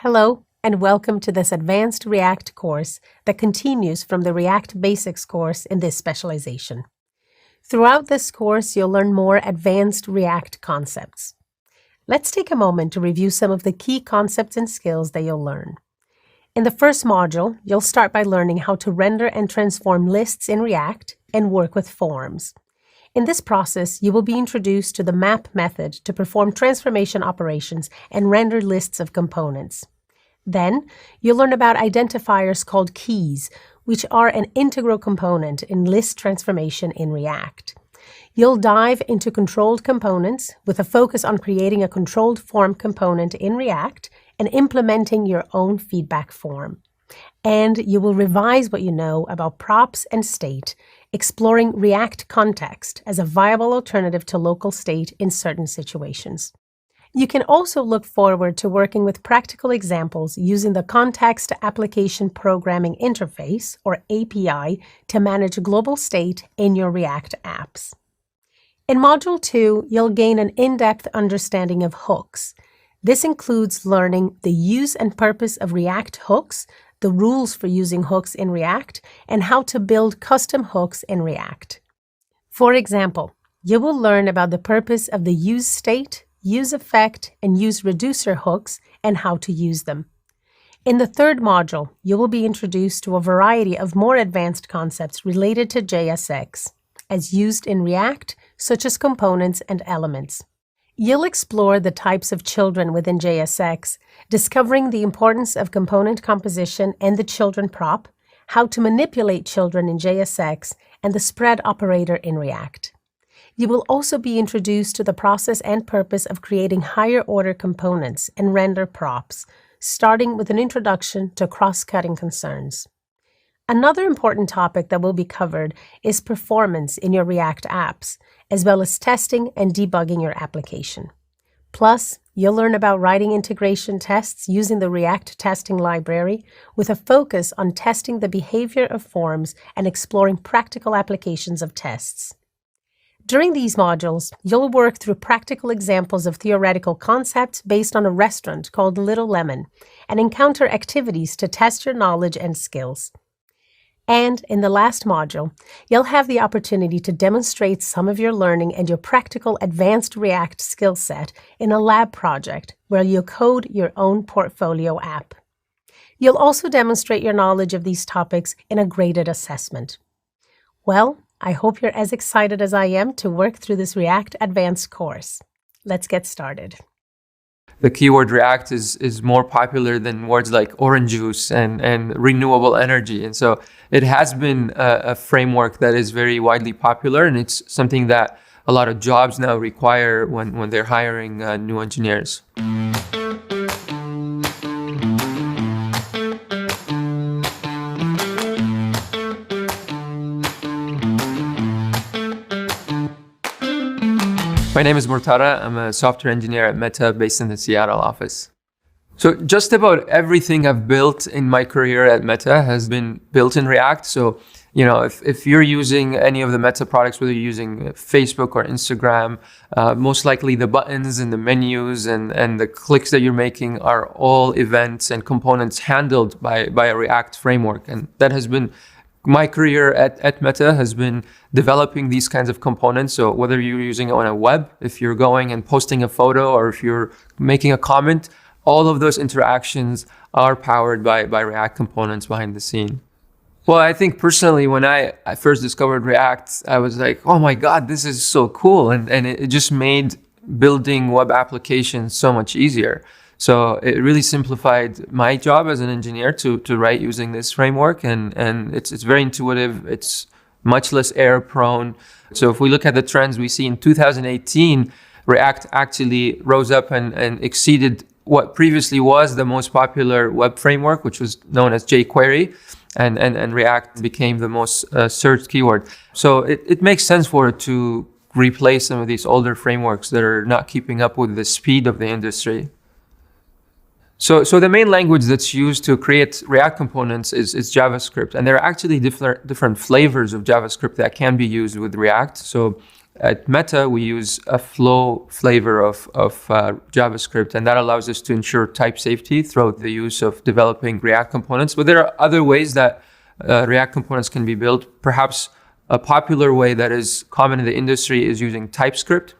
Hello, and welcome to this advanced React course that continues from the React Basics course in this specialization. Throughout this course, you'll learn more advanced React concepts. Let's take a moment to review some of the key concepts and skills that you'll learn. In the first module, you'll start by learning how to render and transform lists in React and work with forms. In this process, you will be introduced to the map method to perform transformation operations and render lists of components. Then, you'll learn about identifiers called keys, which are an integral component in list transformation in React. You'll dive into controlled components with a focus on creating a controlled form component in React and implementing your own feedback form. And you will revise what you know about props and state, exploring React context as a viable alternative to local state in certain situations. You can also look forward to working with practical examples using the Context Application Programming Interface, or API, to manage global state in your React apps. In Module 2, you'll gain an in-depth understanding of hooks. This includes learning the use and purpose of React hooks, the rules for using hooks in React, and how to build custom hooks in React. For example, you will learn about the purpose of the useState, useEffect, and useReducer hooks and how to use them. In the third module, you will be introduced to a variety of more advanced concepts related to JSX, as used in React, such as components and elements. You'll explore the types of children within JSX, discovering the importance of component composition and the children prop, how to manipulate children in JSX, and the spread operator in React. You will also be introduced to the process and purpose of creating higher-order components and render props, starting with an introduction to cross-cutting concerns. Another important topic that will be covered is performance in your React apps, as well as testing and debugging your application. Plus, you'll learn about writing integration tests using the React testing library with a focus on testing the behavior of forms and exploring practical applications of tests. During these modules, you'll work through practical examples of theoretical concepts based on a restaurant called Little Lemon and encounter activities to test your knowledge and skills. And in the last module, you'll have the opportunity to demonstrate some of your learning and your practical advanced React skill set in a lab project where you'll code your own portfolio app. You'll also demonstrate your knowledge of these topics in a graded assessment. Well, I hope you're as excited as I am to work through this React Advanced course. Let's get started. The keyword React is more popular than words like orange juice and renewable energy. And so it has been a framework that is very widely popular, and it's something that a lot of jobs now require when they're hiring new engineers. My name is Murtada. I'm a software engineer at Meta based in the Seattle office. So just about everything I've built in my career at Meta has been built in React. So, if you're using any of the Meta products, whether you're using Facebook or Instagram, most likely the buttons and the menus and the clicks that you're making are all events and components handled by a React framework. And that has been my career at Meta has been developing these kinds of components. So whether you're using it on a web, if you're going and posting a photo, or if you're making a comment, all of those interactions are powered by React components behind the scene. Well, I think personally, when I first discovered React, I was like, oh my God, this is so cool. And it just made building web applications so much easier. So it really simplified my job as an engineer to write using this framework, and it's very intuitive. It's much less error prone. So if we look at the trends we see in 2018, React actually rose up and exceeded what previously was the most popular web framework, which was known as jQuery, and React became the most searched keyword. So it makes sense for it to replace some of these older frameworks that are not keeping up with the speed of the industry. So the main language that's used to create React components is JavaScript, and there are actually different flavors of JavaScript that can be used with React. So At Meta, we use a flow flavor of JavaScript, and that allows us to ensure type safety throughout the use of developing React components. But there are other ways that React components can be built. Perhaps a popular way that is common in the industry is using TypeScript.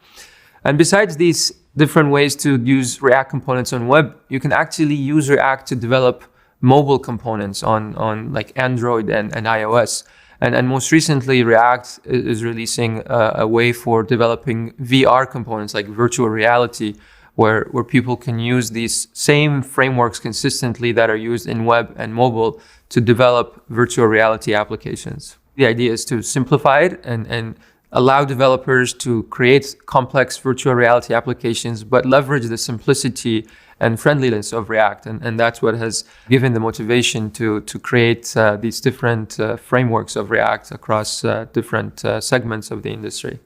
And besides these different ways to use React components on web, you can actually use React to develop mobile components on like Android and iOS. And most recently, React is releasing a way for developing VR components like virtual reality, where people can use these same frameworks consistently that are used in web and mobile to develop virtual reality applications. The idea is to simplify it and allow developers to create complex virtual reality applications, but leverage the simplicity and friendliness of React. And that's what has given the motivation to create these different frameworks of React across different segments of the industry.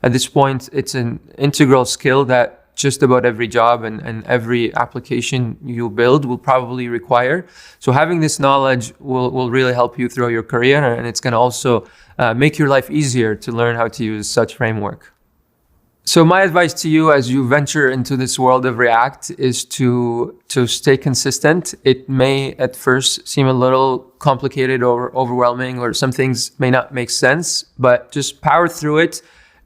At this point, it's an integral skill that just about every job and every application you build will probably require. So having this knowledge will really help you throughout your career, and it's going to also make your life easier to learn how to use such framework. So my advice to you as you venture into this world of React is to stay consistent. It may at first seem a little complicated or overwhelming, or some things may not make sense, but just power through it.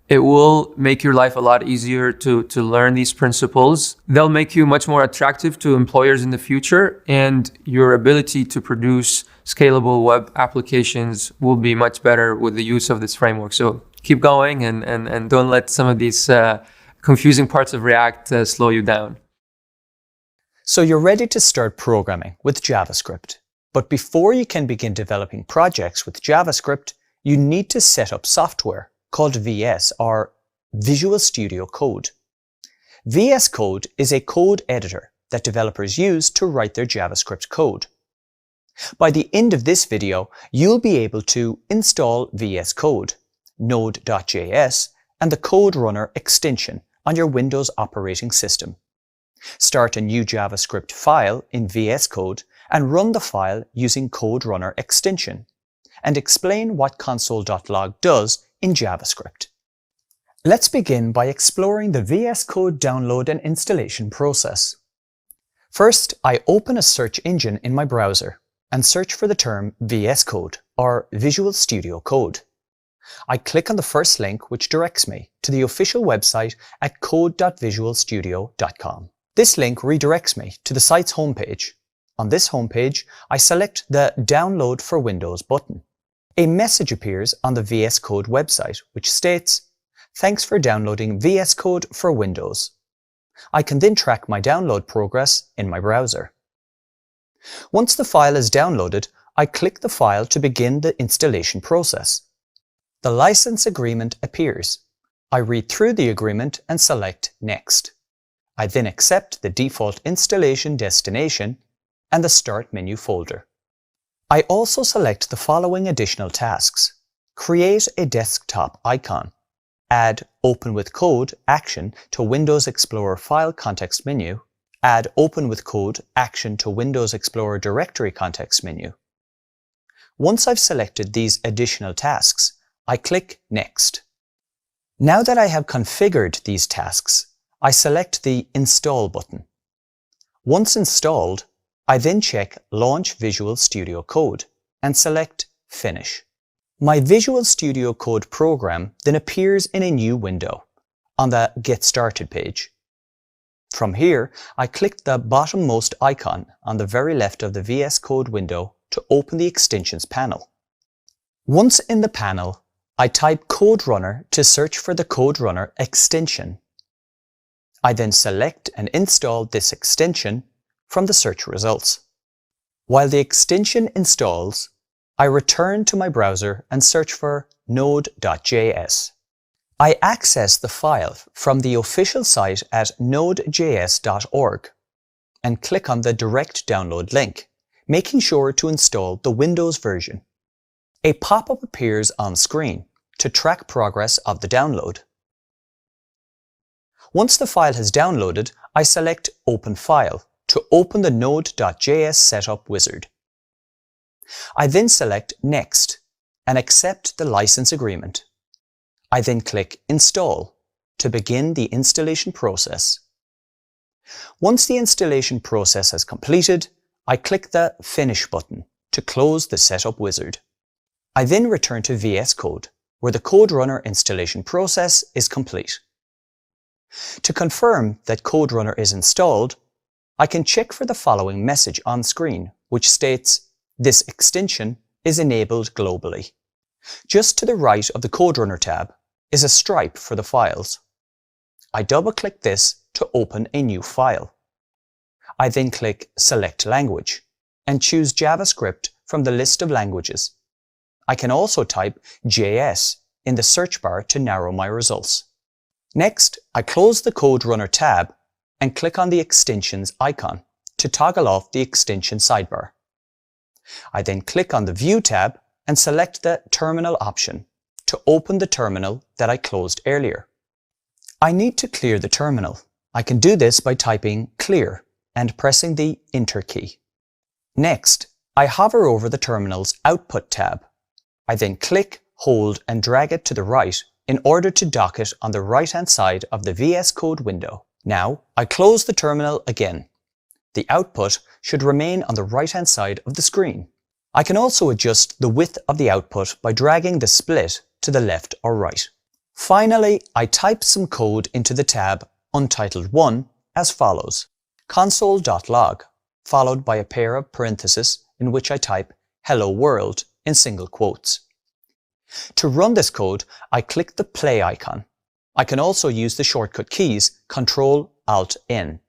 It will make your life a lot easier to learn these principles. They'll make you much more attractive to employers in the future, and your ability to produce scalable web applications will be much better with the use of this framework. So keep going and don't let some of these confusing parts of React slow you down. So you're ready to start programming with JavaScript. But before you can begin developing projects with JavaScript, you need to set up software called VS, or Visual Studio Code. VS Code is a code editor that developers use to write their JavaScript code. By the end of this video, you'll be able to install VS Code, Node.js, and the Code Runner extension on your Windows operating system. Start a new JavaScript file in VS Code and run the file using Code Runner extension, and explain what console.log does in JavaScript. Let's begin by exploring the VS Code download and installation process. First, I open a search engine in my browser and search for the term VS Code, or Visual Studio Code. I click on the first link, which directs me to the official website at code.visualstudio.com. This link redirects me to the site's homepage. On this homepage, I select the Download for Windows button. A message appears on the VS Code website which states, "Thanks for downloading VS Code for Windows." I can then track my download progress in my browser. Once the file is downloaded, I click the file to begin the installation process. The license agreement appears. I read through the agreement and select Next. I then accept the default installation destination and the Start menu folder. I also select the following additional tasks: create a desktop icon, add Open with Code action to Windows Explorer file context menu, add Open with Code action to Windows Explorer directory context menu. Once I've selected these additional tasks, I click Next. Now that I have configured these tasks, I select the Install button. Once installed, I then check Launch Visual Studio Code and select Finish. My Visual Studio Code program then appears in a new window on the Get Started page. From here, I click the bottommost icon on the very left of the VS Code window to open the Extensions panel. Once in the panel, I type Code Runner to search for the Code Runner extension. I then select and install this extension from the search results. While the extension installs, I return to my browser and search for node.js. I access the file from the official site at nodejs.org and click on the direct download link, making sure to install the Windows version. A pop-up appears on screen to track progress of the download. Once the file has downloaded, I select Open File to open the node.js setup wizard. I then select Next and accept the license agreement. I then click Install to begin the installation process. Once the installation process has completed, I click the Finish button to close the setup wizard. I then return to VS Code, where the CodeRunner installation process is complete. To confirm that CodeRunner is installed, I can check for the following message on screen, which states, "This extension is enabled globally." Just to the right of the CodeRunner tab is a stripe for the files. I double-click this to open a new file. I then click Select Language and choose JavaScript from the list of languages. I can also type JS in the search bar to narrow my results. Next, I close the CodeRunner tab and click on the extensions icon to toggle off the extension sidebar. I then click on the View tab and select the Terminal option to open the terminal that I closed earlier. I need to clear the terminal. I can do this by typing clear and pressing the Enter key. Next, I hover over the terminal's Output tab. I then click, hold and drag it to the right in order to dock it on the right-hand side of the VS Code window. Now, I close the terminal again. The output should remain on the right-hand side of the screen. I can also adjust the width of the output by dragging the split to the left or right. Finally, I type some code into the tab Untitled 1 as follows: console.log, followed by a pair of parentheses in which I type hello world in single quotes. To run this code, I click the play icon. I can also use the shortcut keys Ctrl-Alt-N.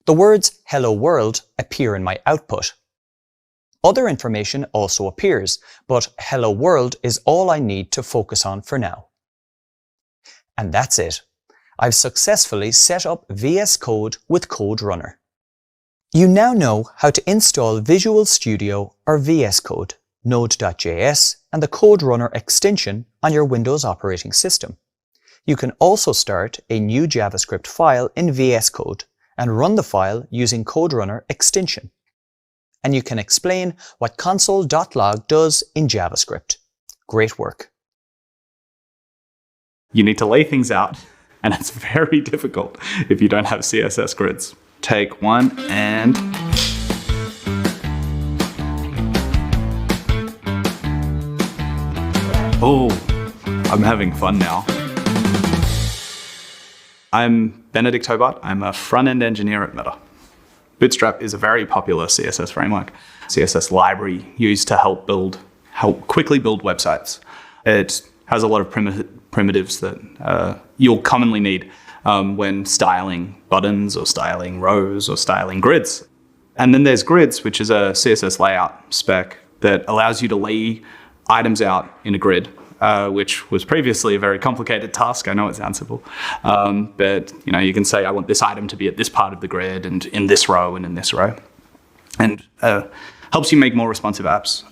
The words hello world appear in my output. Other information also appears, but hello world is all I need to focus on for now. And that's it. I've successfully set up VS Code with CodeRunner. You now know how to install Visual Studio or VS Code, Node.js and the CodeRunner extension on your Windows operating system. You can also start a new JavaScript file in VS Code and run the file using CodeRunner extension. And you can explain what console.log does in JavaScript. Great work. You need to lay things out, and it's very difficult if you don't have CSS grids. Take one and... Oh, I'm having fun now. I'm Benedict Hobart. I'm a front-end engineer at Meta. Bootstrap is a very popular CSS framework, CSS library used to help quickly build websites. It has a lot of primitives that you'll commonly need when styling buttons or styling rows or styling grids. And then there's grids, which is a CSS layout spec that allows you to lay items out in a grid, which was previously a very complicated task. I know it sounds simple, but you can say, I want this item to be at this part of the grid and in this row and in this row. And helps you make more responsive apps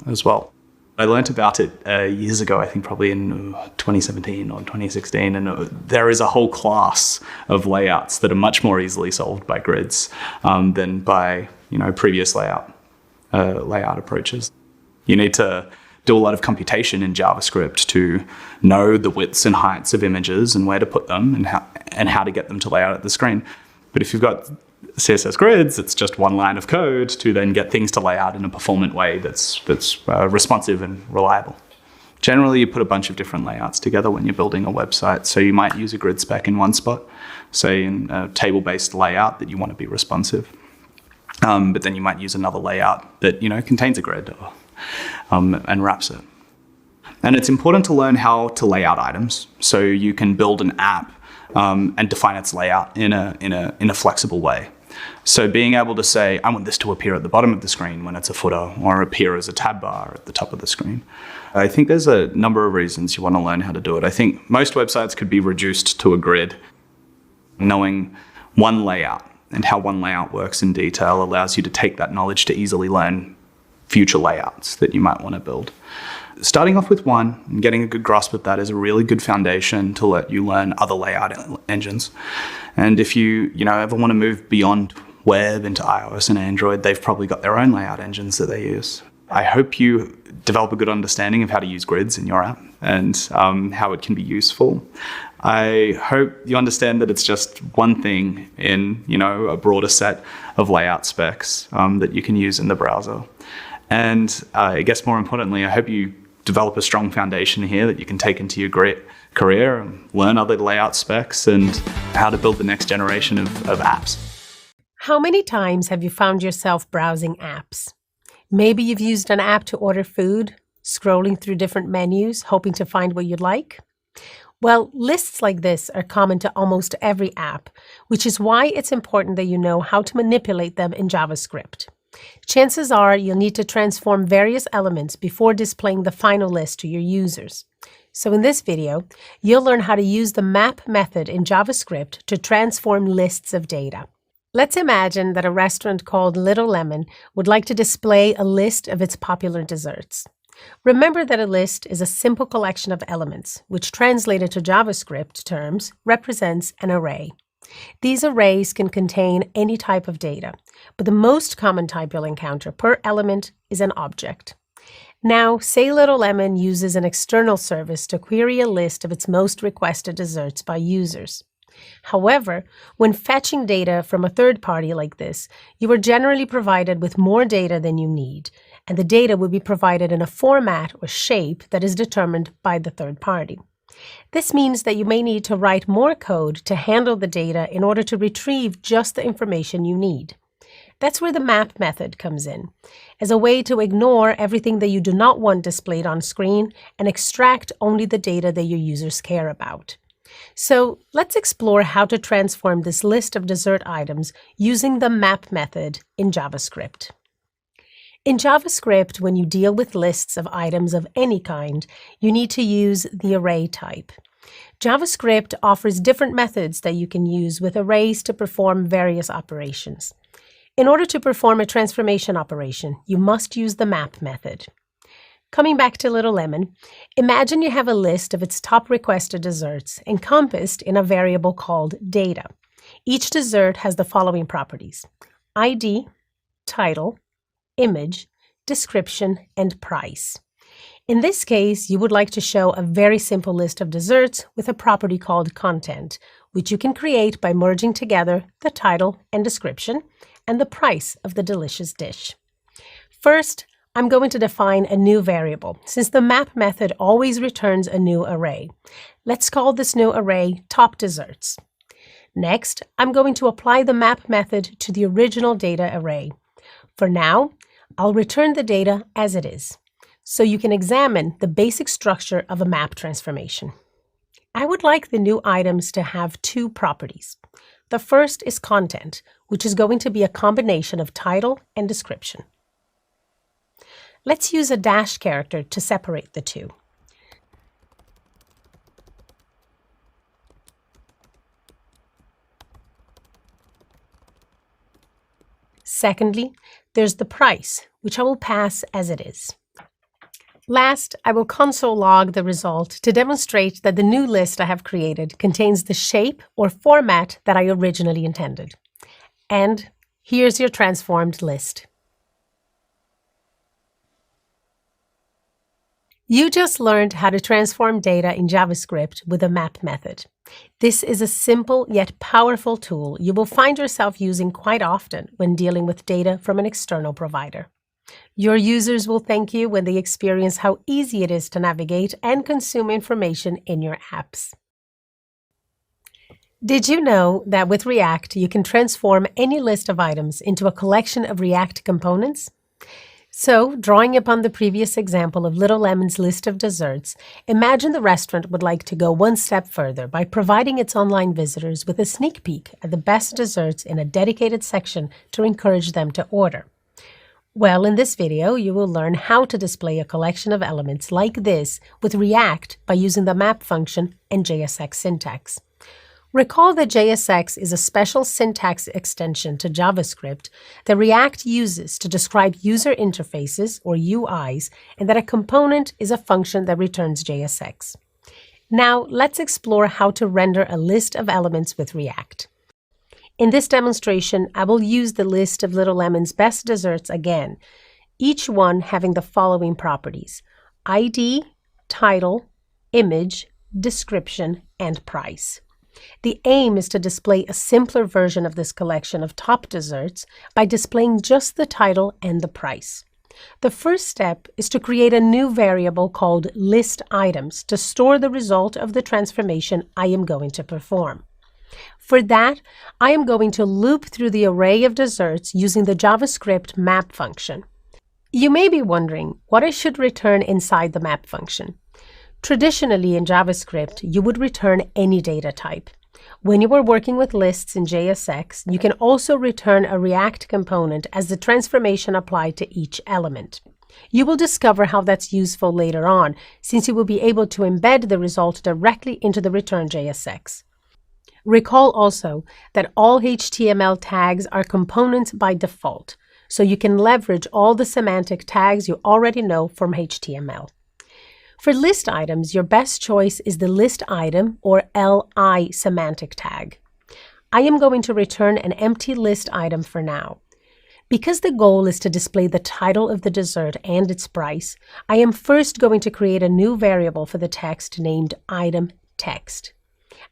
as well. I learned about it years ago, I think probably in 2017 or 2016, and there is a whole class of layouts that are much more easily solved by grids than by previous layout approaches. You need to do a lot of computation in JavaScript to know the widths and heights of images and where to put them and how to get them to lay out at the screen. But if you've got CSS grids, it's just one line of code to then get things to lay out in a performant way that's responsive and reliable. Generally, you put a bunch of different layouts together when you're building a website. So you might use a grid spec in one spot, say in a table-based layout that you want to be responsive. But then you might use another layout that contains a grid and wraps it. And it's important to learn how to lay out items so you can build an app and define its layout in a flexible way. So being able to say, I want this to appear at the bottom of the screen when it's a footer, or appear as a tab bar at the top of the screen. I think there's a number of reasons you want to learn how to do it. I think most websites could be reduced to a grid. Knowing one layout and how one layout works in detail allows you to take that knowledge to easily learn future layouts that you might want to build. Starting off with one and getting a good grasp of that is a really good foundation to let you learn other layout engines. And if you ever want to move beyond web into iOS and Android, they've probably got their own layout engines that they use. I hope you develop a good understanding of how to use grids in your app and how it can be useful. I hope you understand that it's just one thing in, a broader set of layout specs that you can use in the browser. And I guess more importantly, I hope you develop a strong foundation here that you can take into your career and learn other layout specs and how to build the next generation of apps. How many times have you found yourself browsing apps? Maybe you've used an app to order food, scrolling through different menus, hoping to find what you'd like. Well, lists like this are common to almost every app, which is why it's important that you know how to manipulate them in JavaScript. Chances are you'll need to transform various elements before displaying the final list to your users. So in this video, you'll learn how to use the map method in JavaScript to transform lists of data. Let's imagine that a restaurant called Little Lemon would like to display a list of its popular desserts. Remember that a list is a simple collection of elements, which translated to JavaScript terms represents an array. These arrays can contain any type of data, but the most common type you'll encounter per element is an object. Now, say Little Lemon uses an external service to query a list of its most requested desserts by users. However, when fetching data from a third party like this, you are generally provided with more data than you need, and the data will be provided in a format or shape that is determined by the third party. This means that you may need to write more code to handle the data in order to retrieve just the information you need. That's where the map method comes in, as a way to ignore everything that you do not want displayed on screen and extract only the data that your users care about. So let's explore how to transform this list of dessert items using the map method in JavaScript. In JavaScript, when you deal with lists of items of any kind, you need to use the array type. JavaScript offers different methods that you can use with arrays to perform various operations. In order to perform a transformation operation, you must use the map method. Coming back to Little Lemon, imagine you have a list of its top requested desserts encompassed in a variable called data. Each dessert has the following properties: ID, title, image, description, and price. In this case, you would like to show a very simple list of desserts with a property called content, which you can create by merging together the title and description and the price of the delicious dish. First, I'm going to define a new variable, since the map method always returns a new array. Let's call this new array top desserts. Next, I'm going to apply the map method to the original data array. For now, I'll return the data as it is, so you can examine the basic structure of a map transformation. I would like the new items to have two properties. The first is content, which is going to be a combination of title and description. Let's use a dash character to separate the two. Secondly, there's the price, which I will pass as it is. Last, I will console log the result to demonstrate that the new list I have created contains the shape or format that I originally intended. And here's your transformed list. You just learned how to transform data in JavaScript with a map method. This is a simple yet powerful tool you will find yourself using quite often when dealing with data from an external provider. Your users will thank you when they experience how easy it is to navigate and consume information in your apps. Did you know that with React, you can transform any list of items into a collection of React components? So, drawing upon the previous example of Little Lemon's list of desserts, imagine the restaurant would like to go one step further by providing its online visitors with a sneak peek at the best desserts in a dedicated section to encourage them to order. Well, in this video, you will learn how to display a collection of elements like this with React by using the map function and JSX syntax. Recall that JSX is a special syntax extension to JavaScript that React uses to describe user interfaces, or UIs, and that a component is a function that returns JSX. Now, let's explore how to render a list of elements with React. In this demonstration, I will use the list of Little Lemon's best desserts again, each one having the following properties: ID, title, image, description, and price. The aim is to display a simpler version of this collection of top desserts by displaying just the title and the price. The first step is to create a new variable called list items to store the result of the transformation I am going to perform. For that, I am going to loop through the array of desserts using the JavaScript map function. You may be wondering what I should return inside the map function. Traditionally in JavaScript, you would return any data type. When you are working with lists in JSX, you can also return a React component as the transformation applied to each element. You will discover how that's useful later on, since you will be able to embed the result directly into the return JSX. Recall also that all HTML tags are components by default, so you can leverage all the semantic tags you already know from HTML. For list items, your best choice is the list item or LI semantic tag. I am going to return an empty list item for now. Because the goal is to display the title of the dessert and its price, I am first going to create a new variable for the text named item text.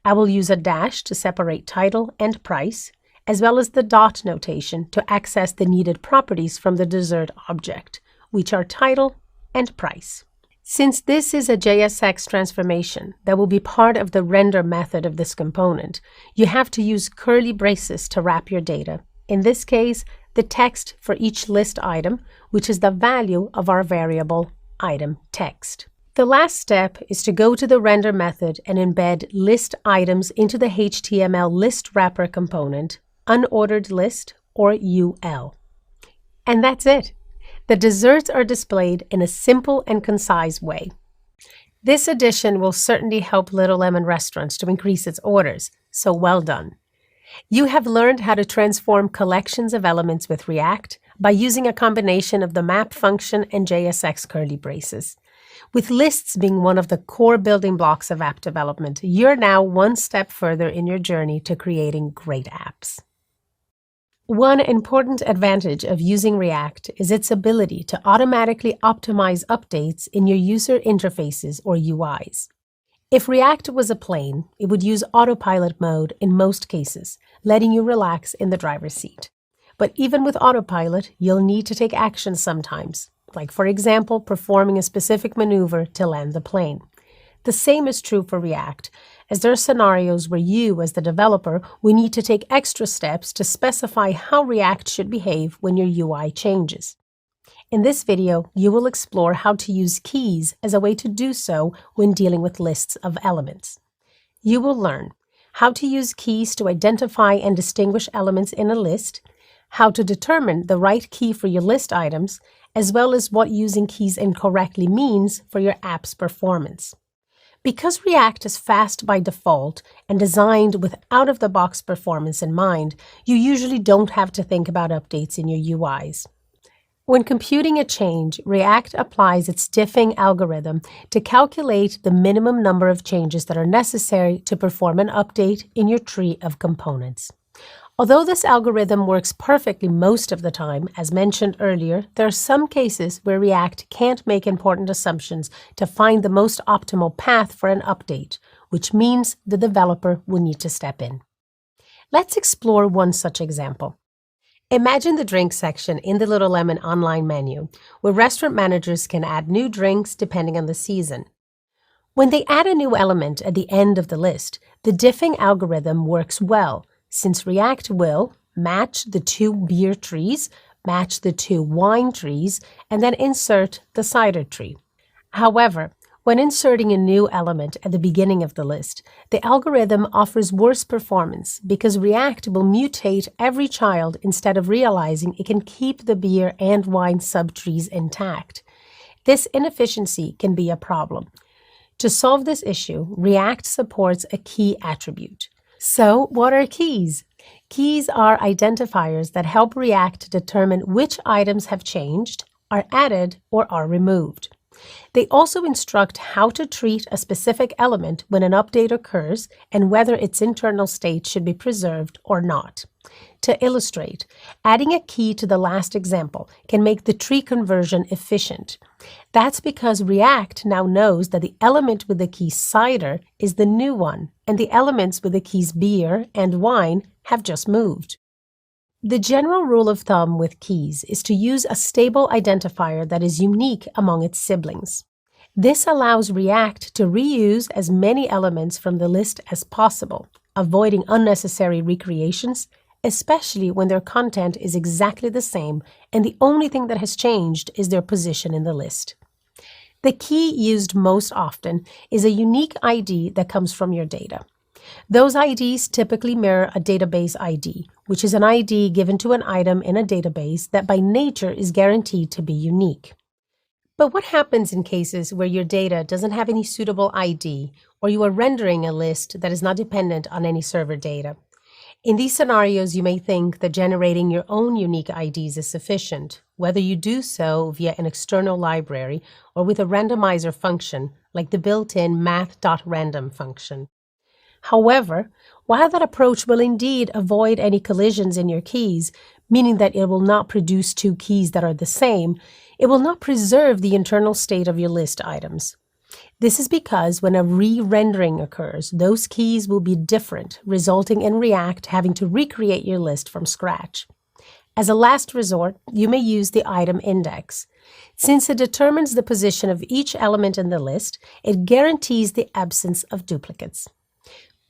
I will use a dash to separate title and price, as well as the dot notation to access the needed properties from the dessert object, which are title and price. Since this is a JSX transformation that will be part of the render method of this component, you have to use curly braces to wrap your data. In this case, the text for each list item, which is the value of our variable item text. The last step is to go to the render method and embed list items into the HTML list wrapper component, unordered list or UL. And that's it. The desserts are displayed in a simple and concise way. This addition will certainly help Little Lemon restaurants to increase its orders, so well done. You have learned how to transform collections of elements with React by using a combination of the map function and JSX curly braces. With lists being one of the core building blocks of app development, you're now one step further in your journey to creating great apps. One important advantage of using React is its ability to automatically optimize updates in your user interfaces or UIs. If React was a plane, it would use autopilot mode in most cases, letting you relax in the driver's seat. But even with autopilot, you'll need to take action sometimes, like for example, performing a specific maneuver to land the plane. The same is true for React, as there are scenarios where you, as the developer, will need to take extra steps to specify how React should behave when your UI changes. In this video, you will explore how to use keys as a way to do so when dealing with lists of elements. You will learn how to use keys to identify and distinguish elements in a list, how to determine the right key for your list items, as well as what using keys incorrectly means for your app's performance. Because React is fast by default and designed with out-of-the-box performance in mind, you usually don't have to think about updates in your UIs. When computing a change, React applies its diffing algorithm to calculate the minimum number of changes that are necessary to perform an update in your tree of components. Although this algorithm works perfectly most of the time, as mentioned earlier, there are some cases where React can't make important assumptions to find the most optimal path for an update, which means the developer will need to step in. Let's explore one such example. Imagine the drink section in the Little Lemon online menu, where restaurant managers can add new drinks depending on the season. When they add a new element at the end of the list, the diffing algorithm works well, since React will match the two beer trees, match the two wine trees, and then insert the cider tree. However, when inserting a new element at the beginning of the list, the algorithm offers worse performance because React will mutate every child instead of realizing it can keep the beer and wine subtrees intact. This inefficiency can be a problem. To solve this issue, React supports a key attribute. So, what are keys? Keys are identifiers that help React determine which items have changed, are added, or are removed. They also instruct how to treat a specific element when an update occurs and whether its internal state should be preserved or not. To illustrate, adding a key to the last example can make the tree conversion efficient. That's because React now knows that the element with the key cider is the new one, and the elements with the keys beer and wine have just moved. The general rule of thumb with keys is to use a stable identifier that is unique among its siblings. This allows React to reuse as many elements from the list as possible, avoiding unnecessary recreations, especially when their content is exactly the same and the only thing that has changed is their position in the list. The key used most often is a unique ID that comes from your data. Those IDs typically mirror a database ID, which is an ID given to an item in a database that by nature is guaranteed to be unique. But what happens in cases where your data doesn't have any suitable ID, or you are rendering a list that is not dependent on any server data? In these scenarios, you may think that generating your own unique IDs is sufficient, whether you do so via an external library or with a randomizer function like the built-in math.random function. However, while that approach will indeed avoid any collisions in your keys, meaning that it will not produce two keys that are the same, it will not preserve the internal state of your list items. This is because when a re-rendering occurs, those keys will be different, resulting in React having to recreate your list from scratch. As a last resort, you may use the item index. Since it determines the position of each element in the list, it guarantees the absence of duplicates.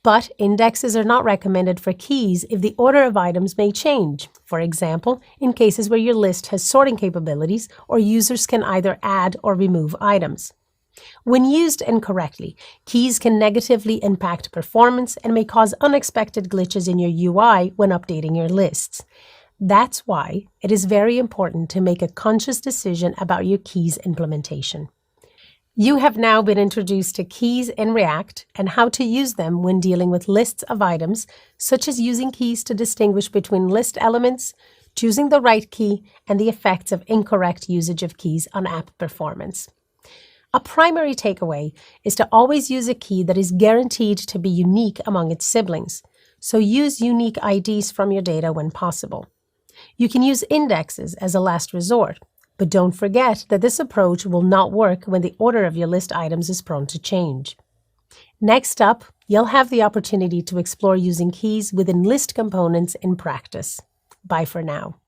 But indexes are not recommended for keys if the order of items may change. For example, in cases where your list has sorting capabilities or users can either add or remove items. When used incorrectly, keys can negatively impact performance and may cause unexpected glitches in your UI when updating your lists. That's why it is very important to make a conscious decision about your keys implementation. You have now been introduced to keys in React and how to use them when dealing with lists of items, such as using keys to distinguish between list elements, choosing the right key, and the effects of incorrect usage of keys on app performance. A primary takeaway is to always use a key that is guaranteed to be unique among its siblings, so use unique IDs from your data when possible. You can use indexes as a last resort, but don't forget that this approach will not work when the order of your list items is prone to change. Next up, you'll have the opportunity to explore using keys within list components in practice. Bye for now.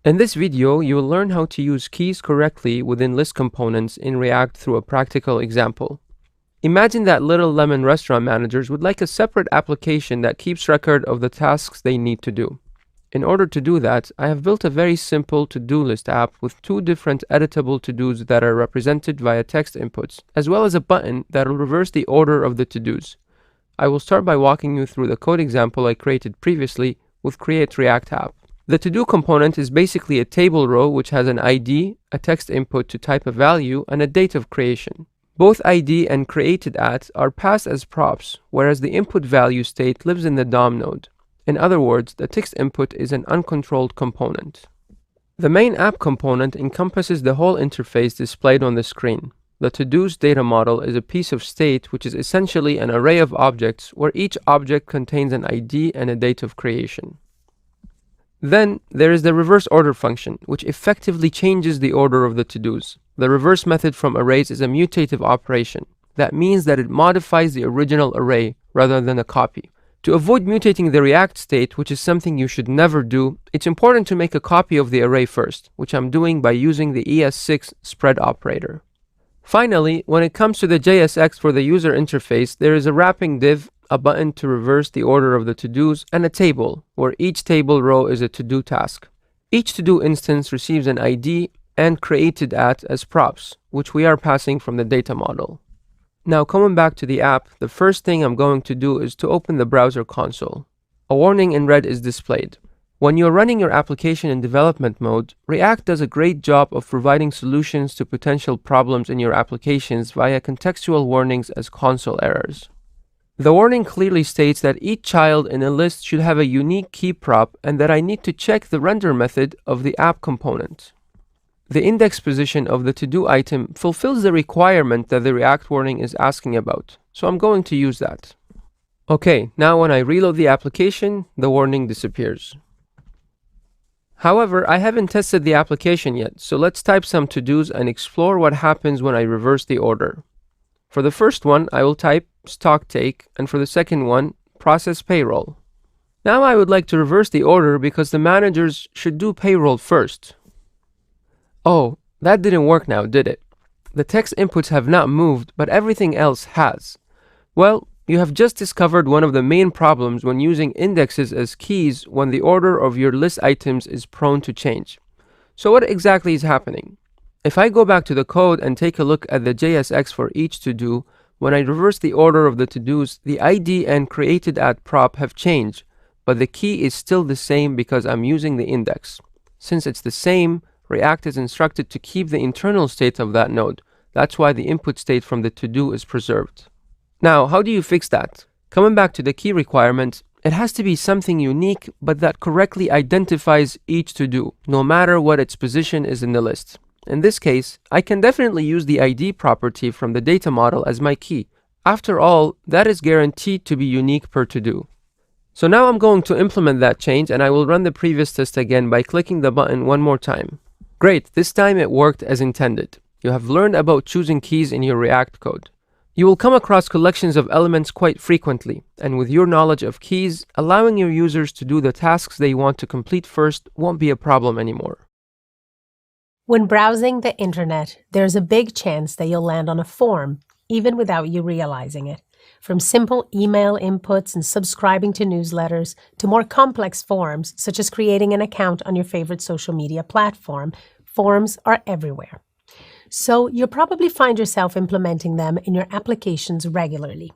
In this video, you will learn how to use keys correctly within list components in React through a practical example. Imagine that Little Lemon restaurant managers would like a separate application that keeps record of the tasks they need to do. In order to do that, I have built a very simple to-do list app with two different editable to-dos that are represented via text inputs, as well as a button that will reverse the order of the to-dos. I will start by walking you through the code example I created previously with Create React App. The to-do component is basically a table row which has an ID, a text input to type a value, and a date of creation. Both ID and created at are passed as props, whereas the input value state lives in the DOM node. In other words, the text input is an uncontrolled component. The main app component encompasses the whole interface displayed on the screen. The to-dos data model is a piece of state which is essentially an array of objects where each object contains an ID and a date of creation. Then there is the reverse order function, which effectively changes the order of the to-dos. The reverse method from arrays is a mutative operation. That means that it modifies the original array rather than a copy. To avoid mutating the React state, which is something you should never do, it's important to make a copy of the array first, which I'm doing by using the ES6 spread operator. Finally, when it comes to the JSX for the user interface, there is a wrapping div, a button to reverse the order of the to-dos, and a table, where each table row is a to-do task. Each to-do instance receives an ID and created at as props, which we are passing from the data model. Now coming back to the app, the first thing I'm going to do is to open the browser console. A warning in red is displayed. When you're running your application in development mode, React does a great job of providing solutions to potential problems in your applications via contextual warnings as console errors. The warning clearly states that each child in a list should have a unique key prop and that I need to check the render method of the app component. the index position of the to-do item fulfills the requirement that the React warning is asking about, so I'm going to use that. Okay, now when I reload the application, the warning disappears. However, I haven't tested the application yet, so let's type some to-dos and explore what happens when I reverse the order. For the first one, I will type stock take, and for the second one, process payroll. Now I would like to reverse the order because the managers should do payroll first. Oh, that didn't work now, did it? The text inputs have not moved, but everything else has. Well, you have just discovered one of the main problems when using indexes as keys when the order of your list items is prone to change. So what exactly is happening? If I go back to the code and take a look at the JSX for each to-do, when I reverse the order of the to-dos, the ID and created@prop have changed, but the key is still the same because I'm using the index. Since it's the same, React is instructed to keep the internal state of that node. That's why the input state from the to-do is preserved. Now, how do you fix that? Coming back to the key requirement, it has to be something unique but that correctly identifies each to-do, no matter what its position is in the list. In this case, I can definitely use the ID property from the data model as my key. After all, that is guaranteed to be unique per to-do. So now I'm going to implement that change and I will run the previous test again by clicking the button one more time. Great, this time it worked as intended. You have learned about choosing keys in your React code. You will come across collections of elements quite frequently, and with your knowledge of keys, allowing your users to do the tasks they want to complete first won't be a problem anymore. When browsing the internet, there's a big chance that you'll land on a form, even without you realizing it. From simple email inputs and subscribing to newsletters to more complex forms, such as creating an account on your favorite social media platform, forms are everywhere. So you'll probably find yourself implementing them in your applications regularly.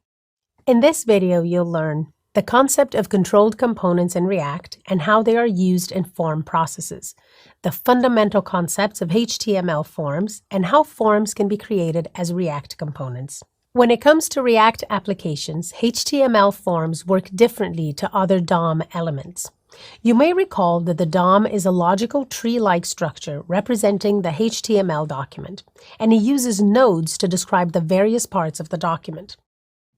In this video, you'll learn the concept of controlled components in React and how they are used in form processes, the fundamental concepts of HTML forms, and how forms can be created as React components. When it comes to React applications, HTML forms work differently to other DOM elements. You may recall that the DOM is a logical tree-like structure representing the HTML document, and it uses nodes to describe the various parts of the document.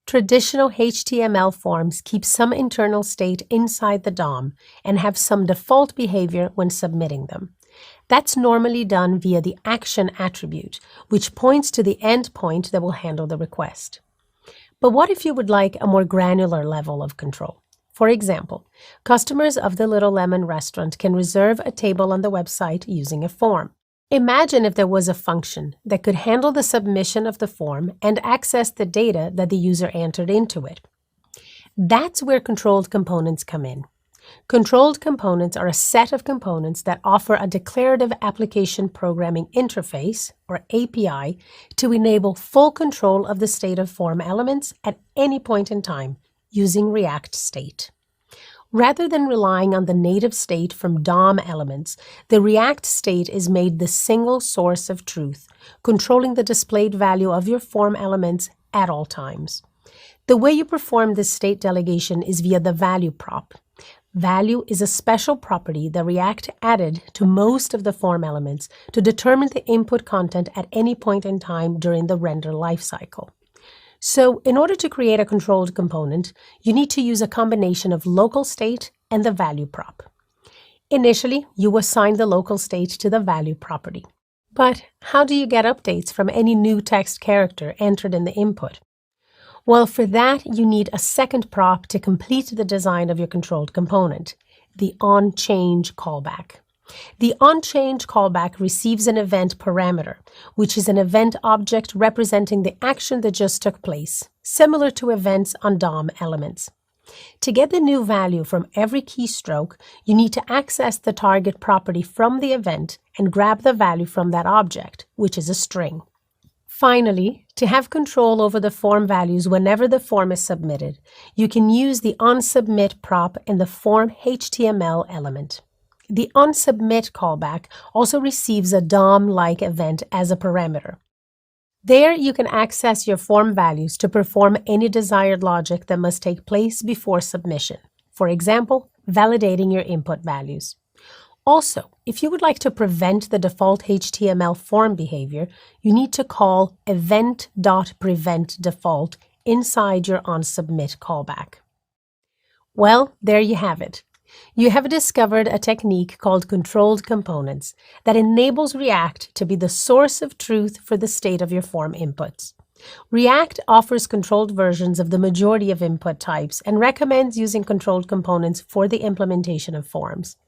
Traditional HTML forms keep some internal state inside the DOM and have some default behavior when submitting them. That's normally done via the action attribute, which points to the endpoint that will handle the request. But what if you would like a more granular level of control? For example, customers of the Little Lemon restaurant can reserve a table on the website using a form. Imagine if there was a function that could handle the submission of the form and access the data that the user entered into it. That's where controlled components come in. Controlled components are a set of components that offer a declarative application programming interface, or API, to enable full control of the state of form elements at any point in time, using React State. Rather than relying on the native state from DOM elements, the React State is made the single source of truth, controlling the displayed value of your form elements at all times. The way you perform this state delegation is via the value prop. Value is a special property that React added to most of the form elements to determine the input content at any point in time during the render lifecycle. So, in order to create a controlled component, you need to use a combination of local state and the value prop. Initially, you assign the local state to the value property. But how do you get updates from any new text character entered in the input? Well, for that, you need a second prop to complete the design of your controlled component, the onChange callback. The onChange callback receives an event parameter, which is an event object representing the action that just took place, similar to events on DOM elements. To get the new value from every keystroke, you need to access the target property from the event and grab the value from that object, which is a string. Finally, to have control over the form values whenever the form is submitted, you can use the onSubmit prop in the form HTML element. The onSubmit callback also receives a DOM-like event as a parameter. There, you can access your form values to perform any desired logic that must take place before submission. For example, validating your input values. Also, if you would like to prevent the default HTML form behavior, you need to call event.preventDefault inside your onSubmit callback. Well, there you have it. You have discovered a technique called controlled components that enables React to be the source of truth for the state of your form inputs. React offers controlled versions of the majority of input types and recommends using controlled components for the implementation of forms.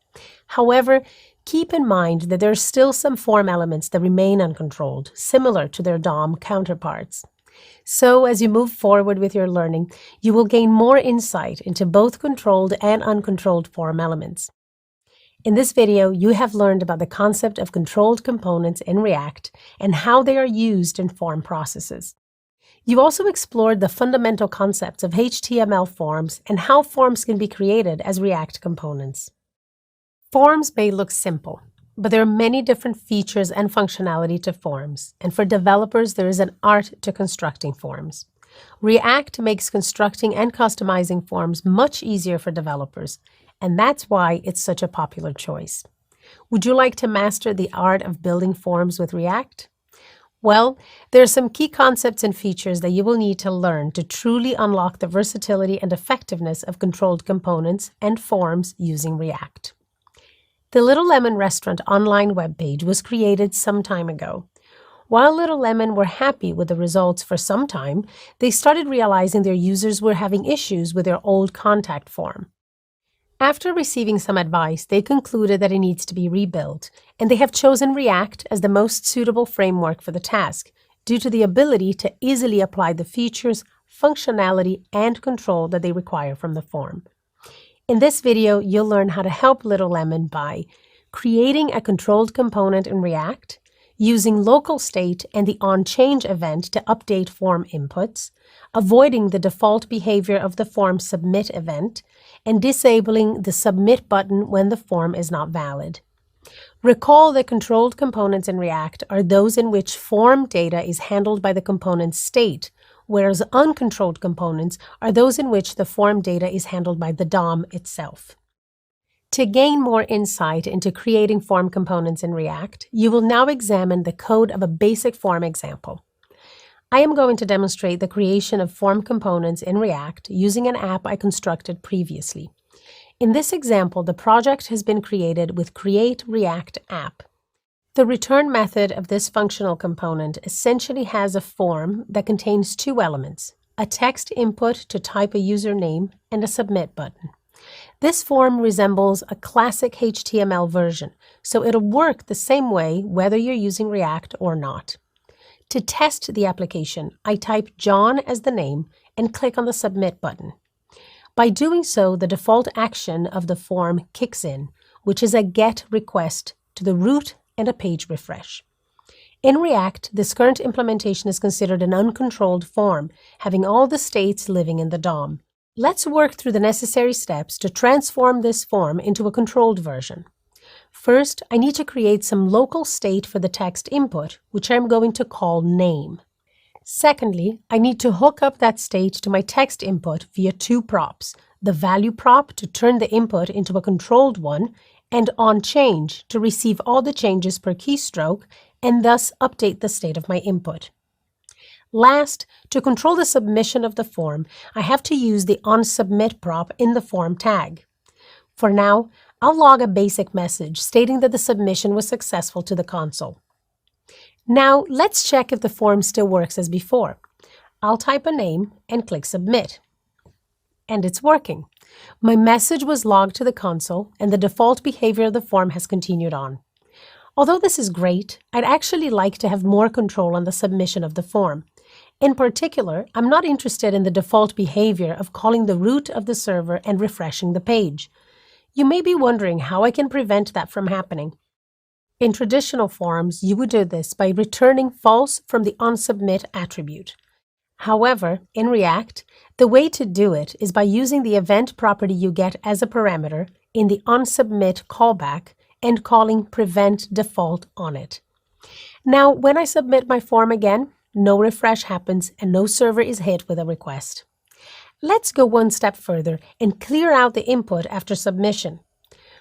However, keep in mind that there are still some form elements that remain uncontrolled, similar to their DOM counterparts. So, as you move forward with your learning, you will gain more insight into both controlled and uncontrolled form elements. In this video, you have learned about the concept of controlled components in React and how they are used in form processes. You also explored the fundamental concepts of HTML forms and how forms can be created as React components. Forms may look simple, but there are many different features and functionality to forms, and for developers there is an art to constructing forms. React makes constructing and customizing forms much easier for developers, and that's why it's such a popular choice. Would you like to master the art of building forms with React? Well, there are some key concepts and features that you will need to learn to truly unlock the versatility and effectiveness of controlled components and forms using React. The Little Lemon restaurant online webpage was created some time ago. While Little Lemon were happy with the results for some time, they started realizing their users were having issues with their old contact form. After receiving some advice, they concluded that it needs to be rebuilt, and they have chosen React as the most suitable framework for the task, due to the ability to easily apply the features, functionality, and control that they require from the form. In this video, you'll learn how to help Little Lemon by creating a controlled component in React, using local state and the onChange event to update form inputs, avoiding the default behavior of the form submit event, and disabling the submit button when the form is not valid. Recall that controlled components in React are those in which form data is handled by the component's state, whereas uncontrolled components are those in which the form data is handled by the DOM itself. To gain more insight into creating form components in React, you will now examine the code of a basic form example. I am going to demonstrate the creation of form components in React using an app I constructed previously. In this example, the project has been created with Create React App. The return method of this functional component essentially has a form that contains two elements, a text input to type a username and a submit button. This form resembles a classic HTML version, so it'll work the same way whether you're using React or not. To test the application, I type John as the name and click on the submit button. By doing so, the default action of the form kicks in, which is a GET request to the root and a page refresh. In React, this current implementation is considered an uncontrolled form, having all the states living in the DOM. Let's work through the necessary steps to transform this form into a controlled version. First, I need to create some local state for the text input, which I'm going to call name. Secondly, I need to hook up that state to my text input via two props, the value prop to turn the input into a controlled one, and onChange to receive all the changes per keystroke and thus update the state of my input. Last, to control the submission of the form, I have to use the onSubmit prop in the form tag. For now, I'll log a basic message stating that the submission was successful to the console. Now, let's check if the form still works as before. I'll type a name and click Submit. And it's working. My message was logged to the console, and the default behavior of the form has continued on. Although this is great, I'd actually like to have more control on the submission of the form. In particular, I'm not interested in the default behavior of calling the root of the server and refreshing the page. You may be wondering how I can prevent that from happening. In traditional forms, you would do this by returning false from the onSubmit attribute. However, in React, the way to do it is by using the event property you get as a parameter in the onSubmit callback and calling preventDefault on it. Now, when I submit my form again, no refresh happens and no server is hit with a request. Let's go one step further and clear out the input after submission.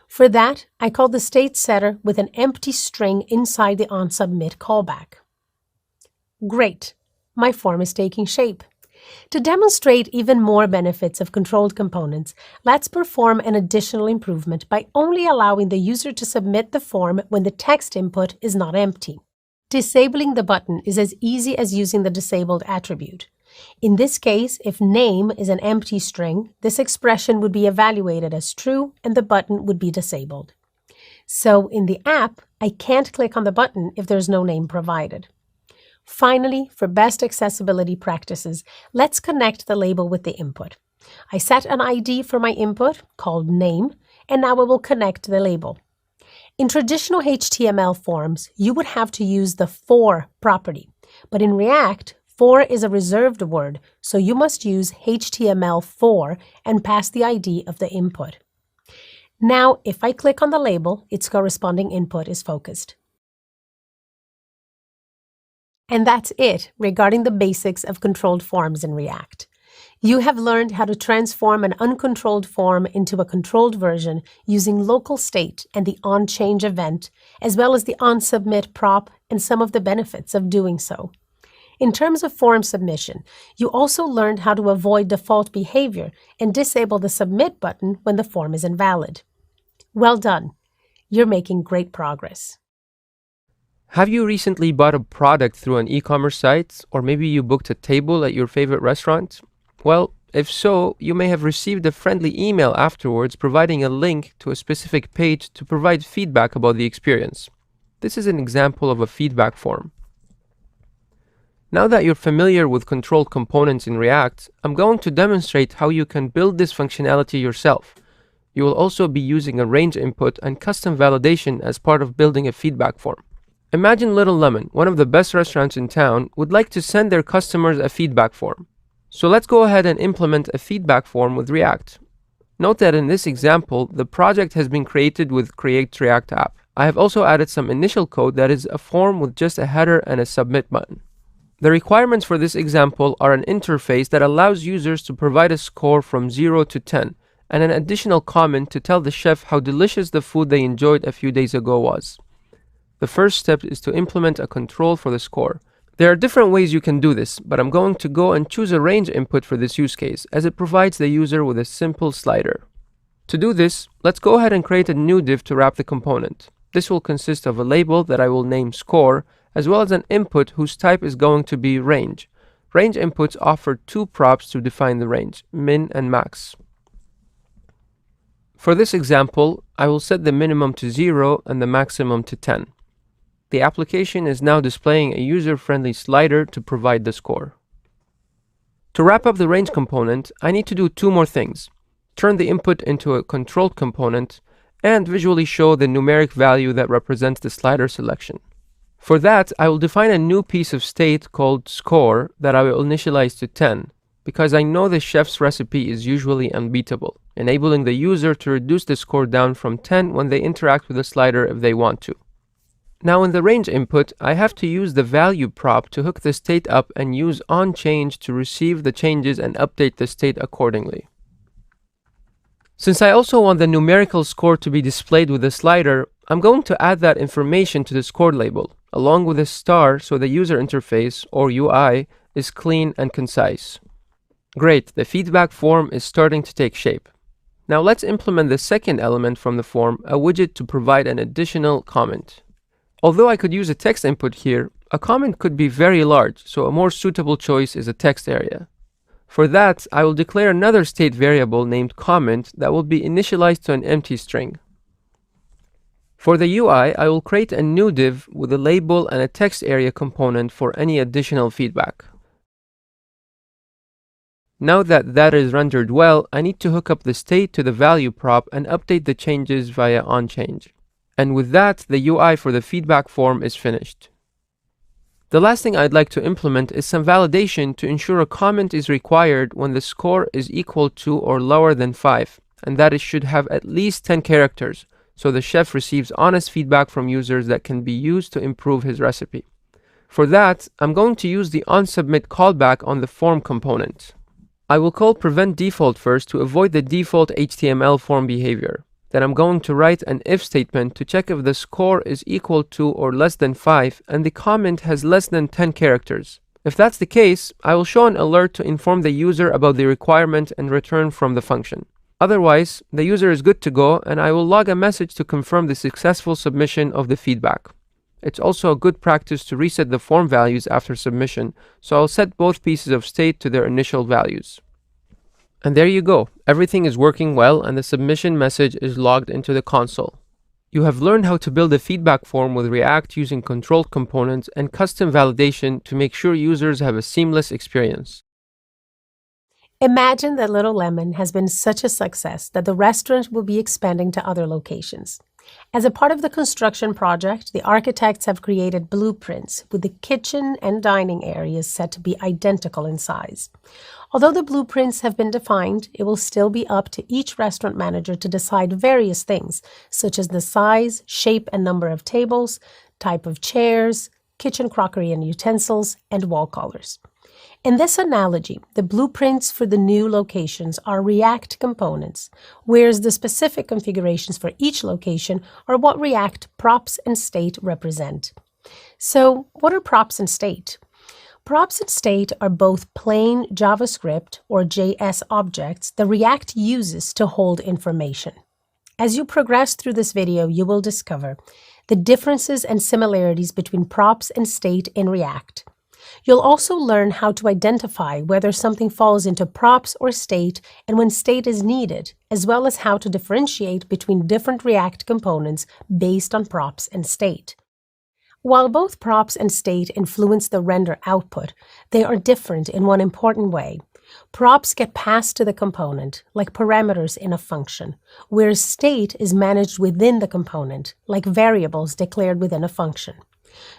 For that, I call the state setter with an empty string inside the onSubmit callback. Great! My form is taking shape. To demonstrate even more benefits of controlled components, let's perform an additional improvement by only allowing the user to submit the form when the text input is not empty. Disabling the button is as easy as using the disabled attribute. In this case, if name is an empty string, this expression would be evaluated as true and the button would be disabled. So in the app, I can't click on the button if there's no name provided. Finally, for best accessibility practices, let's connect the label with the input. I set an ID for my input, called name, and now I will connect the label. In traditional HTML forms, you would have to use the for property, but in React, for is a reserved word, so you must use HTML for and pass the ID of the input. Now, if I click on the label, its corresponding input is focused. And that's it regarding the basics of controlled forms in React. You have learned how to transform an uncontrolled form into a controlled version using local state and the onChange event, as well as the onSubmit prop and some of the benefits of doing so. In terms of form submission, you also learned how to avoid default behavior and disable the submit button when the form is invalid. Well done. You're making great progress. Have you recently bought a product through an e-commerce site, or maybe you booked a table at your favorite restaurant? Well, if so, you may have received a friendly email afterwards providing a link to a specific page to provide feedback about the experience. This is an example of a feedback form. Now that you're familiar with controlled components in React, I'm going to demonstrate how you can build this functionality yourself. You will also be using a range input and custom validation as part of building a feedback form. Imagine Little Lemon, one of the best restaurants in town, would like to send their customers a feedback form. So let's go ahead and implement a feedback form with React. Note that in this example, the project has been created with Create React App. I have also added some initial code that is a form with just a header and a submit button. The requirements for this example are an interface that allows users to provide a score from 0 to 10, and an additional comment to tell the chef how delicious the food they enjoyed a few days ago was. The first step is to implement a control for the score. There are different ways you can do this, but I'm going to go and choose a range input for this use case, as it provides the user with a simple slider. To do this, let's go ahead and create a new div to wrap the component. This will consist of a label that I will name score, as well as an input whose type is going to be range. Range inputs offer two props to define the range, min and max. For this example, I will set the minimum to 0 and the maximum to 10. The application is now displaying a user-friendly slider to provide the score. To wrap up the range component, I need to do two more things: turn the input into a controlled component and visually show the numeric value that represents the slider selection. For that, I will define a new piece of state called score that I will initialize to 10, because I know the chef's recipe is usually unbeatable, enabling the user to reduce the score down from 10 when they interact with the slider if they want to. Now in the range input, I have to use the value prop to hook the state up and use onChange to receive the changes and update the state accordingly. Since I also want the numerical score to be displayed with the slider, I'm going to add that information to the score label, along with a star so the user interface, or UI, is clean and concise. Great, the feedback form is starting to take shape. Now let's implement the second element from the form, a widget to provide an additional comment. Although I could use a text input here, a comment could be very large, so a more suitable choice is a text area. For that, I will declare another state variable named comment that will be initialized to an empty string. For the UI, I will create a new div with a label and a text area component for any additional feedback. Now that that is rendered well, I need to hook up the state to the value prop and update the changes via onChange. And with that, the UI for the feedback form is finished. The last thing I'd like to implement is some validation to ensure a comment is required when the score is equal to or lower than 5, and that it should have at least 10 characters, so the chef receives honest feedback from users that can be used to improve his recipe. For that, I'm going to use the onSubmit callback on the form component. I will call prevent default first to avoid the default HTML form behavior. then I'm going to write an if statement to check if the score is equal to or less than 5 and the comment has less than 10 characters. If that's the case, I will show an alert to inform the user about the requirement and return from the function. Otherwise, the user is good to go and I will log a message to confirm the successful submission of the feedback. It's also a good practice to reset the form values after submission, so I'll set both pieces of state to their initial values. And there you go. Everything is working well and the submission message is logged into the console. You have learned how to build a feedback form with React using controlled components and custom validation to make sure users have a seamless experience. Imagine that Little Lemon has been such a success that the restaurant will be expanding to other locations. As a part of the construction project, the architects have created blueprints with the kitchen and dining areas set to be identical in size. Although the blueprints have been defined, it will still be up to each restaurant manager to decide various things, such as the size, shape and number of tables, type of chairs, kitchen crockery and utensils, and wall colors. In this analogy, the blueprints for the new locations are React components, whereas the specific configurations for each location are what React props and state represent. So, what are props and state? Props and state are both plain JavaScript or JS objects that React uses to hold information. As you progress through this video, you will discover the differences and similarities between props and state in React. You'll also learn how to identify whether something falls into props or state and when state is needed, as well as how to differentiate between different React components based on props and state. While both props and state influence the render output, they are different in one important way. Props get passed to the component, like parameters in a function, whereas state is managed within the component, like variables declared within a function.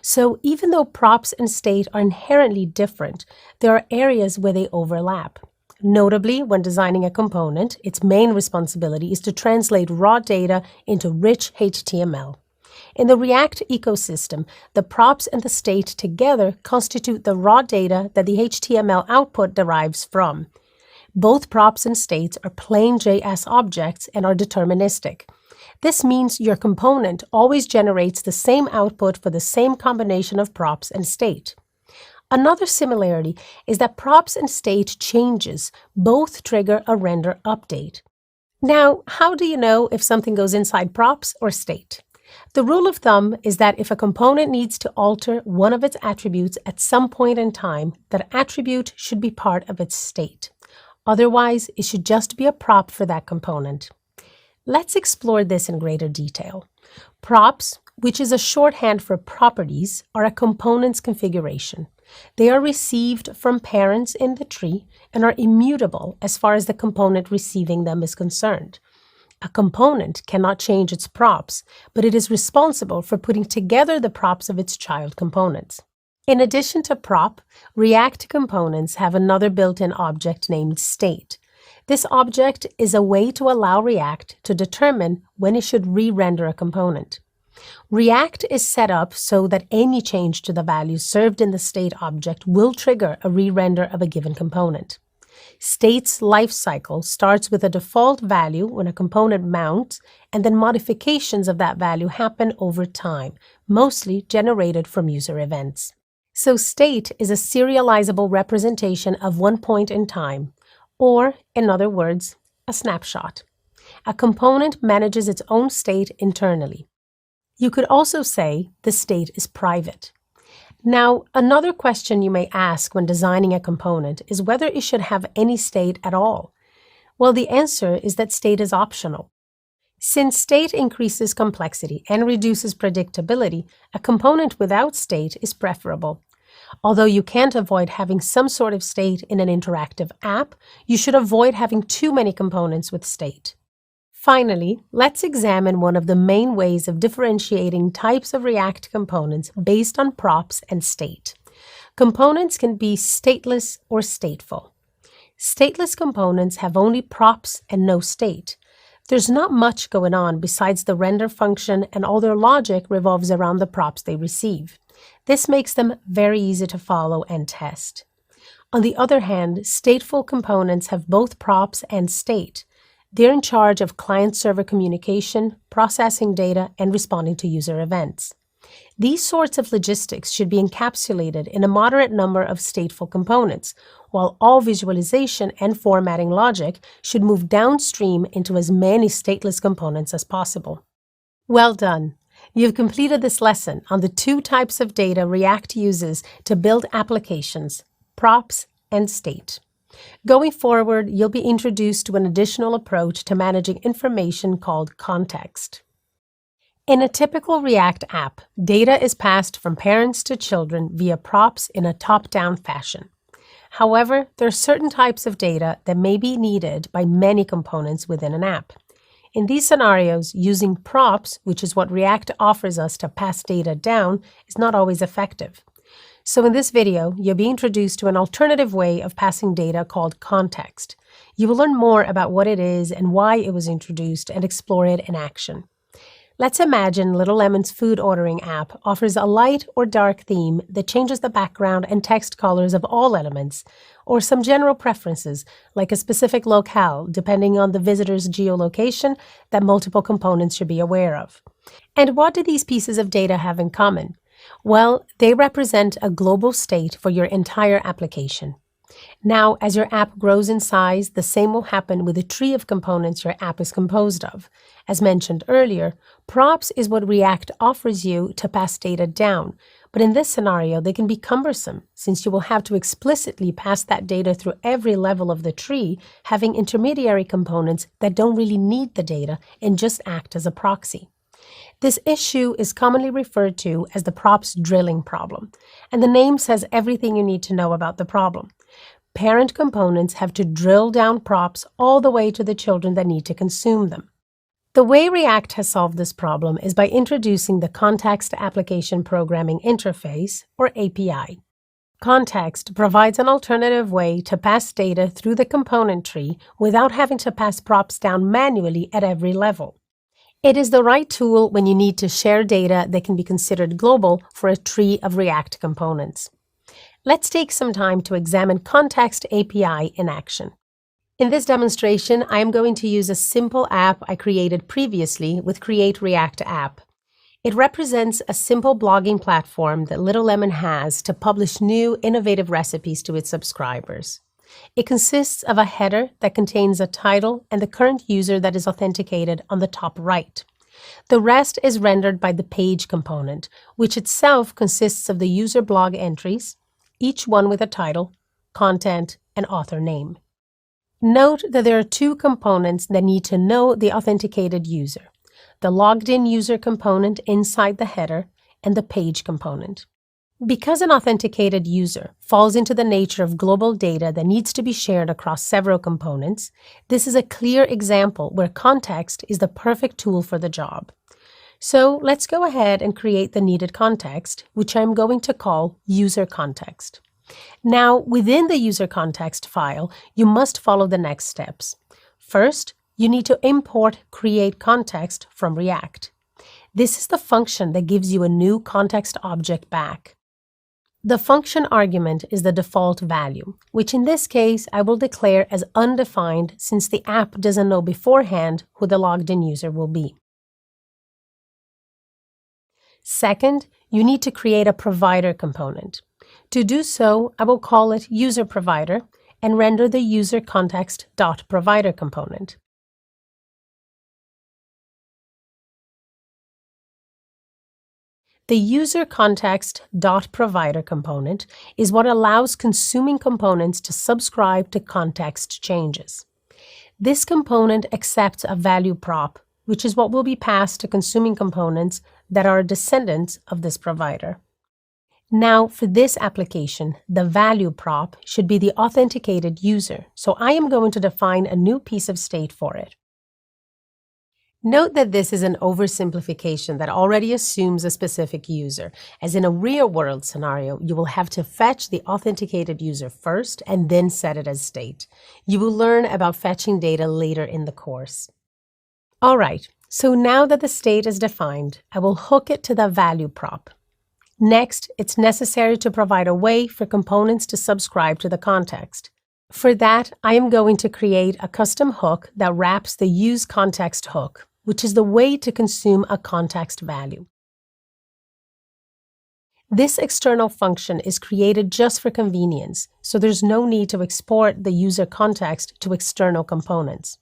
So even though props and state are inherently different, there are areas where they overlap. Notably, when designing a component, its main responsibility is to translate raw data into rich HTML. In the React ecosystem, the props and the state together constitute the raw data that the HTML output derives from. Both props and states are plain JS objects and are deterministic. This means your component always generates the same output for the same combination of props and state. Another similarity is that props and state changes both trigger a render update. Now, how do you know if something goes inside props or state? The rule of thumb is that if a component needs to alter one of its attributes at some point in time, that attribute should be part of its state. Otherwise, it should just be a prop for that component. Let's explore this in greater detail. Props, which is a shorthand for properties, are a component's configuration. They are received from parents in the tree and are immutable as far as the component receiving them is concerned. A component cannot change its props, but it is responsible for putting together the props of its child components. In addition to prop, React components have another built-in object named state. This object is a way to allow React to determine when it should re-render a component. React is set up so that any change to the values served in the state object will trigger a re-render of a given component. State's lifecycle starts with a default value when a component mounts, and then modifications of that value happen over time, mostly generated from user events. So state is a serializable representation of one point in time, or, in other words, a snapshot. A component manages its own state internally. You could also say the state is private. Now, another question you may ask when designing a component is whether it should have any state at all. Well, the answer is that state is optional. Since state increases complexity and reduces predictability, a component without state is preferable. Although you can't avoid having some sort of state in an interactive app, you should avoid having too many components with state. Finally, let's examine one of the main ways of differentiating types of React components based on props and state. Components can be stateless or stateful. Stateless components have only props and no state. There's not much going on besides the render function, and all their logic revolves around the props they receive. This makes them very easy to follow and test. On the other hand, stateful components have both props and state. They're in charge of client-server communication, processing data, and responding to user events. These sorts of logistics should be encapsulated in a moderate number of stateful components, while all visualization and formatting logic should move downstream into as many stateless components as possible. Well done! You've completed this lesson on the two types of data React uses to build applications, props and state. Going forward, you'll be introduced to an additional approach to managing information called context. In a typical React app, data is passed from parents to children via props in a top-down fashion. However, there are certain types of data that may be needed by many components within an app. In these scenarios, using props, which is what React offers us to pass data down, is not always effective. So in this video, you'll be introduced to an alternative way of passing data called context. You will learn more about what it is and why it was introduced and explore it in action. Let's imagine Little Lemon's food ordering app offers a light or dark theme that changes the background and text colors of all elements, or some general preferences, like a specific locale, depending on the visitor's geolocation that multiple components should be aware of. And what do these pieces of data have in common? Well, they represent a global state for your entire application. Now, as your app grows in size, the same will happen with the tree of components your app is composed of. As mentioned earlier, props is what React offers you to pass data down, but in this scenario, they can be cumbersome since you will have to explicitly pass that data through every level of the tree, having intermediary components that don't really need the data and just act as a proxy. This issue is commonly referred to as the props drilling problem, and the name says everything you need to know about the problem. Parent components have to drill down props all the way to the children that need to consume them. The way React has solved this problem is by introducing the Context Application Programming Interface, or API. Context provides an alternative way to pass data through the component tree without having to pass props down manually at every level. It is the right tool when you need to share data that can be considered global for a tree of React components. Let's take some time to examine Context API in action. In this demonstration, I am going to use a simple app I created previously with Create React App. It represents a simple blogging platform that Little Lemon has to publish new, innovative recipes to its subscribers. It consists of a header that contains a title and the current user that is authenticated on the top right. The rest is rendered by the page component, which itself consists of the user blog entries, each one with a title, content, and author name. Note that there are two components that need to know the authenticated user: the logged in user component inside the header and the page component. Because an authenticated user falls into the nature of global data that needs to be shared across several components, this is a clear example where context is the perfect tool for the job. So let's go ahead and create the needed context, which I'm going to call user context. Now, within the user context file, you must follow the next steps. First, you need to import create context from React. This is the function that gives you a new context object back. The function argument is the default value, which in this case I will declare as undefined since the app doesn't know beforehand who the logged in user will be. Second, you need to create a provider component. To do so, I will call it userProvider and render the userContext.provider component. The userContext.provider component is what allows consuming components to subscribe to context changes. This component accepts a value prop, which is what will be passed to consuming components that are descendants of this provider. Now, for this application, the value prop should be the authenticated user, so I am going to define a new piece of state for it. Note that this is an oversimplification that already assumes a specific user, as in a real-world scenario, you will have to fetch the authenticated user first and then set it as state. You will learn about fetching data later in the course. All right, so now that the state is defined, I will hook it to the value prop. Next, it's necessary to provide a way for components to subscribe to the context. For that, I am going to create a custom hook that wraps the useContext hook, which is the way to consume a context value. This external function is created just for convenience, so there's no need to export the user context to external components.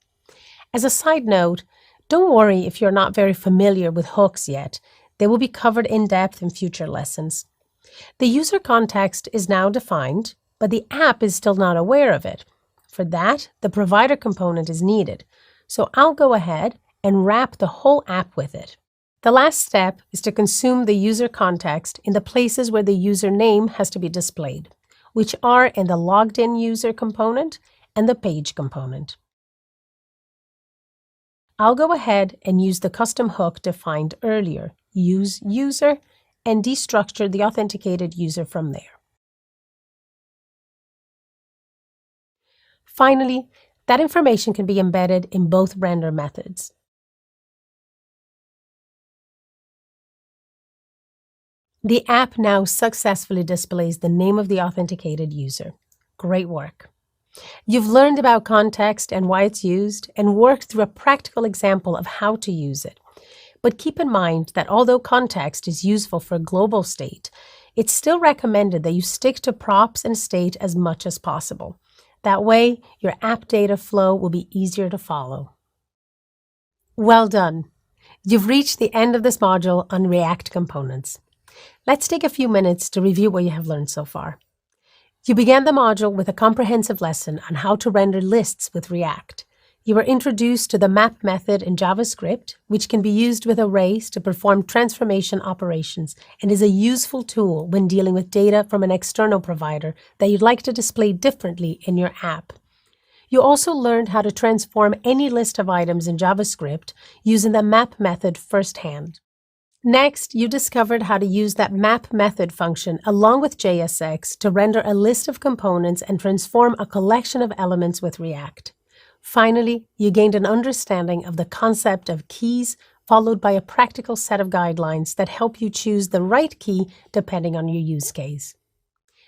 As a side note, don't worry if you're not very familiar with hooks yet. They will be covered in depth in future lessons. The user context is now defined, but the app is still not aware of it. For that, the provider component is needed. So I'll go ahead and wrap the whole app with it. The last step is to consume the user context in the places where the username has to be displayed, which are in the logged in user component and the page component. I'll go ahead and use the custom hook defined earlier, useUser, and destructure the authenticated user from there. Finally, that information can be embedded in both render methods. The app now successfully displays the name of the authenticated user. Great work. You've learned about context and why it's used, and worked through a practical example of how to use it. But keep in mind that although context is useful for global state, it's still recommended that you stick to props and state as much as possible. That way, your app data flow will be easier to follow. Well done. You've reached the end of this module on React components. Let's take a few minutes to review what you have learned so far. You began the module with a comprehensive lesson on how to render lists with React. You were introduced to the map method in JavaScript, which can be used with arrays to perform transformation operations and is a useful tool when dealing with data from an external provider that you'd like to display differently in your app. You also learned how to transform any list of items in JavaScript using the map method firsthand. Next, you discovered how to use that map method function along with JSX to render a list of components and transform a collection of elements with React. Finally, you gained an understanding of the concept of keys, followed by a practical set of guidelines that help you choose the right key depending on your use case.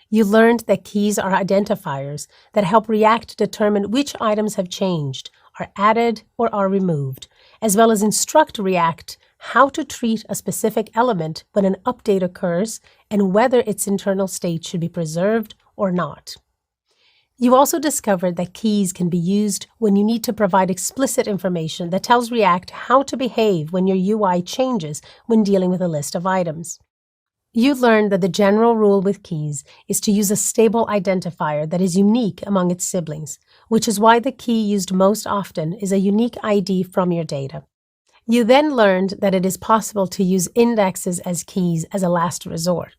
You learned that keys are identifiers that help React determine which items have changed, are added, or are removed, as well as instruct React how to treat a specific element when an update occurs and whether its internal state should be preserved or not. You also discovered that keys can be used when you need to provide explicit information that tells React how to behave when your UI changes when dealing with a list of items. You learned that the general rule with keys is to use a stable identifier that is unique among its siblings, which is why the key used most often is a unique ID from your data. You then learned that it is possible to use indexes as keys as a last resort,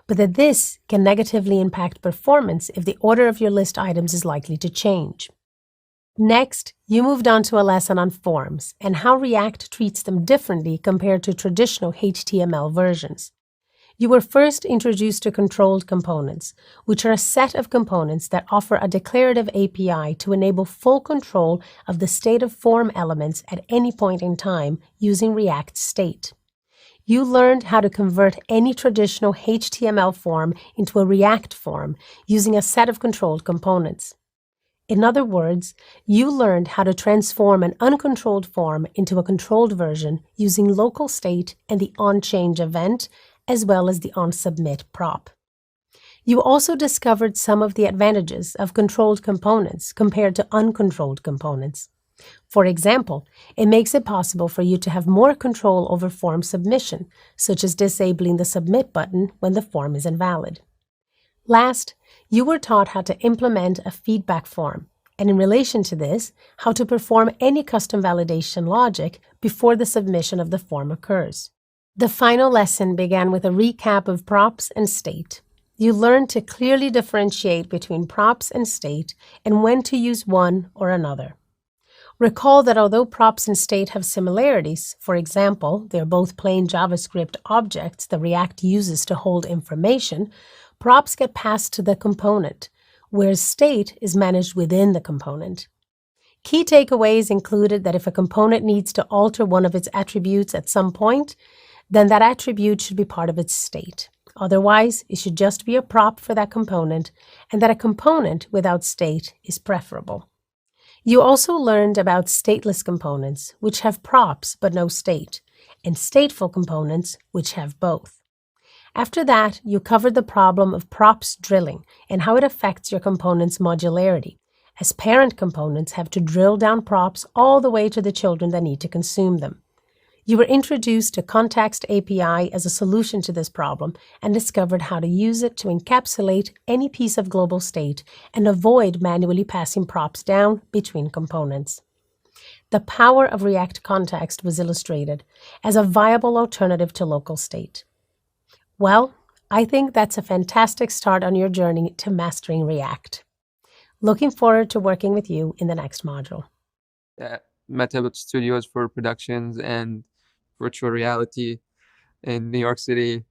but that this can negatively impact performance if the order of your list items is likely to change. Next, you moved on to a lesson on forms and how React treats them differently compared to traditional HTML versions. You were first introduced to controlled components, which are a set of components that offer a declarative API to enable full control of the state of form elements at any point in time using React State. You learned how to convert any traditional HTML form into a React form using a set of controlled components. In other words, you learned how to transform an uncontrolled form into a controlled version using local state and the onChange event, as well as the onSubmit prop. You also discovered some of the advantages of controlled components compared to uncontrolled components. For example, it makes it possible for you to have more control over form submission, such as disabling the submit button when the form is invalid. Last, you were taught how to implement a feedback form, and in relation to this, how to perform any custom validation logic before the submission of the form occurs. The final lesson began with a recap of props and state. You learned to clearly differentiate between props and state and when to use one or another. Recall that although props and state have similarities, for example, they're both plain JavaScript objects that React uses to hold information, props get passed to the component, whereas state is managed within the component. Key takeaways included that if a component needs to alter one of its attributes at some point, then that attribute should be part of its state. Otherwise, it should just be a prop for that component, and that a component without state is preferable. You also learned about stateless components, which have props but no state, and stateful components, which have both. After that, you covered the problem of props drilling and how it affects your component's modularity, as parent components have to drill down props all the way to the children that need to consume them. You were introduced to Context API as a solution to this problem and discovered how to use it to encapsulate any piece of global state and avoid manually passing props down between components. The power of React Context was illustrated as a viable alternative to local state. Well, I think that's a fantastic start on your journey to mastering React. Looking forward to working with you in the next module. Meta Studios for productions and virtual reality in New York City.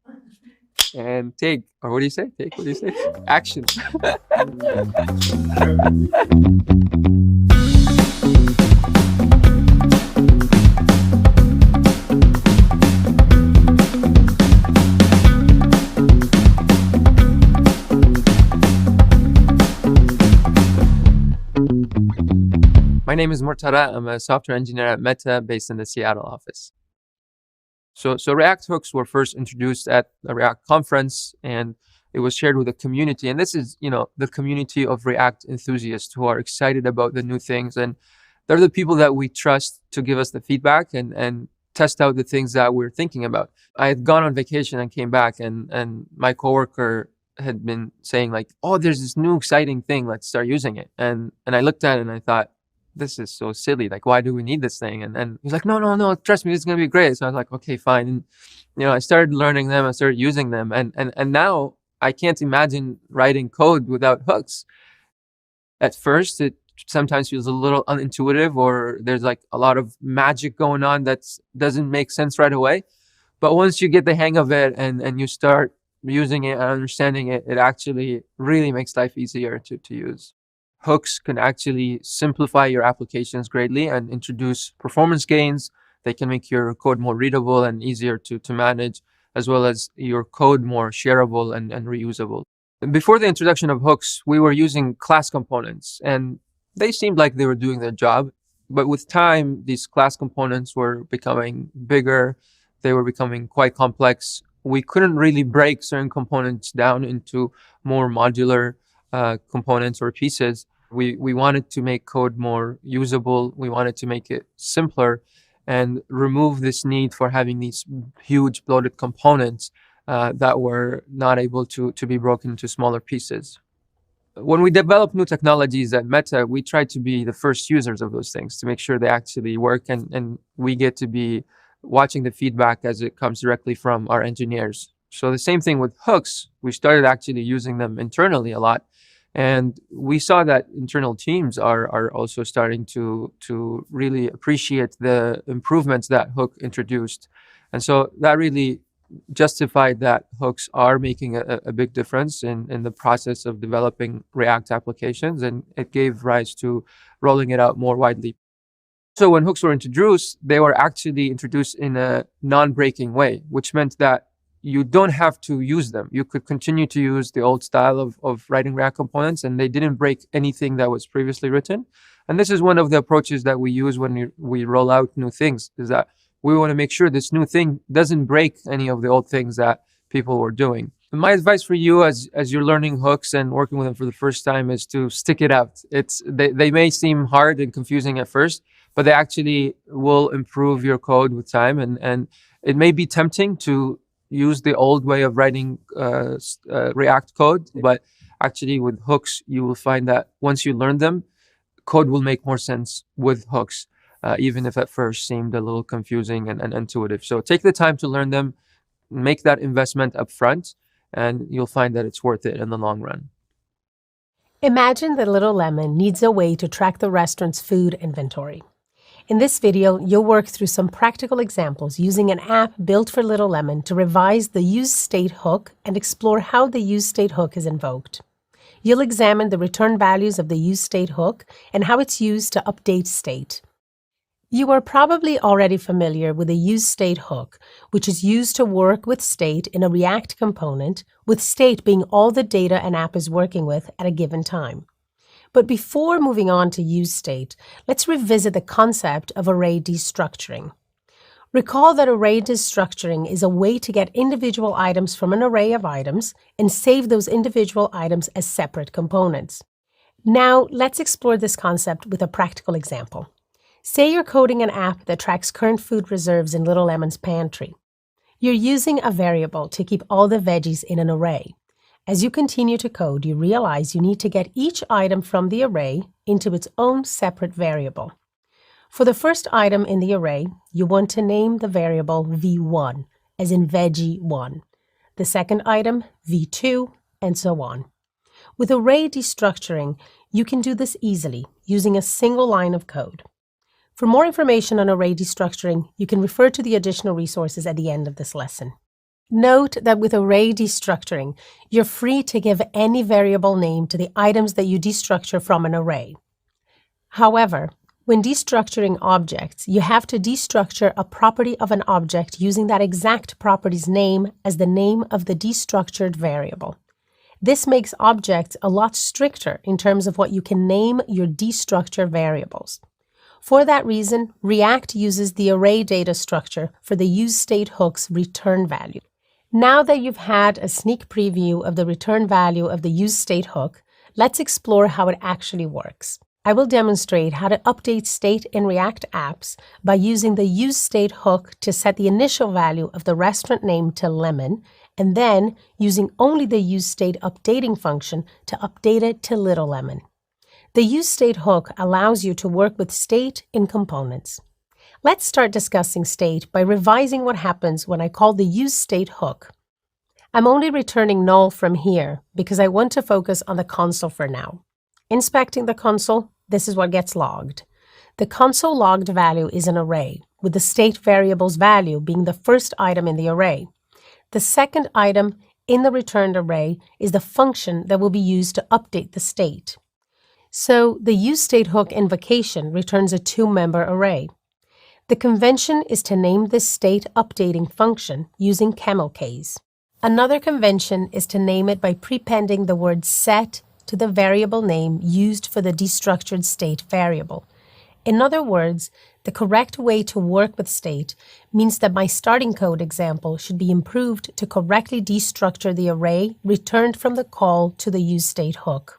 And take, or what do you say? Take, what do you say? Action. My name is Murtada. I'm a software engineer at Meta based in the Seattle office. So React hooks were first introduced at the React conference, and it was shared with the community. And this is, the community of React enthusiasts who are excited about the new things. And they're the people that we trust to give us the feedback and test out the things that we're thinking about. I had gone on vacation and came back, and my coworker had been saying like, oh, there's this new exciting thing, let's start using it. And I looked at it and I thought, this is so silly. Like, why do we need this thing? And he's like, no, trust me, this is going to be great. So I was like, okay, fine. And, I started learning them. I started using them. And now I can't imagine writing code without hooks. At first, it sometimes feels a little unintuitive, or there's like a lot of magic going on that doesn't make sense right away. But once you get the hang of it and you start using it and understanding it, it actually really makes life easier to use. Hooks can actually simplify your applications greatly and introduce performance gains. They can make your code more readable and easier to manage, as well as your code more shareable and reusable. Before the introduction of hooks, we were using class components, and they seemed like they were doing their job. But with time, these class components were becoming bigger. They were becoming quite complex. We couldn't really break certain components down into more modular components or pieces. We wanted to make code more usable. We wanted to make it simpler and remove this need for having these huge bloated components that were not able to be broken into smaller pieces. When we develop new technologies at Meta, we try to be the first users of those things to make sure they actually work, and we get to be watching the feedback as it comes directly from our engineers. So the same thing with hooks. We started actually using them internally a lot. And we saw that internal teams are also starting to really appreciate the improvements that Hook introduced. And so that really justified that hooks are making a big difference in the process of developing React applications. And it gave rise to rolling it out more widely. So when hooks were introduced, they were actually introduced in a non-breaking way, which meant that you don't have to use them. You could continue to use the old style of writing React components, and they didn't break anything that was previously written. And this is one of the approaches that we use when we roll out new things, is that we want to make sure this new thing doesn't break any of the old things that people were doing. And my advice for you as you're learning hooks and working with them for the first time is to stick it out. They may seem hard and confusing at first, but they actually will improve your code with time. And it may be tempting to use the old way of writing React code, but actually with hooks, you will find that once you learn them, code will make more sense with hooks, even if at first seemed a little confusing and intuitive. So take the time to learn them, make that investment up front, and you'll find that it's worth it in the long run. Imagine that Little Lemon needs a way to track the restaurant's food inventory. In this video, you'll work through some practical examples using an app built for Little Lemon to revise the useState hook and explore how the useState hook is invoked. You'll examine the return values of the useState hook and how it's used to update state. You are probably already familiar with the useState hook, which is used to work with state in a React component, with state being all the data an app is working with at a given time. But before moving on to useState, let's revisit the concept of array destructuring. Recall that array destructuring is a way to get individual items from an array of items and save those individual items as separate components. Now, let's explore this concept with a practical example. Say you're coding an app that tracks current food reserves in Little Lemon's pantry. You're using a variable to keep all the veggies in an array. As you continue to code, you realize you need to get each item from the array into its own separate variable. For the first item in the array, you want to name the variable v1, as in veggie 1. The second item, v2, and so on. With array destructuring, you can do this easily using a single line of code. For more information on array destructuring, you can refer to the additional resources at the end of this lesson. Note that with array destructuring, you're free to give any variable name to the items that you destructure from an array. However, when destructuring objects, you have to destructure a property of an object using that exact property's name as the name of the destructured variable. This makes objects a lot stricter in terms of what you can name your destructure variables. For that reason, React uses the array data structure for the useState hook's return value. Now that you've had a sneak preview of the return value of the useState hook, let's explore how it actually works. I will demonstrate how to update state in React apps by using the useState hook to set the initial value of the restaurant name to lemon, and then using only the useState updating function to update it to Little Lemon. The useState hook allows you to work with state in components. Let's start discussing state by revising what happens when I call the useState hook. I'm only returning null from here because I want to focus on the console for now. Inspecting the console, this is what gets logged. The console logged value is an array, with the state variable's value being the first item in the array. The second item in the returned array is the function that will be used to update the state. So the useState hook invocation returns a two-member array. The convention is to name this state updating function using camel case. Another convention is to name it by prepending the word set to the variable name used for the destructured state variable. In other words, the correct way to work with state means that my starting code example should be improved to correctly destructure the array returned from the call to the useState hook.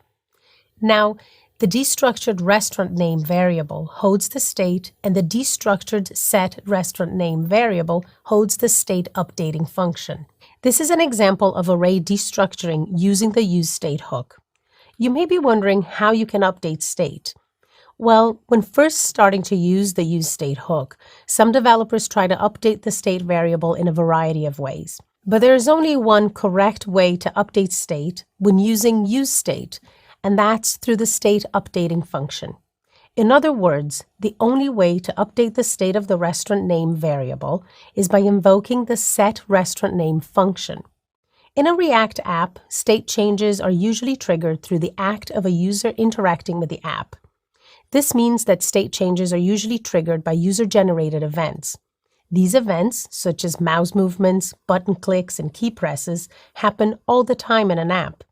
Now, the destructured restaurant name variable holds the state, and the destructured set restaurant name variable holds the state updating function. This is an example of array destructuring using the useState hook. You may be wondering how you can update state. Well, when first starting to use the useState hook, some developers try to update the state variable in a variety of ways. But there is only one correct way to update state when using useState, and that's through the state updating function. In other words, the only way to update the state of the restaurant name variable is by invoking the setRestaurantName function. In a React app, state changes are usually triggered through the act of a user interacting with the app. This means that state changes are usually triggered by user-generated events. These events, such as mouse movements, button clicks, and key presses, happen all the time in an app.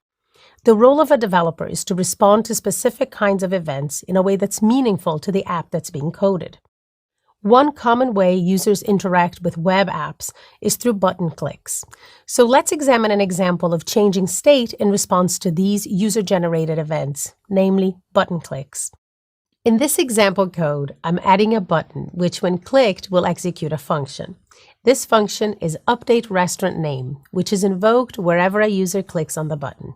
The role of a developer is to respond to specific kinds of events in a way that's meaningful to the app that's being coded. One common way users interact with web apps is through button clicks. So let's examine an example of changing state in response to these user-generated events, namely button clicks. In this example code, I'm adding a button which, when clicked, will execute a function. This function is updateRestaurantName, which is invoked wherever a user clicks on the button.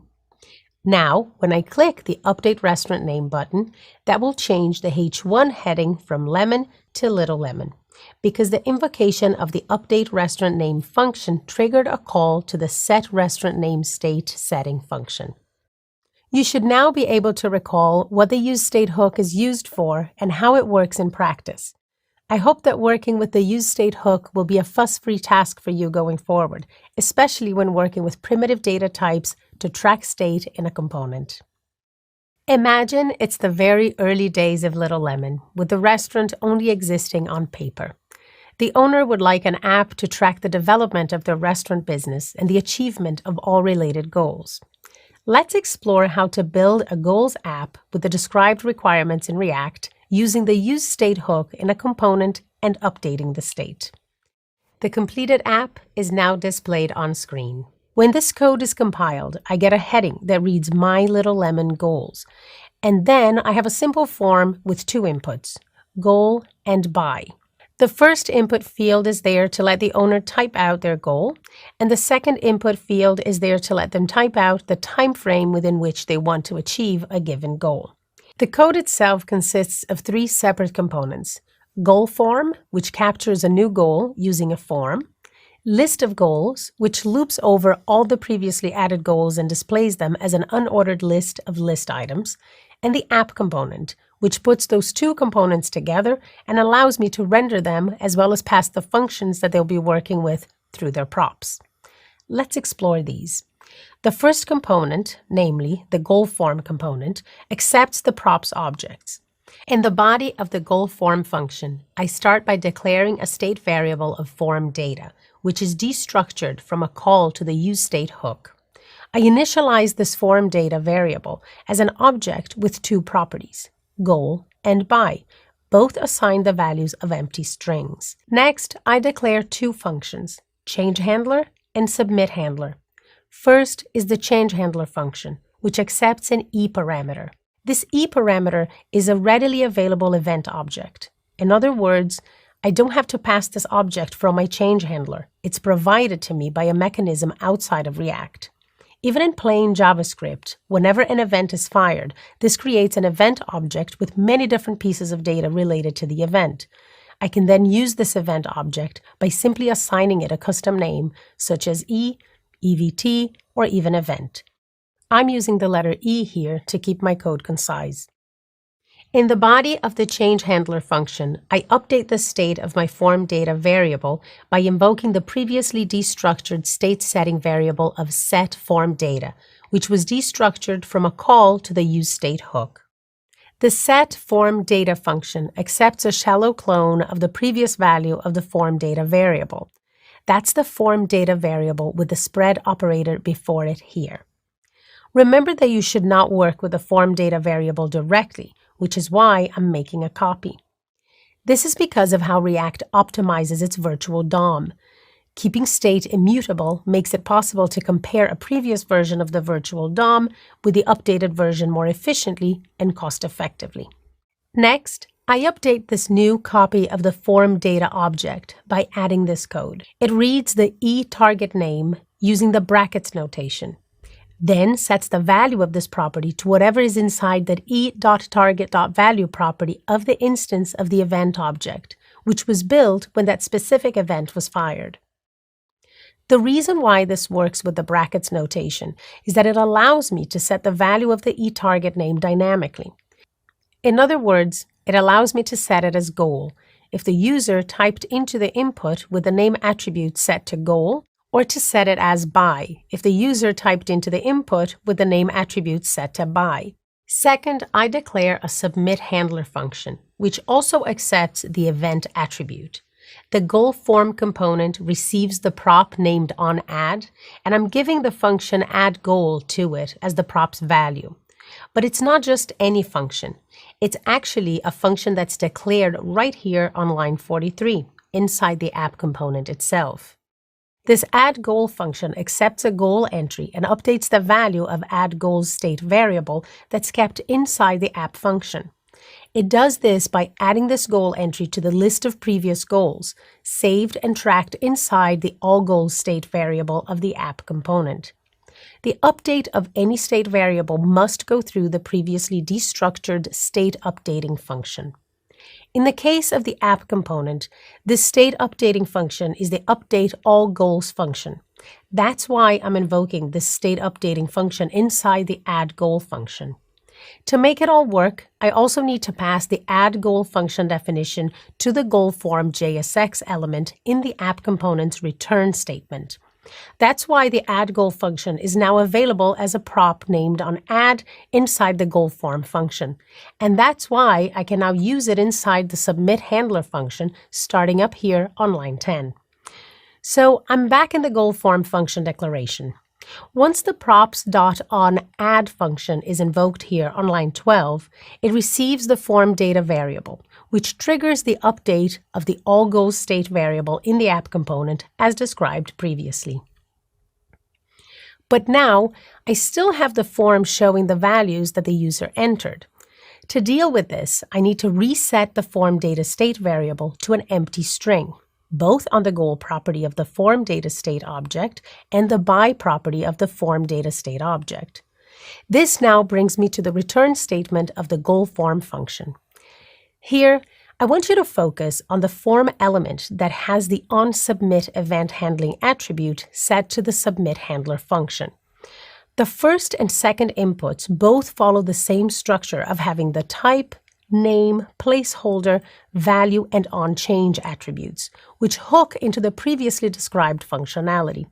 Now, when I click the Update Restaurant Name button, that will change the H1 heading from Lemon to Little Lemon, because the invocation of the Update Restaurant Name function triggered a call to the Set Restaurant Name State Setting function. You should now be able to recall what the useState hook is used for and how it works in practice. I hope that working with the useState hook will be a fuss-free task for you going forward, especially when working with primitive data types to track state in a component. Imagine it's the very early days of Little Lemon, with the restaurant only existing on paper. The owner would like an app to track the development of their restaurant business and the achievement of all related goals. Let's explore how to build a goals app with the described requirements in React using the useState hook in a component and updating the state. The completed app is now displayed on screen. When this code is compiled, I get a heading that reads My Little Lemon Goals. And then I have a simple form with two inputs, goal and buy. The first input field is there to let the owner type out their goal, and the second input field is there to let them type out the time frame within which they want to achieve a given goal. The code itself consists of three separate components: goal form, which captures a new goal using a form; list of goals, which loops over all the previously added goals and displays them as an unordered list of list items; and the app component, which puts those two components together and allows me to render them as well as pass the functions that they'll be working with through their props. Let's explore these. The first component, namely the goal form component, accepts the props objects. In the body of the goal form function, I start by declaring a state variable of form data, which is destructured from a call to the useState hook. I initialize this form data variable as an object with two properties, goal and buy, both assign the values of empty strings. Next, I declare two functions, change handler and submit handler. First is the change handler function, which accepts an E parameter. This E parameter is a readily available event object. In other words, I don't have to pass this object from my change handler. It's provided to me by a mechanism outside of React. Even in plain JavaScript, whenever an event is fired, this creates an event object with many different pieces of data related to the event. I can then use this event object by simply assigning it a custom name, such as E, EVT, or even event. I'm using the letter E here to keep my code concise. In the body of the change handler function, I update the state of my form data variable by invoking the previously destructured state setting variable of setFormData, which was destructured from a call to the useState hook. The setFormData function accepts a shallow clone of the previous value of the form data variable. That's the form data variable with the spread operator before it here. Remember that you should not work with the form data variable directly, which is why I'm making a copy. This is because of how React optimizes its virtual DOM. Keeping state immutable makes it possible to compare a previous version of the virtual DOM with the updated version more efficiently and cost-effectively. Next, I update this new copy of the form data object by adding this code. It reads the eTargetName using the brackets notation, then sets the value of this property to whatever is inside that e.target.value property of the instance of the event object, which was built when that specific event was fired. The reason why this works with the brackets notation is that it allows me to set the value of the eTargetName dynamically. In other words, it allows me to set it as goal if the user typed into the input with the name attribute set to goal, or to set it as buy if the user typed into the input with the name attribute set to buy. Second, I declare a submit handler function, which also accepts the event attribute. The goal form component receives the prop named onAdd, and I'm giving the function addGoal to it as the prop's value. But it's not just any function. It's actually a function that's declared right here on line 43, inside the app component itself. This addGoal function accepts a goal entry and updates the value of addGoal's state variable that's kept inside the app function. It does this by adding this goal entry to the list of previous goals, saved and tracked inside the allGoals state variable of the app component. The update of any state variable must go through the previously destructured state updating function. In the case of the app component, this state updating function is the update all goals function. That's why I'm invoking this state updating function inside the add goal function. To make it all work, I also need to pass the add goal function definition to the goal form JSX element in the app component's return statement. That's why the add goal function is now available as a prop named on add inside the goal form function. And that's why I can now use it inside the submit handler function starting up here on line 10. So I'm back in the goal form function declaration. Once the props.onAdd function is invoked here on line 12, it receives the form data variable, which triggers the update of the allGoalState variable in the app component as described previously. But now, I still have the form showing the values that the user entered. To deal with this, I need to reset the form data state variable to an empty string, both on the goal property of the form data state object and the by property of the form data state object. This now brings me to the return statement of the goal form function. Here, I want you to focus on the form element that has the onSubmit event handling attribute set to the submit handler function. The first and second inputs both follow the same structure of having the type, name, placeholder, value, and onChange attributes, which hook into the previously described functionality.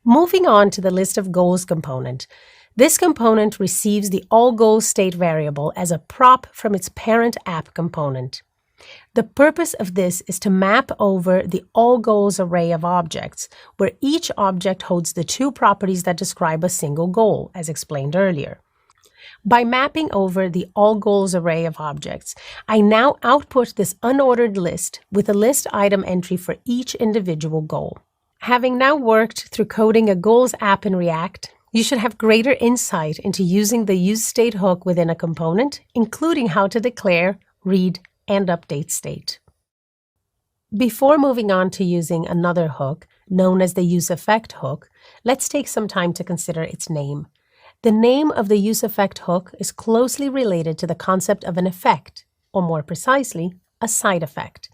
Moving on to the list of goals component, this component receives the allGoalState variable as a prop from its parent app component. The purpose of this is to map over the allGoals array of objects, where each object holds the two properties that describe a single goal, as explained earlier. By mapping over the allGoals array of objects, I now output this unordered list with a list item entry for each individual goal. Having now worked through coding a goals app in React, you should have greater insight into using the useState hook within a component, including how to declare, read, and update state. Before moving on to using another hook, known as the useEffect hook, let's take some time to consider its name. The name of the useEffect hook is closely related to the concept of an effect, or more precisely, a side effect.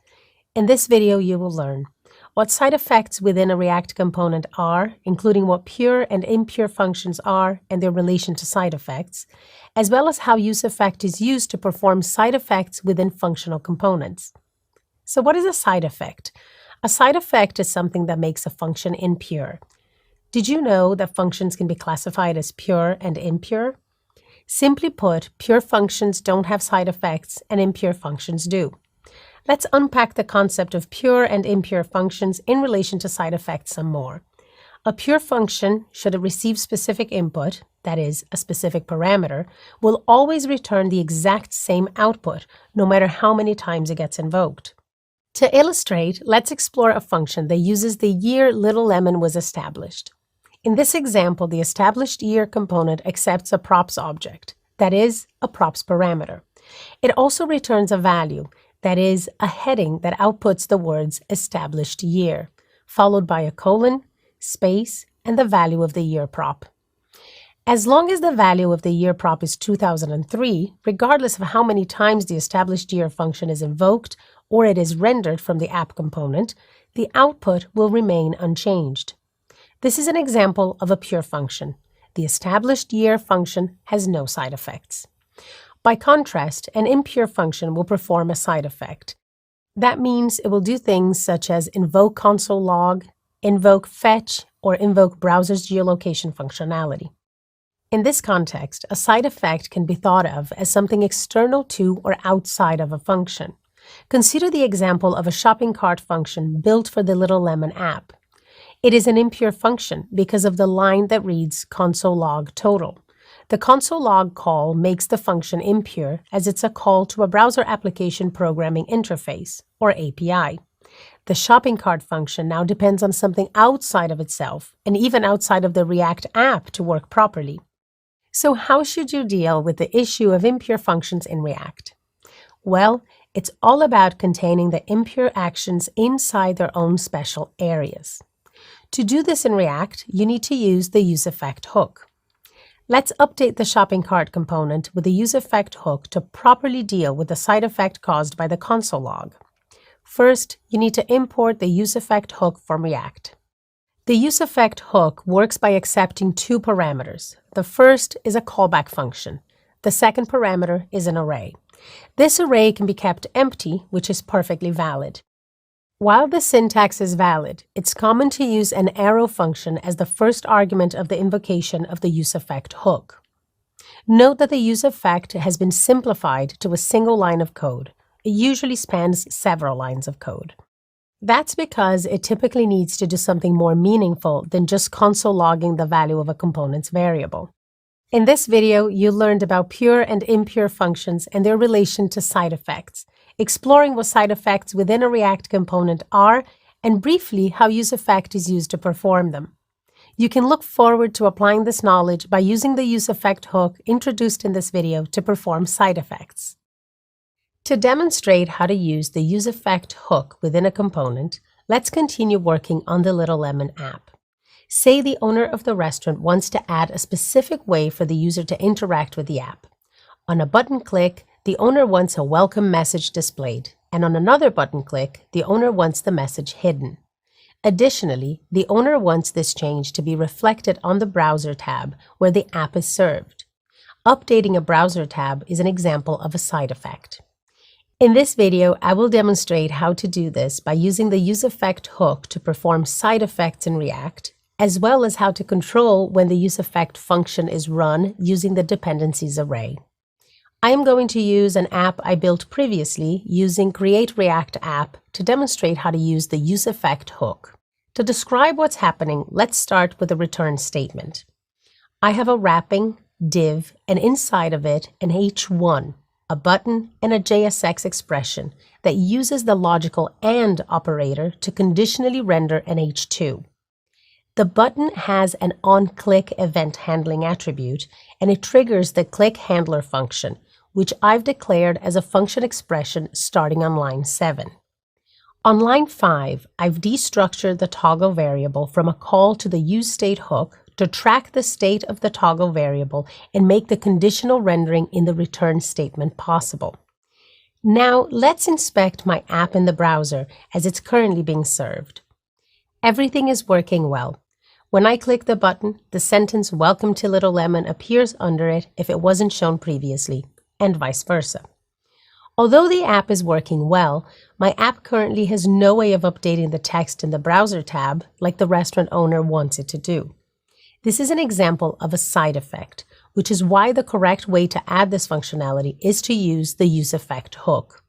In this video, you will learn what side effects within a React component are, including what pure and impure functions are and their relation to side effects, as well as how useEffect is used to perform side effects within functional components. So what is a side effect? A side effect is something that makes a function impure. Did you know that functions can be classified as pure and impure? Simply put, pure functions don't have side effects and impure functions do. Let's unpack the concept of pure and impure functions in relation to side effects some more. A pure function, should it receive specific input, that is, a specific parameter, will always return the exact same output, no matter how many times it gets invoked. To illustrate, let's explore a function that uses the year Little Lemon was established. In this example, the established year component accepts a props object, that is, a props parameter. It also returns a value, that is, a heading that outputs the words established year, followed by a colon, space, and the value of the year prop. As long as the value of the year prop is 2003, regardless of how many times the established year function is invoked or it is rendered from the app component, the output will remain unchanged. This is an example of a pure function. The established year function has no side effects. By contrast, an impure function will perform a side effect. That means it will do things such as invoke console log, invoke fetch, or invoke browser's geolocation functionality. In this context, a side effect can be thought of as something external to or outside of a function. Consider the example of a shopping cart function built for the Little Lemon app. It is an impure function because of the line that reads console log total. The console log call makes the function impure as it's a call to a browser application programming interface, or API. The shopping cart function now depends on something outside of itself, and even outside of the React app to work properly. So how should you deal with the issue of impure functions in React? Well, it's all about containing the impure actions inside their own special areas. To do this in React, you need to use the useEffect hook. Let's update the shopping cart component with the useEffect hook to properly deal with the side effect caused by the console log. First, you need to import the useEffect hook from React. The useEffect hook works by accepting two parameters. The first is a callback function. The second parameter is an array. This array can be kept empty, which is perfectly valid. While the syntax is valid, it's common to use an arrow function as the first argument of the invocation of the useEffect hook. Note that the useEffect has been simplified to a single line of code. It usually spans several lines of code. That's because it typically needs to do something more meaningful than just console logging the value of a component's variable. In this video, you learned about pure and impure functions and their relation to side effects, exploring what side effects within a React component are, and briefly how useEffect is used to perform them. You can look forward to applying this knowledge by using the useEffect hook introduced in this video to perform side effects. To demonstrate how to use the useEffect hook within a component, let's continue working on the Little Lemon app. Say the owner of the restaurant wants to add a specific way for the user to interact with the app. On a button click, the owner wants a welcome message displayed, and on another button click, the owner wants the message hidden. Additionally, the owner wants this change to be reflected on the Browser tab where the app is served. Updating a Browser tab is an example of a side effect. In this video, I will demonstrate how to do this by using the useEffect hook to perform side effects in React, as well as how to control when the useEffect function is run using the dependencies array. I am going to use an app I built previously using Create React App to demonstrate how to use the useEffect hook. To describe what's happening, let's start with a return statement. I have a wrapping div, and inside of it an h1, a button, and a JSX expression that uses the logical AND operator to conditionally render an h2. The button has an onClick event handling attribute, and it triggers the click handler function, which I've declared as a function expression starting on line 7. On line 5, I've destructured the toggle variable from a call to the useState hook to track the state of the toggle variable and make the conditional rendering in the return statement possible. Now let's inspect my app in the browser as it's currently being served. Everything is working well. When I click the button, the sentence "Welcome to Little Lemon" appears under it if it wasn't shown previously, and vice versa. Although the app is working well, my app currently has no way of updating the text in the Browser tab like the restaurant owner wants it to do. This is an example of a side effect, which is why the correct way to add this functionality is to use the useEffect hook.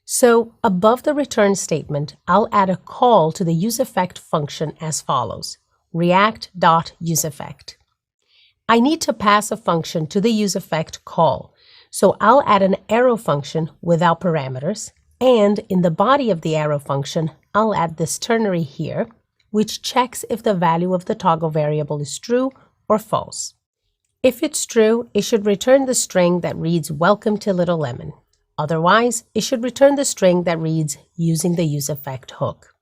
So, above the return statement, I'll add a call to the useEffect function as follows: react.useEffect. I need to pass a function to the useEffect call, so I'll add an arrow function without parameters, and in the body of the arrow function, I'll add this ternary here, which checks if the value of the toggle variable is true or false. If it's true, it should return the string that reads "Welcome to Little Lemon." Otherwise, it should return the string that reads "Using the useEffect hook."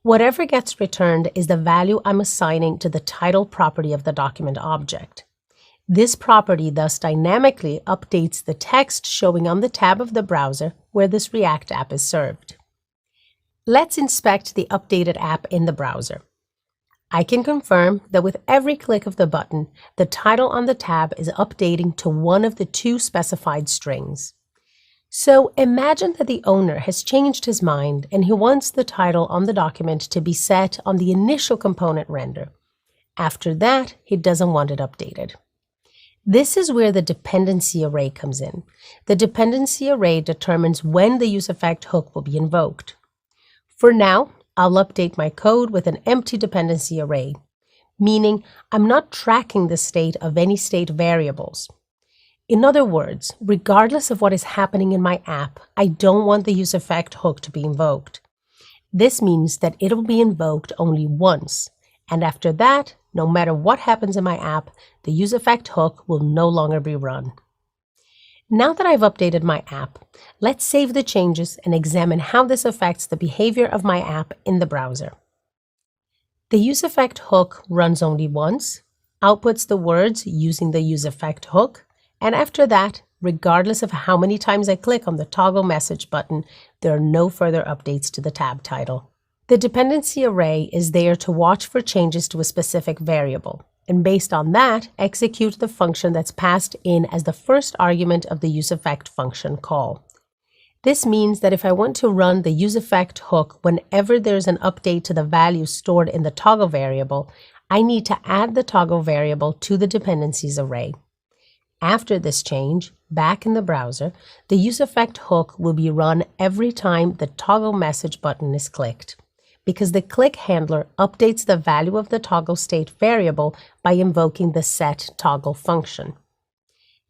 Whatever gets returned is the value I'm assigning to the title property of the document object. This property thus dynamically updates the text showing on the tab of the browser where this React app is served. Let's inspect the updated app in the browser. I can confirm that with every click of the button, the title on the tab is updating to one of the two specified strings. So imagine that the owner has changed his mind and he wants the title on the document to be set on the initial component render. After that, he doesn't want it updated. This is where the dependency array comes in. The dependency array determines when the useEffect hook will be invoked. For now, I'll update my code with an empty dependency array, meaning I'm not tracking the state of any state variables. In other words, regardless of what is happening in my app, I don't want the useEffect hook to be invoked. This means that it'll be invoked only once, and after that, no matter what happens in my app, the useEffect hook will no longer be run. Now that I've updated my app, let's save the changes and examine how this affects the behavior of my app in the browser. The useEffect hook runs only once, outputs the words "Using the useEffect hook," and after that, regardless of how many times I click on the toggle message button, there are no further updates to the tab title. The dependency array is there to watch for changes to a specific variable, and based on that, execute the function that's passed in as the first argument of the useEffect function call. This means that if I want to run the useEffect hook whenever there's an update to the value stored in the toggle variable, I need to add the toggle variable to the dependencies array. After this change, back in the browser, the useEffect hook will be run every time the toggle message button is clicked, because the click handler updates the value of the toggle state variable by invoking the setToggle function.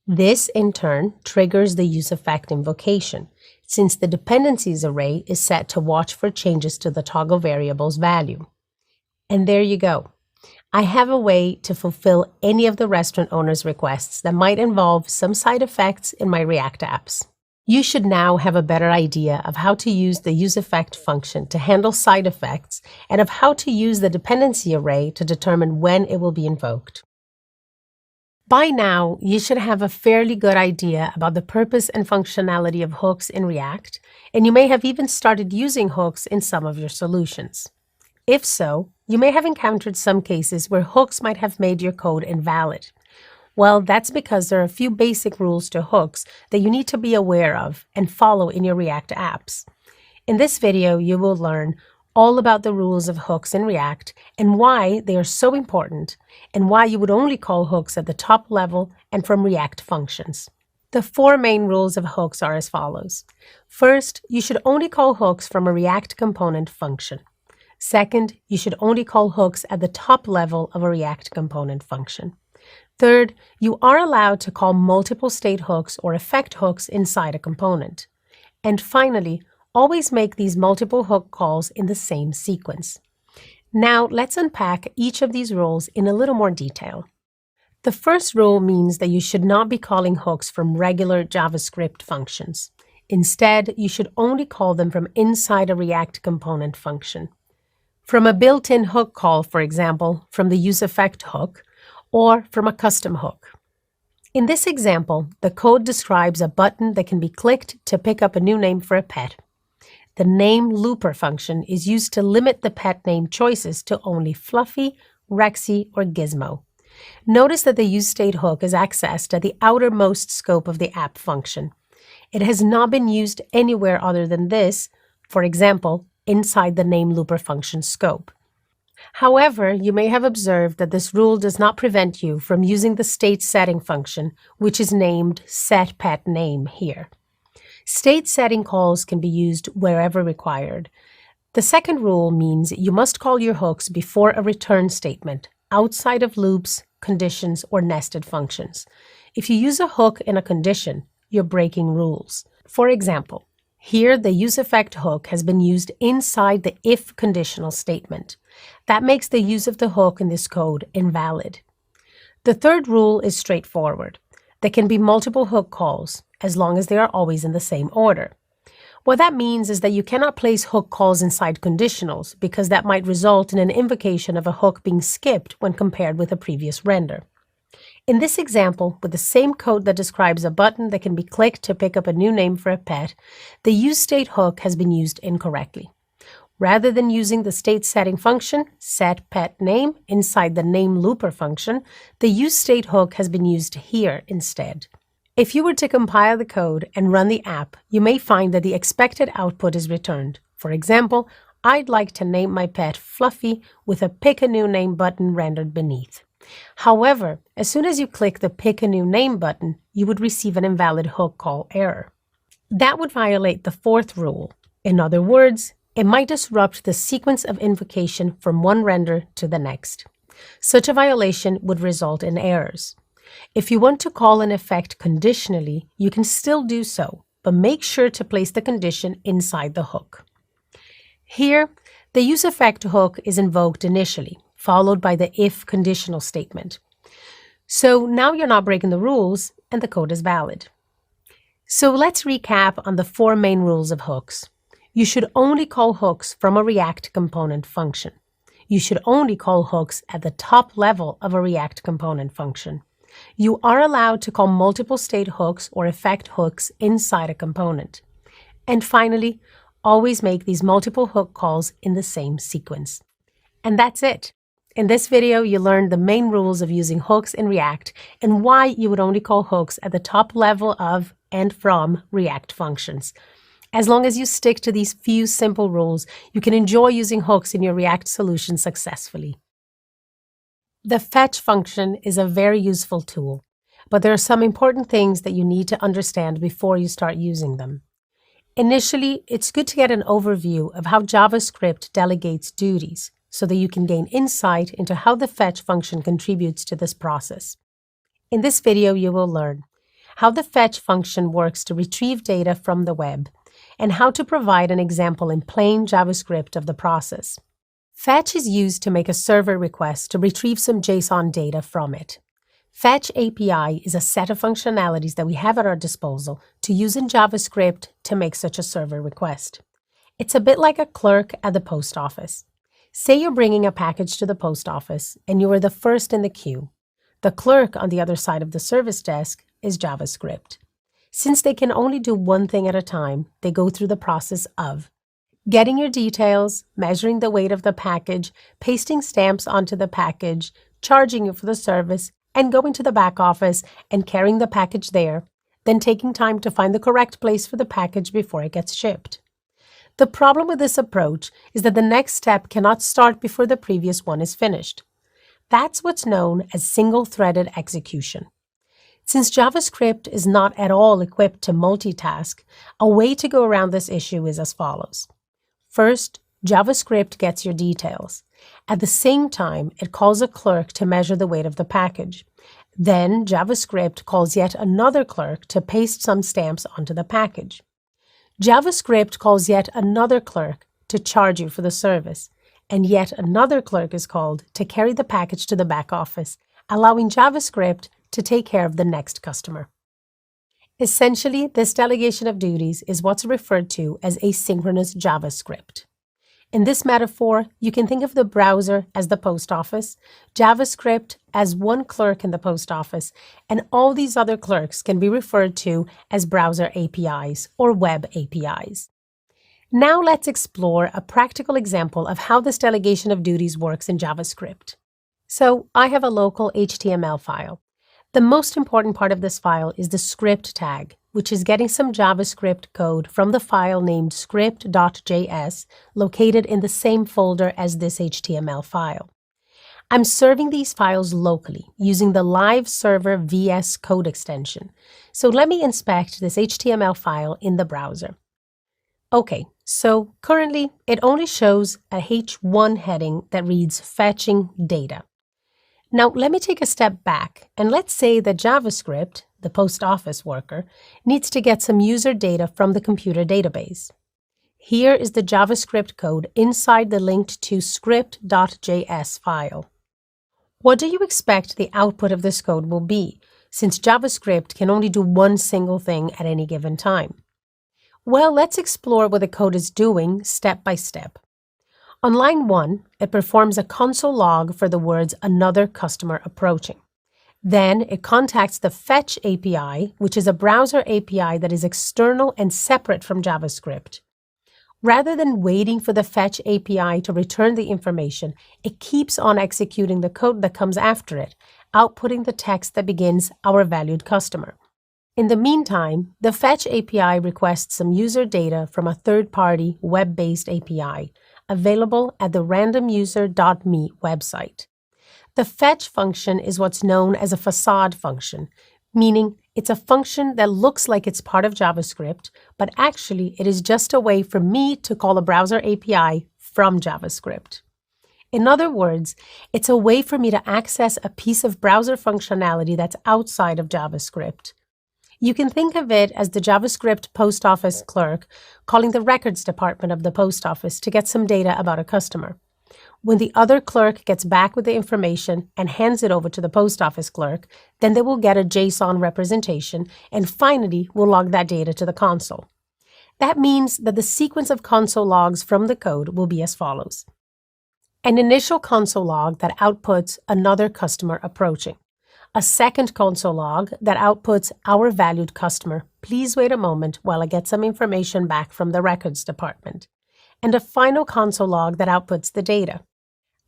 This, in turn, triggers the useEffect invocation, since the dependencies array is set to watch for changes to the toggle variable's value. And there you go. I have a way to fulfill any of the restaurant owner's requests that might involve some side effects in my React apps. You should now have a better idea of how to use the useEffect function to handle side effects and of how to use the dependency array to determine when it will be invoked. By now, you should have a fairly good idea about the purpose and functionality of hooks in React, and you may have even started using hooks in some of your solutions. If so, you may have encountered some cases where hooks might have made your code invalid. Well, that's because there are a few basic rules to hooks that you need to be aware of and follow in your React apps. In this video, you will learn all about the rules of hooks in React and why they are so important, and why you would only call hooks at the top level and from React functions. The 4 main rules of hooks are as follows. First, you should only call hooks from a React component function. Second, you should only call hooks at the top level of a React component function. Third, you are allowed to call multiple state hooks or effect hooks inside a component. And finally, always make these multiple hook calls in the same sequence. Now, let's unpack each of these rules in a little more detail. The first rule means that you should not be calling hooks from regular JavaScript functions. Instead, you should only call them from inside a React component function. From a built-in hook call, for example, from the useEffect hook, or from a custom hook. In this example, the code describes a button that can be clicked to pick up a new name for a pet. The name looper function is used to limit the pet name choices to only Fluffy, Rexy, or Gizmo. Notice that the useState hook is accessed at the outermost scope of the app function. It has not been used anywhere other than this, for example, inside the name looper function scope. However, you may have observed that this rule does not prevent you from using the state setting function, which is named setPetName here. State setting calls can be used wherever required. The second rule means you must call your hooks before a return statement, outside of loops, conditions, or nested functions. If you use a hook in a condition, you're breaking rules. For example, here the useEffect hook has been used inside the if conditional statement. That makes the use of the hook in this code invalid. The third rule is straightforward. There can be multiple hook calls, as long as they are always in the same order. What that means is that you cannot place hook calls inside conditionals, because that might result in an invocation of a hook being skipped when compared with a previous render. In this example, with the same code that describes a button that can be clicked to pick up a new name for a pet, the useState hook has been used incorrectly. Rather than using the state setting function, setPetName, inside the name looper function, the useState hook has been used here instead. If you were to compile the code and run the app, you may find that the expected output is returned. For example, I'd like to name my pet Fluffy with a Pick a New Name button rendered beneath. However, as soon as you click the Pick a New Name button, you would receive an invalid hook call error. That would violate the fourth rule. In other words, it might disrupt the sequence of invocation from one render to the next. Such a violation would result in errors. If you want to call an effect conditionally, you can still do so, but make sure to place the condition inside the hook. Here, the useEffect hook is invoked initially, followed by the if conditional statement. So now you're not breaking the rules, and the code is valid. So let's recap on the 4 main rules of hooks. You should only call hooks from a React component function. You should only call hooks at the top level of a React component function. You are allowed to call multiple state hooks or effect hooks inside a component. And finally, always make these multiple hook calls in the same sequence. And that's it. In this video, you learned the main rules of using hooks in React and why you would only call hooks at the top level of and from React functions. As long as you stick to these few simple rules, you can enjoy using hooks in your React solution successfully. The fetch function is a very useful tool, but there are some important things that you need to understand before you start using them. Initially, it's good to get an overview of how JavaScript delegates duties so that you can gain insight into how the fetch function contributes to this process. In this video, you will learn how the fetch function works to retrieve data from the web and how to provide an example in plain JavaScript of the process. Fetch is used to make a server request to retrieve some JSON data from it. Fetch API is a set of functionalities that we have at our disposal to use in JavaScript to make such a server request. It's a bit like a clerk at the post office. Say you're bringing a package to the post office and you are the first in the queue. The clerk on the other side of the service desk is JavaScript. Since they can only do one thing at a time, they go through the process of getting your details, measuring the weight of the package, pasting stamps onto the package, charging you for the service, and going to the back office and carrying the package there, then taking time to find the correct place for the package before it gets shipped. The problem with this approach is that the next step cannot start before the previous one is finished. That's what's known as single-threaded execution. Since JavaScript is not at all equipped to multitask, a way to go around this issue is as follows. First, JavaScript gets your details. At the same time, it calls a clerk to measure the weight of the package. Then, JavaScript calls yet another clerk to paste some stamps onto the package. JavaScript calls yet another clerk to charge you for the service, and yet another clerk is called to carry the package to the back office, allowing JavaScript to take care of the next customer. Essentially, this delegation of duties is what's referred to as asynchronous JavaScript. In this metaphor, you can think of the browser as the post office, JavaScript as one clerk in the post office, and all these other clerks can be referred to as browser APIs or web APIs. Now let's explore a practical example of how this delegation of duties works in JavaScript. So I have a local HTML file. The most important part of this file is the script tag, which is getting some JavaScript code from the file named script.js located in the same folder as this HTML file. I'm serving these files locally using the live server VS Code extension. So let me inspect this HTML file in the browser. Okay, so currently it only shows a H1 heading that reads fetching data. Now let me take a step back and let's say that JavaScript, the post office worker, needs to get some user data from the computer database. Here is the JavaScript code inside the linked to script.js file. What do you expect the output of this code will be, since JavaScript can only do one single thing at any given time? Well, let's explore what the code is doing step by step. On line 1, it performs a console log for the words another customer approaching. Then it contacts the fetch API, which is a browser API that is external and separate from JavaScript. Rather than waiting for the fetch API to return the information, it keeps on executing the code that comes after it, outputting the text that begins our valued customer. In the meantime, the fetch API requests some user data from a third-party web-based API available at the randomuser.me website. The fetch function is what's known as a facade function, meaning it's a function that looks like it's part of JavaScript, but actually it is just a way for me to call a browser API from JavaScript. In other words, it's a way for me to access a piece of browser functionality that's outside of JavaScript. You can think of it as the JavaScript post office clerk calling the records department of the post office to get some data about a customer. When the other clerk gets back with the information and hands it over to the post office clerk, then they will get a JSON representation and finally will log that data to the console. That means that the sequence of console logs from the code will be as follows. An initial console log that outputs another customer approaching. A second console log that outputs our valued customer. Please wait a moment while I get some information back from the records department. And a final console log that outputs the data.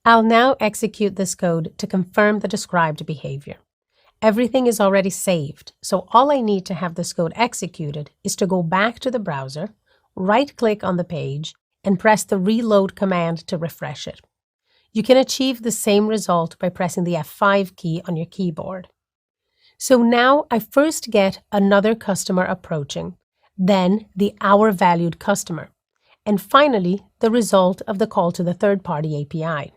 I'll now execute this code to confirm the described behavior. Everything is already saved, so all I need to have this code executed is to go back to the browser, right-click on the page and press the reload command to refresh it. You can achieve the same result by pressing the F5 key on your keyboard. So now I first get another customer approaching, then the our valued customer, and finally the result of the call to the third-party API.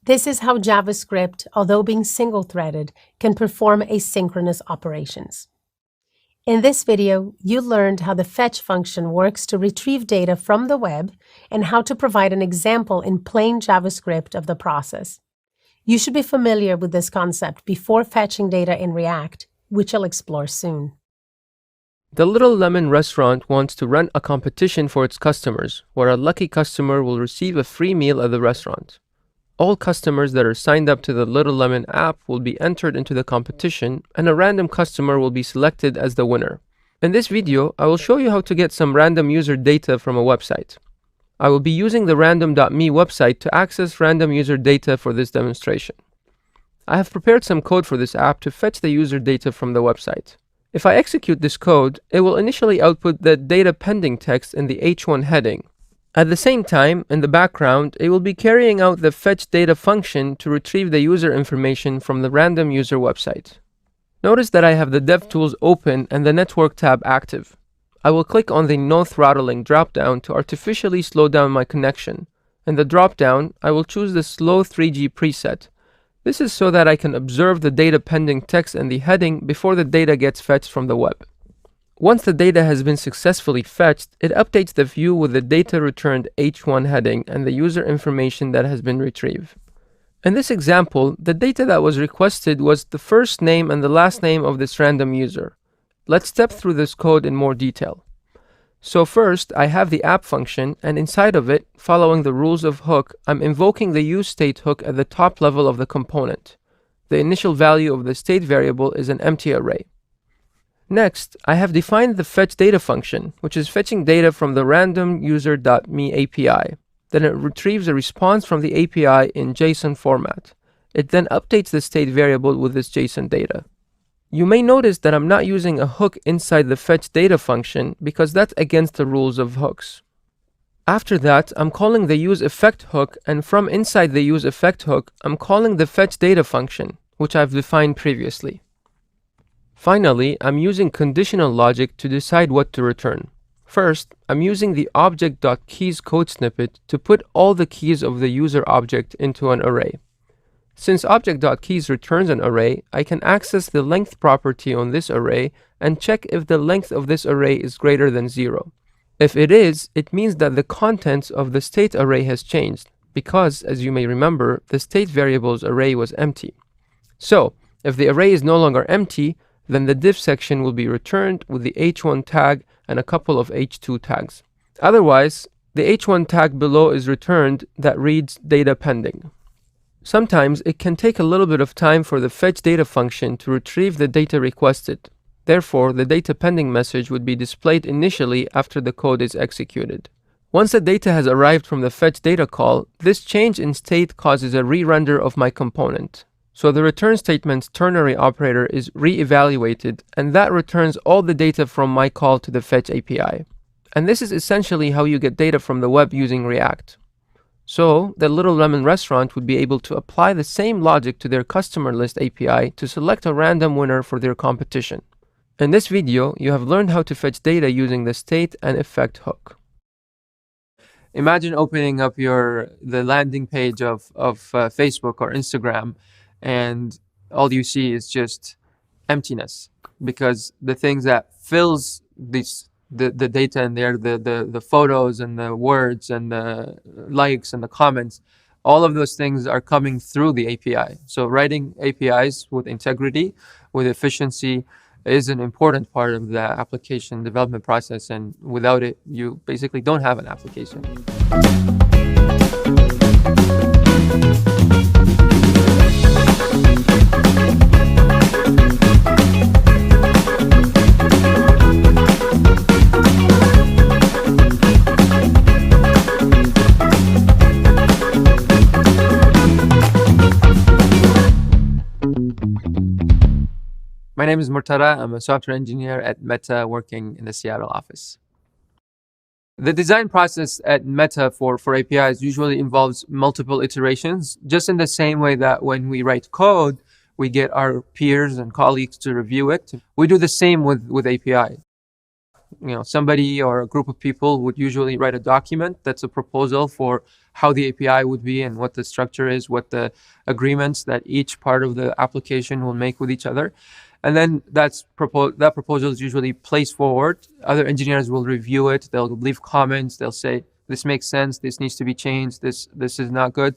This is how JavaScript, although being single-threaded, can perform asynchronous operations. In this video, you learned how the fetch function works to retrieve data from the web and how to provide an example in plain JavaScript of the process. You should be familiar with this concept before fetching data in React, which I'll explore soon. The Little Lemon restaurant wants to run a competition for its customers, where a lucky customer will receive a free meal at the restaurant. All customers that are signed up to the Little Lemon app will be entered into the competition, and a random customer will be selected as the winner. In this video, I will show you how to get some random user data from a website. I will be using the random.me website to access random user data for this demonstration. I have prepared some code for this app to fetch the user data from the website. If I execute this code, it will initially output the data pending text in the h1 heading. At the same time, in the background, it will be carrying out the fetch data function to retrieve the user information from the random user website. Notice that I have the DevTools open and the Network tab active. I will click on the No Throttling dropdown to artificially slow down my connection. In the dropdown, I will choose the Slow 3G preset. This is so that I can observe the data pending text in the heading before the data gets fetched from the web. Once the data has been successfully fetched, it updates the view with the data returned h1 heading and the user information that has been retrieved. In this example, the data that was requested was the first name and the last name of this random user. Let's step through this code in more detail. So first, I have the app function, and inside of it, following the rules of hook, I'm invoking the useState hook at the top level of the component. The initial value of the state variable is an empty array. Next, I have defined the fetch data function, which is fetching data from the random user.me API. Then it retrieves a response from the API in JSON format. It then updates the state variable with this JSON data. You may notice that I'm not using a hook inside the fetch data function because that's against the rules of hooks. After that, I'm calling the useEffect hook, and from inside the useEffect hook, I'm calling the fetch data function, which I've defined previously. Finally, I'm using conditional logic to decide what to return. First, I'm using the object.keys code snippet to put all the keys of the user object into an array. Since object.keys returns an array, I can access the length property on this array and check if the length of this array is greater than 0. If it is, it means that the contents of the state array has changed, because, as you may remember, the state variable's array was empty. So, if the array is no longer empty, then the div section will be returned with the h1 tag and a couple of h2 tags. Otherwise, the h1 tag below is returned that reads data pending. Sometimes it can take a little bit of time for the fetch data function to retrieve the data requested. Therefore, the data pending message would be displayed initially after the code is executed. Once the data has arrived from the fetch data call, this change in state causes a re-render of my component. So the return statement's ternary operator is re-evaluated, and that returns all the data from my call to the fetch API. And this is essentially how you get data from the web using React. So the Little Lemon restaurant would be able to apply the same logic to their customer list API to select a random winner for their competition. In this video, you have learned how to fetch data using the state and effect hook. Imagine opening up the landing page of Facebook or Instagram, and all you see is just emptiness, because the things that fills the data in there, the photos and the words and the likes and the comments, all of those things are coming through the API. So writing APIs with integrity, with efficiency, is an important part of the application development process, and without it, you basically don't have an application. My My name is Murtada. I'm a software engineer at Meta working in the Seattle office. The design process at Meta for APIs usually involves multiple iterations, just in the same way that when we write code, we get our peers and colleagues to review it. We do the same with API. Somebody or a group of people would usually write a document that's a proposal for how the API would be and what the structure is, what the agreements that each part of the application will make with each other. And then that proposal is usually placed forward. Other engineers will review it. They'll leave comments. They'll say, this makes sense. This needs to be changed. This is not good.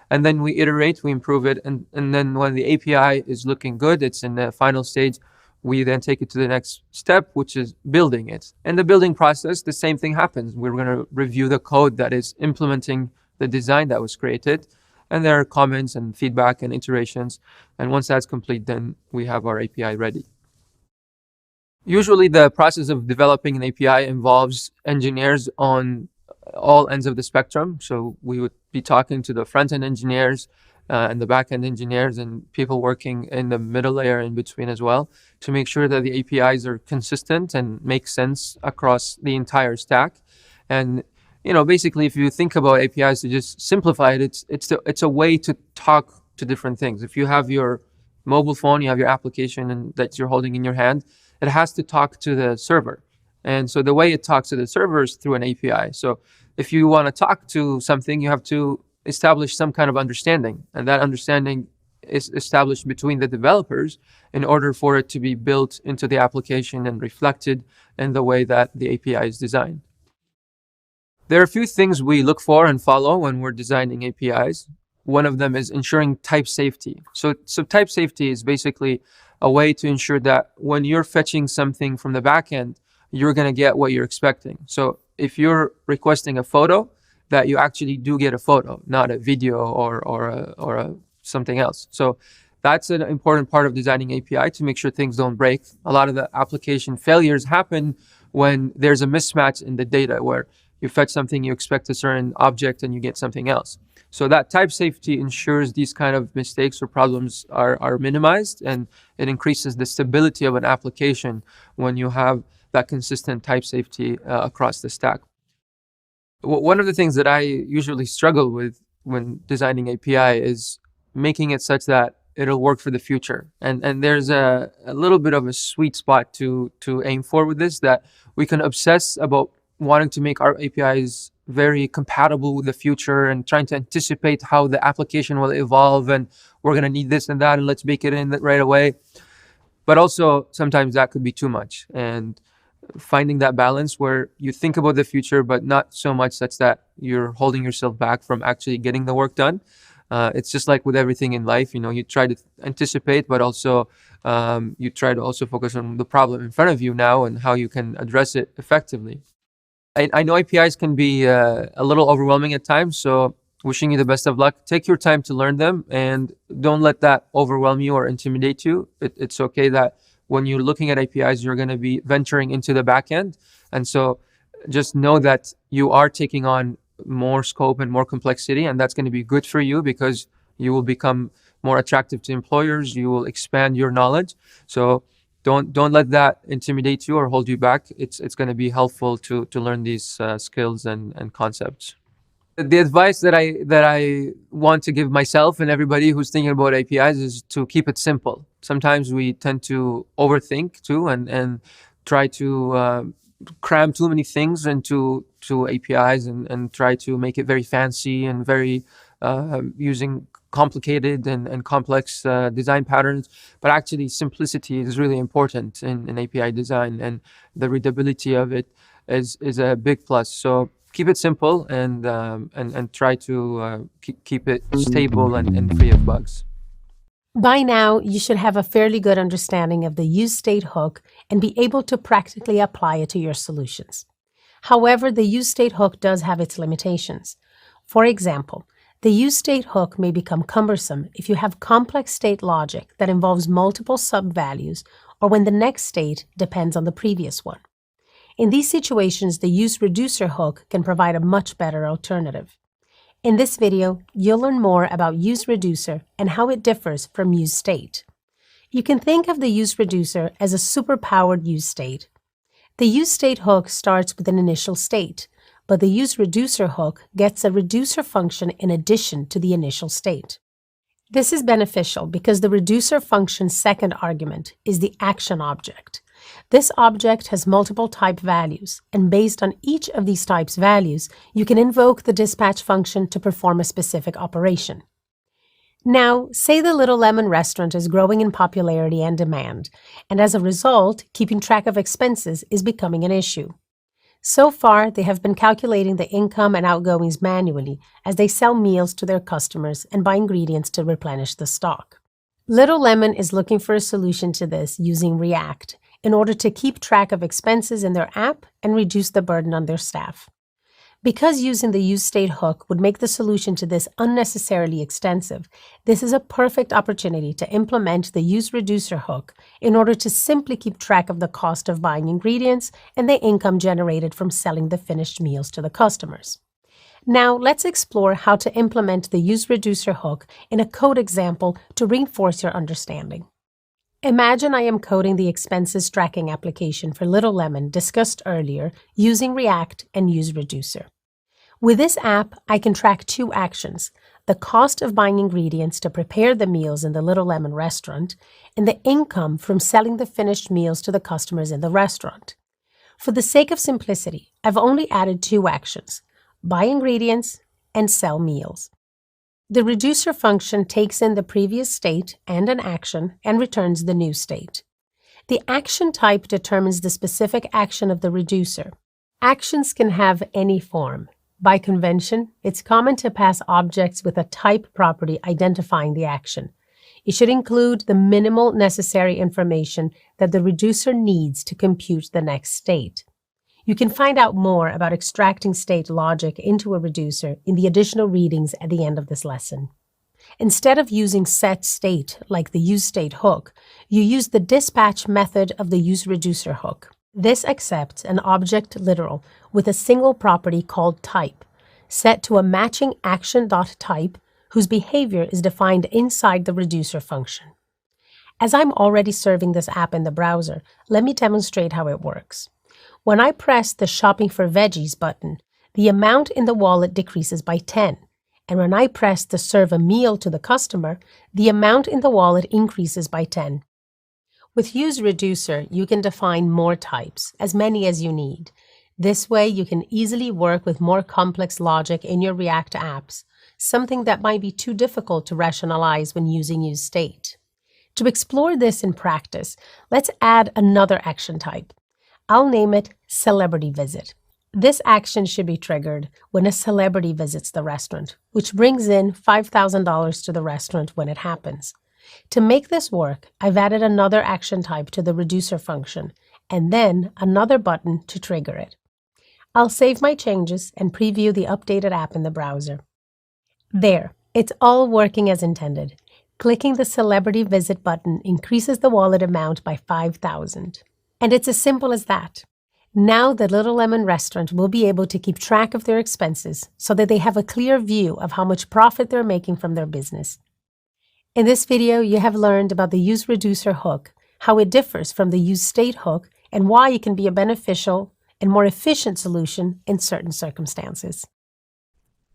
And then we iterate, we improve it. And then when the API is looking good, it's in the final stage, we then take it to the next step, which is building it. In the building process, the same thing happens. We're going to review the code that is implementing the design that was created. And there are comments and feedback and iterations. And once that's complete, then we have our API ready. Usually the process of developing an API involves engineers on all ends of the spectrum. So we would be talking to the front-end engineers and the back-end engineers and people working in the middle layer in between as well to make sure that the APIs are consistent and make sense across the entire stack. And basically, if you think about APIs, to just simplify it, it's a way to talk to different things. If you have your mobile phone, you have your application and that you're holding in your hand, it has to talk to the server. And so the way it talks to the server is through an API. So if you want to talk to something, you have to establish some kind of understanding. And that understanding is established between the developers in order for it to be built into the application and reflected in the way that the API is designed. There are a few things we look for and follow when we're designing APIs. One of them is ensuring type safety. So type safety is basically a way to ensure that when you're fetching something from the backend, you're going to get what you're expecting. So if you're requesting a photo, that you actually do get a photo, not a video or something else. So that's an important part of designing API to make sure things don't break. A lot of the application failures happen when there's a mismatch in the data where you fetch something, you expect a certain object and you get something else. So that type safety ensures these kind of mistakes or problems are minimized, and it increases the stability of an application when you have that consistent type safety across the stack. One of the things that I usually struggle with when designing API is making it such that it'll work for the future. And there's a little bit of a sweet spot to aim for with this, that we can obsess about wanting to make our APIs very compatible with the future and trying to anticipate how the application will evolve and we're going to need this and that and let's make it in right away. But also sometimes that could be too much. And finding that balance where you think about the future, but not so much such that you're holding yourself back from actually getting the work done. It's just like with everything in life, you try to anticipate, but also you try to also focus on the problem in front of you now and how you can address it effectively. I know APIs can be a little overwhelming at times, so wishing you the best of luck. Take your time to learn them and don't let that overwhelm you or intimidate you. It's okay that when you're looking at APIs, you're going to be venturing into the backend. And so just know that you are taking on more scope and more complexity, and that's going to be good for you because you will become more attractive to employers. You will expand your knowledge. So don't let that intimidate you or hold you back. It's going to be helpful to learn these skills and concepts. The advice that I want to give myself and everybody who's thinking about APIs is to keep it simple. Sometimes we tend to overthink too and try to cram too many things into APIs and try to make it very fancy and very using complicated and complex design patterns. But actually simplicity is really important in API design, and the readability of it is a big plus. So keep it simple and try to keep it stable and free of bugs. By now, you should have a fairly good understanding of the useState hook and be able to practically apply it to your solutions. However, the useState hook does have its limitations. For example, the useState hook may become cumbersome if you have complex state logic that involves multiple subvalues or when the next state depends on the previous one. In these situations, the useReducer hook can provide a much better alternative. In this video, you'll learn more about useReducer and how it differs from useState. You can think of the useReducer as a superpowered useState. The useState hook starts with an initial state, but the useReducer hook gets a reducer function in addition to the initial state. This is beneficial because the reducer function's second argument is the action object. This object has multiple type values, and based on each of these types' values, you can invoke the dispatch function to perform a specific operation. Now, say the Little Lemon restaurant is growing in popularity and demand, and as a result, keeping track of expenses is becoming an issue. So far, they have been calculating the income and outgoings manually as they sell meals to their customers and buy ingredients to replenish the stock. Little Lemon is looking for a solution to this using React in order to keep track of expenses in their app and reduce the burden on their staff. Because using the useState hook would make the solution to this unnecessarily extensive, this is a perfect opportunity to implement the useReducer hook in order to simply keep track of the cost of buying ingredients and the income generated from selling the finished meals to the customers. Now, let's explore how to implement the useReducer hook in a code example to reinforce your understanding. Imagine I am coding the expenses tracking application for Little Lemon discussed earlier using React and useReducer. With this app, I can track two actions: the cost of buying ingredients to prepare the meals in the Little Lemon restaurant and the income from selling the finished meals to the customers in the restaurant. For the sake of simplicity, I've only added two actions: buy ingredients and sell meals. The reducer function takes in the previous state and an action and returns the new state. The action type determines the specific action of the reducer. Actions can have any form. By convention, it's common to pass objects with a type property identifying the action. It should include the minimal necessary information that the reducer needs to compute the next state. You can find out more about extracting state logic into a reducer in the additional readings at the end of this lesson. Instead of using setState like the useState hook, you use the dispatch method of the useReducer hook. This accepts an object literal with a single property called type, set to a matching action.type whose behavior is defined inside the reducer function. As I'm already serving this app in the browser, let me demonstrate how it works. When I press the Shopping for Veggies button, the amount in the wallet decreases by 10. And when I press the Serve a Meal to the customer, the amount in the wallet increases by 10. With useReducer, you can define more types, as many as you need. This way, you can easily work with more complex logic in your React apps, something that might be too difficult to rationalize when using useState. To explore this in practice, let's add another action type. I'll name it Celebrity Visit. This action should be triggered when a celebrity visits the restaurant, which brings in $5,000 to the restaurant when it happens. To make this work, I've added another action type to the reducer function, and then another button to trigger it. I'll save my changes and preview the updated app in the browser. There, it's all working as intended. Clicking the Celebrity Visit button increases the wallet amount by $5,000. And it's as simple as that. Now the Little Lemon restaurant will be able to keep track of their expenses so that they have a clear view of how much profit they're making from their business. In this video, you have learned about the useReducer hook, how it differs from the useState hook, and why it can be a beneficial and more efficient solution in certain circumstances.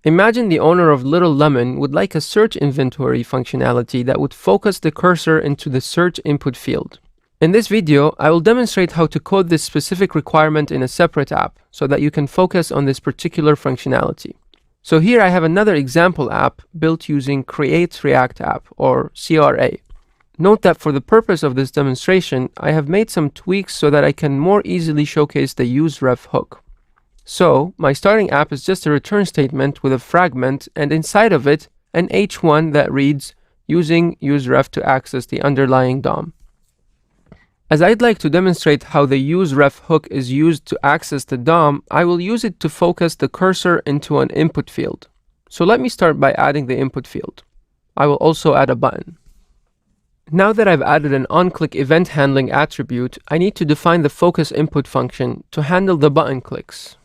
Imagine the owner of Little Lemon would like a search inventory functionality that would focus the cursor into the search input field. In this video, I will demonstrate how to code this specific requirement in a separate app so that you can focus on this particular functionality. So here I have another example app built using Create React App, or CRA. Note that for the purpose of this demonstration, I have made some tweaks so that I can more easily showcase the useRef hook. So, my starting app is just a return statement with a fragment, and inside of it, an h1 that reads, using useRef to access the underlying DOM. As I'd like to demonstrate how the useRef hook is used to access the DOM, I will use it to focus the cursor into an input field. So let me start by adding the input field. I will also add a button. Now that I've added an onClick event handling attribute, I need to define the focus input function to handle the button clicks.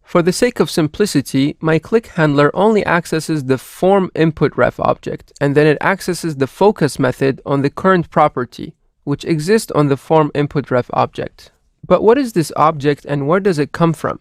For the sake of simplicity, my click handler only accesses the form input ref object, and then it accesses the focus method on the current property, which exists on the form input ref object. But what is this object and where does it come from?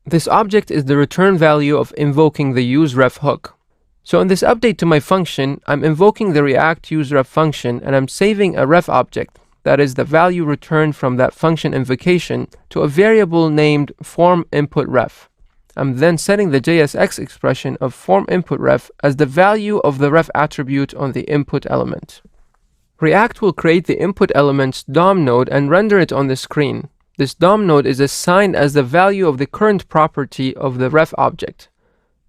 This object is the return value of invoking the useRef hook. So in this update to my function, I'm invoking the React useRef function and I'm saving a ref object, that is the value returned from that function invocation, to a variable named form input ref. I'm then setting the JSX expression of form input ref as the value of the ref attribute on the input element. React will create the input element's DOM node and render it on the screen. This DOM node is assigned as the value of the current property of the ref object.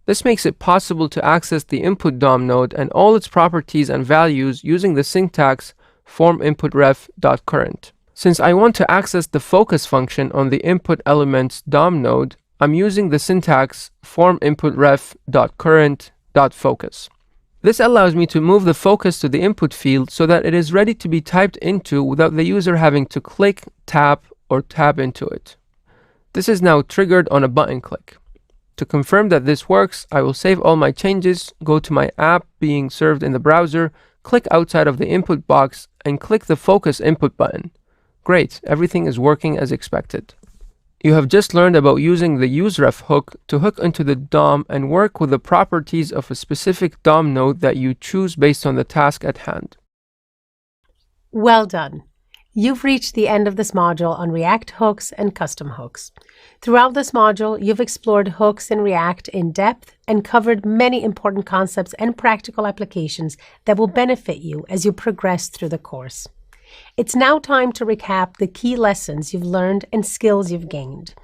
This makes it possible to access the input DOM node and all its properties and values using the syntax form_input_ref.current. Since I want to access the focus function on the input element's DOM node, I'm using the syntax form_input_ref.current.focus. This allows me to move the focus to the input field so that it is ready to be typed into without the user having to click, tap, or tab into it. This is now triggered on a button click. To confirm that this works, I will save all my changes, go to my app being served in the browser, click outside of the input box, and click the focus input button. Great, everything is working as expected. You have just learned about using the useRef hook to hook into the DOM and work with the properties of a specific DOM node that you choose based on the task at hand. Well done. You've reached the end of this module on React hooks and custom hooks. Throughout this module, you've explored hooks in React in depth and covered many important concepts and practical applications that will benefit you as you progress through the course. It's now time to recap the key lessons you've learned and skills you've gained.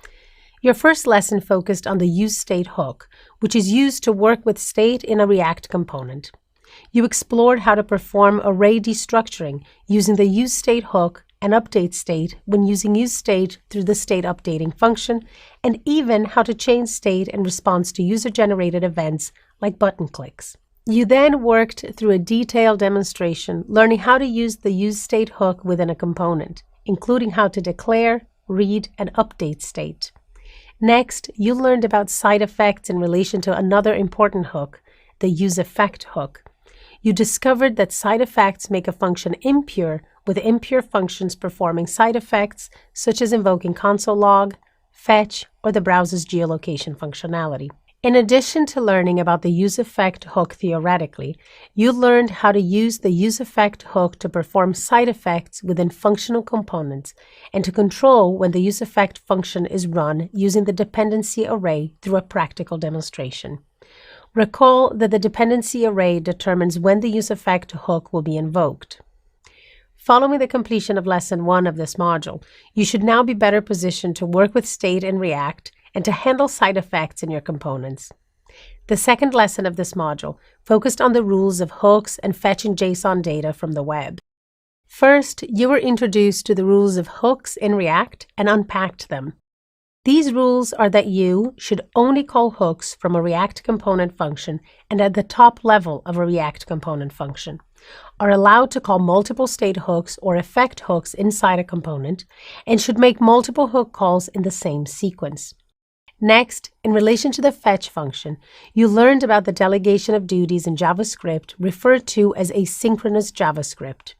Your first lesson focused on the useState hook, which is used to work with state in a React component. You explored how to perform array destructuring using the useState hook and update state when using useState through the state updating function, and even how to change state in response to user-generated events like button clicks. You then worked through a detailed demonstration, learning how to use the useState hook within a component, including how to declare, read, and update state. Next, you learned about side effects in relation to another important hook, the useEffect hook. You discovered that side effects make a function impure, with impure functions performing side effects, such as invoking console log, fetch, or the browser's geolocation functionality. In addition to learning about the useEffect hook theoretically, you learned how to use the useEffect hook to perform side effects within functional components and to control when the useEffect function is run using the dependency array through a practical demonstration. Recall that the dependency array determines when the useEffect hook will be invoked. Following the completion of Lesson 1 of this module, you should now be better positioned to work with state in React and to handle side effects in your components. The second lesson of this module focused on the rules of hooks and fetching JSON data from the web. First, you were introduced to the rules of hooks in React and unpacked them. These rules are that you should only call hooks from a React component function and at the top level of a React component function, are allowed to call multiple state hooks or effect hooks inside a component, and should make multiple hook calls in the same sequence. Next, in relation to the fetch function, you learned about the delegation of duties in JavaScript referred to as asynchronous JavaScript.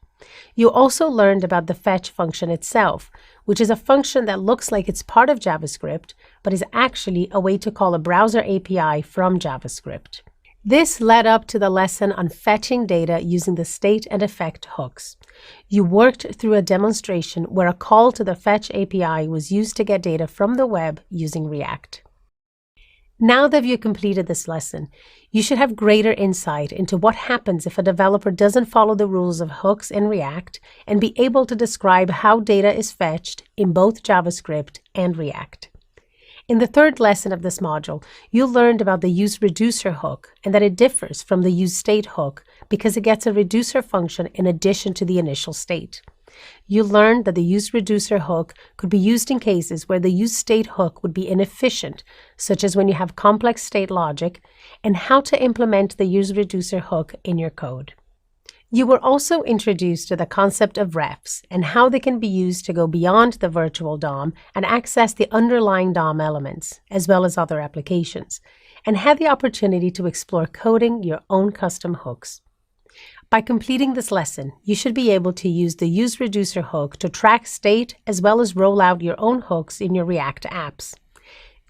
You also learned about the fetch function itself, which is a function that looks like it's part of JavaScript, but is actually a way to call a browser API from JavaScript. This led up to the lesson on fetching data using the state and effect hooks. You worked through a demonstration where a call to the fetch API was used to get data from the web using React. Now that you've completed this lesson, you should have greater insight into what happens if a developer doesn't follow the rules of hooks in React and be able to describe how data is fetched in both JavaScript and React. In the third lesson of this module, you learned about the useReducer hook and that it differs from the useState hook because it gets a reducer function in addition to the initial state. You learned that the useReducer hook could be used in cases where the useState hook would be inefficient, such as when you have complex state logic, and how to implement the useReducer hook in your code. You were also introduced to the concept of refs and how they can be used to go beyond the virtual DOM and access the underlying DOM elements, as well as other applications, and had the opportunity to explore coding your own custom hooks. By completing this lesson, you should be able to use the useReducer hook to track state as well as roll out your own hooks in your React apps.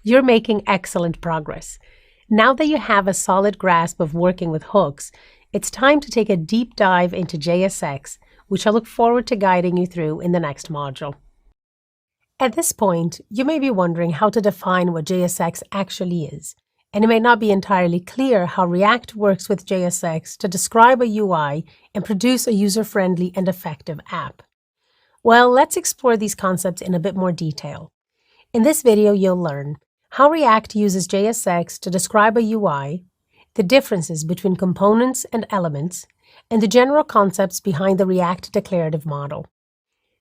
You're making excellent progress. Now that you have a solid grasp of working with hooks, it's time to take a deep dive into JSX, which I look forward to guiding you through in the next module. At this point, you may be wondering how to define what JSX actually is, and it may not be entirely clear how React works with JSX to describe a UI and produce a user-friendly and effective app. Well, let's explore these concepts in a bit more detail. In this video, you'll learn how React uses JSX to describe a UI, the differences between components and elements, and the general concepts behind the React declarative model.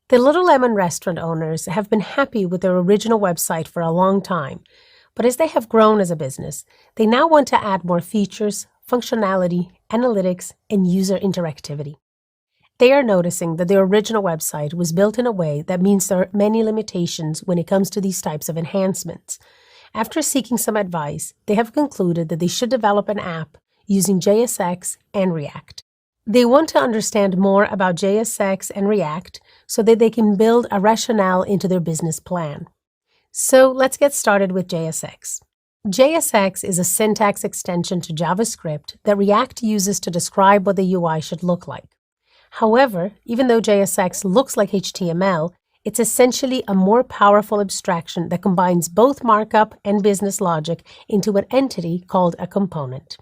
The Little Lemon restaurant owners have been happy with their original website for a long time, but as they have grown as a business, they now want to add more features, functionality, analytics, and user interactivity. They are noticing that their original website was built in a way that means there are many limitations when it comes to these types of enhancements. After seeking some advice, they have concluded that they should develop an app using JSX and React. They want to understand more about JSX and React so that they can build a rationale into their business plan. So let's get started with JSX. JSX is a syntax extension to JavaScript that React uses to describe what the UI should look like. However, even though JSX looks like HTML, it's essentially a more powerful abstraction that combines both markup and business logic into an entity called a component.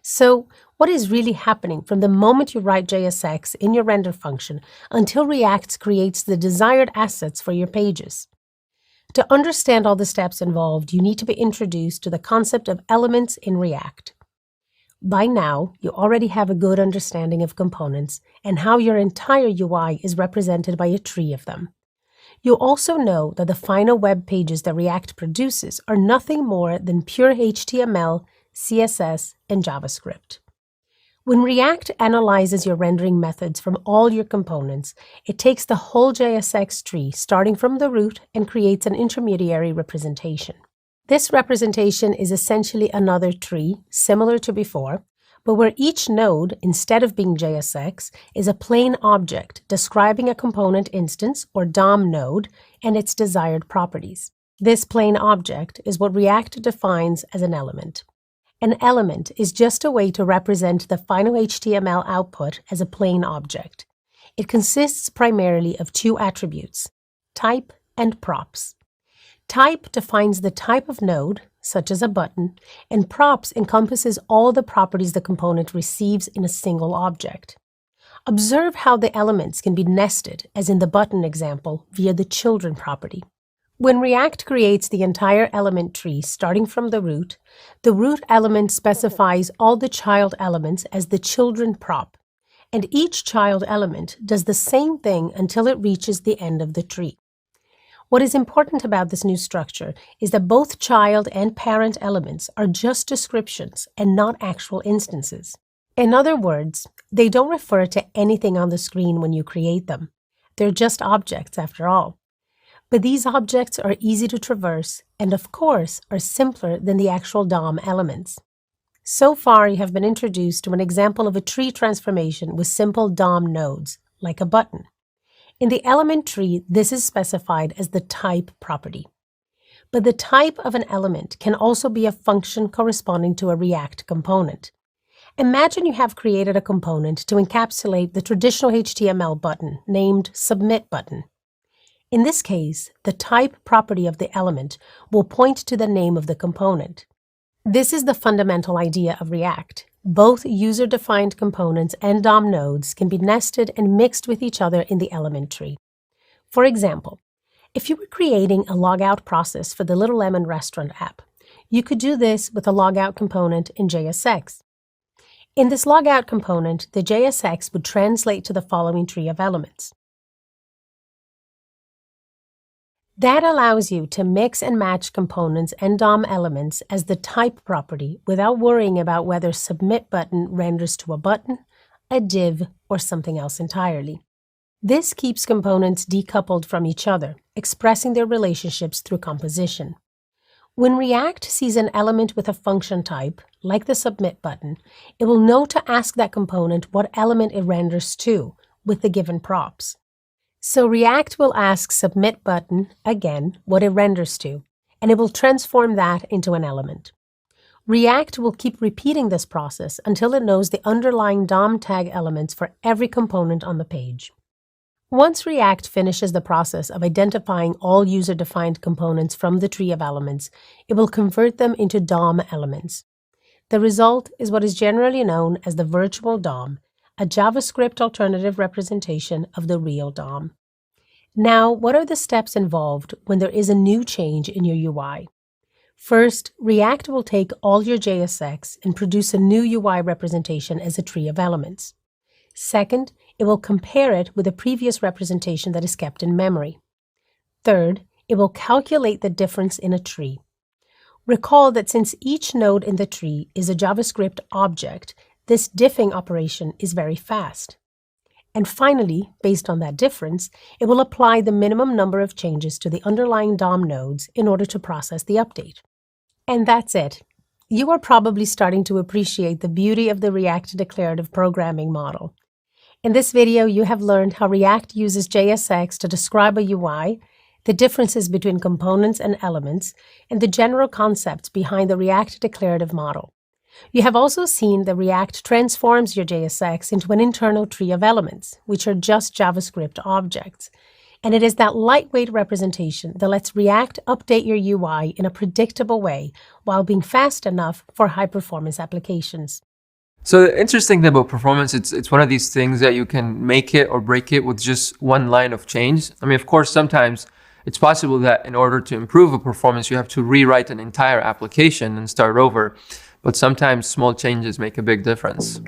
So, what is really happening from the moment you write JSX in your render function until React creates the desired assets for your pages? To understand all the steps involved, you need to be introduced to the concept of elements in React. By now, you already have a good understanding of components and how your entire UI is represented by a tree of them. You also know that the final web pages that React produces are nothing more than pure HTML, CSS, and JavaScript. When React analyzes your rendering methods from all your components, it takes the whole JSX tree starting from the root and creates an intermediary representation. This representation is essentially another tree, similar to before, but where each node, instead of being JSX, is a plain object describing a component instance or DOM node and its desired properties. This plain object is what React defines as an element. An element is just a way to represent the final HTML output as a plain object. It consists primarily of two attributes, type and props. Type defines the type of node, such as a button, and props encompasses all the properties the component receives in a single object. Observe how the elements can be nested, as in the button example, via the children property. When React creates the entire element tree starting from the root element specifies all the child elements as the children prop, and each child element does the same thing until it reaches the end of the tree. What is important about this new structure is that both child and parent elements are just descriptions and not actual instances. In other words, they don't refer to anything on the screen when you create them. They're just objects after all. But these objects are easy to traverse and, of course, are simpler than the actual DOM elements. So far, you have been introduced to an example of a tree transformation with simple DOM nodes, like a button. In the element tree, this is specified as the type property. But the type of an element can also be a function corresponding to a React component. Imagine you have created a component to encapsulate the traditional HTML button named Submit button. In this case, the type property of the element will point to the name of the component. This is the fundamental idea of React. Both user-defined components and DOM nodes can be nested and mixed with each other in the element tree. For example, if you were creating a logout process for the Little Lemon restaurant app, you could do this with a logout component in JSX. In this logout component, the JSX would translate to the following tree of elements. That allows you to mix and match components and DOM elements as the type property without worrying about whether Submit button renders to a button, a div, or something else entirely. This keeps components decoupled from each other, expressing their relationships through composition. When React sees an element with a function type, like the submit button, it will know to ask that component what element it renders to with the given props. So React will ask submit button, again, what it renders to, and it will transform that into an element. React will keep repeating this process until it knows the underlying DOM tag elements for every component on the page. Once React finishes the process of identifying all user-defined components from the tree of elements, it will convert them into DOM elements. The result is what is generally known as the virtual DOM, a JavaScript alternative representation of the real DOM. Now, what are the steps involved when there is a new change in your UI? First, React will take all your JSX and produce a new UI representation as a tree of elements. Second, it will compare it with a previous representation that is kept in memory. Third, it will calculate the difference in a tree. Recall that since each node in the tree is a JavaScript object, this diffing operation is very fast. And finally, based on that difference, it will apply the minimum number of changes to the underlying DOM nodes in order to process the update. And that's it. You are probably starting to appreciate the beauty of the React declarative programming model. In this video, you have learned how React uses JSX to describe a UI, the differences between components and elements, and the general concepts behind the React declarative model. You have also seen that React transforms your JSX into an internal tree of elements, which are just JavaScript objects. And it is that lightweight representation that lets React update your UI in a predictable way while being fast enough for high-performance applications. So the interesting thing about performance, it's one of these things that you can make it or break it with just one line of change. I mean, of course, sometimes it's possible that in order to improve a performance, you have to rewrite an entire application and start over. But sometimes small changes make a big difference.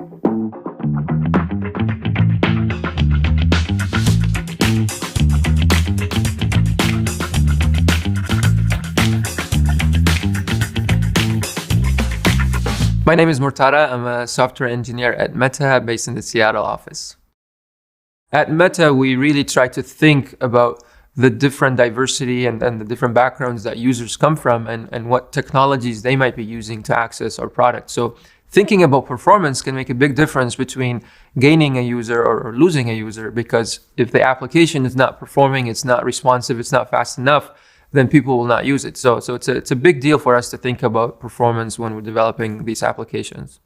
My name is Murtada. I'm a software engineer at Meta based in the Seattle office. At Meta, we really try to think about the different diversity and the different backgrounds that users come from and what technologies they might be using to access our product. So thinking about performance can make a big difference between gaining a user or losing a user, because if the application is not performing, it's not responsive, it's not fast enough, then people will not use it. So it's a big deal for us to think about performance when we're developing these applications.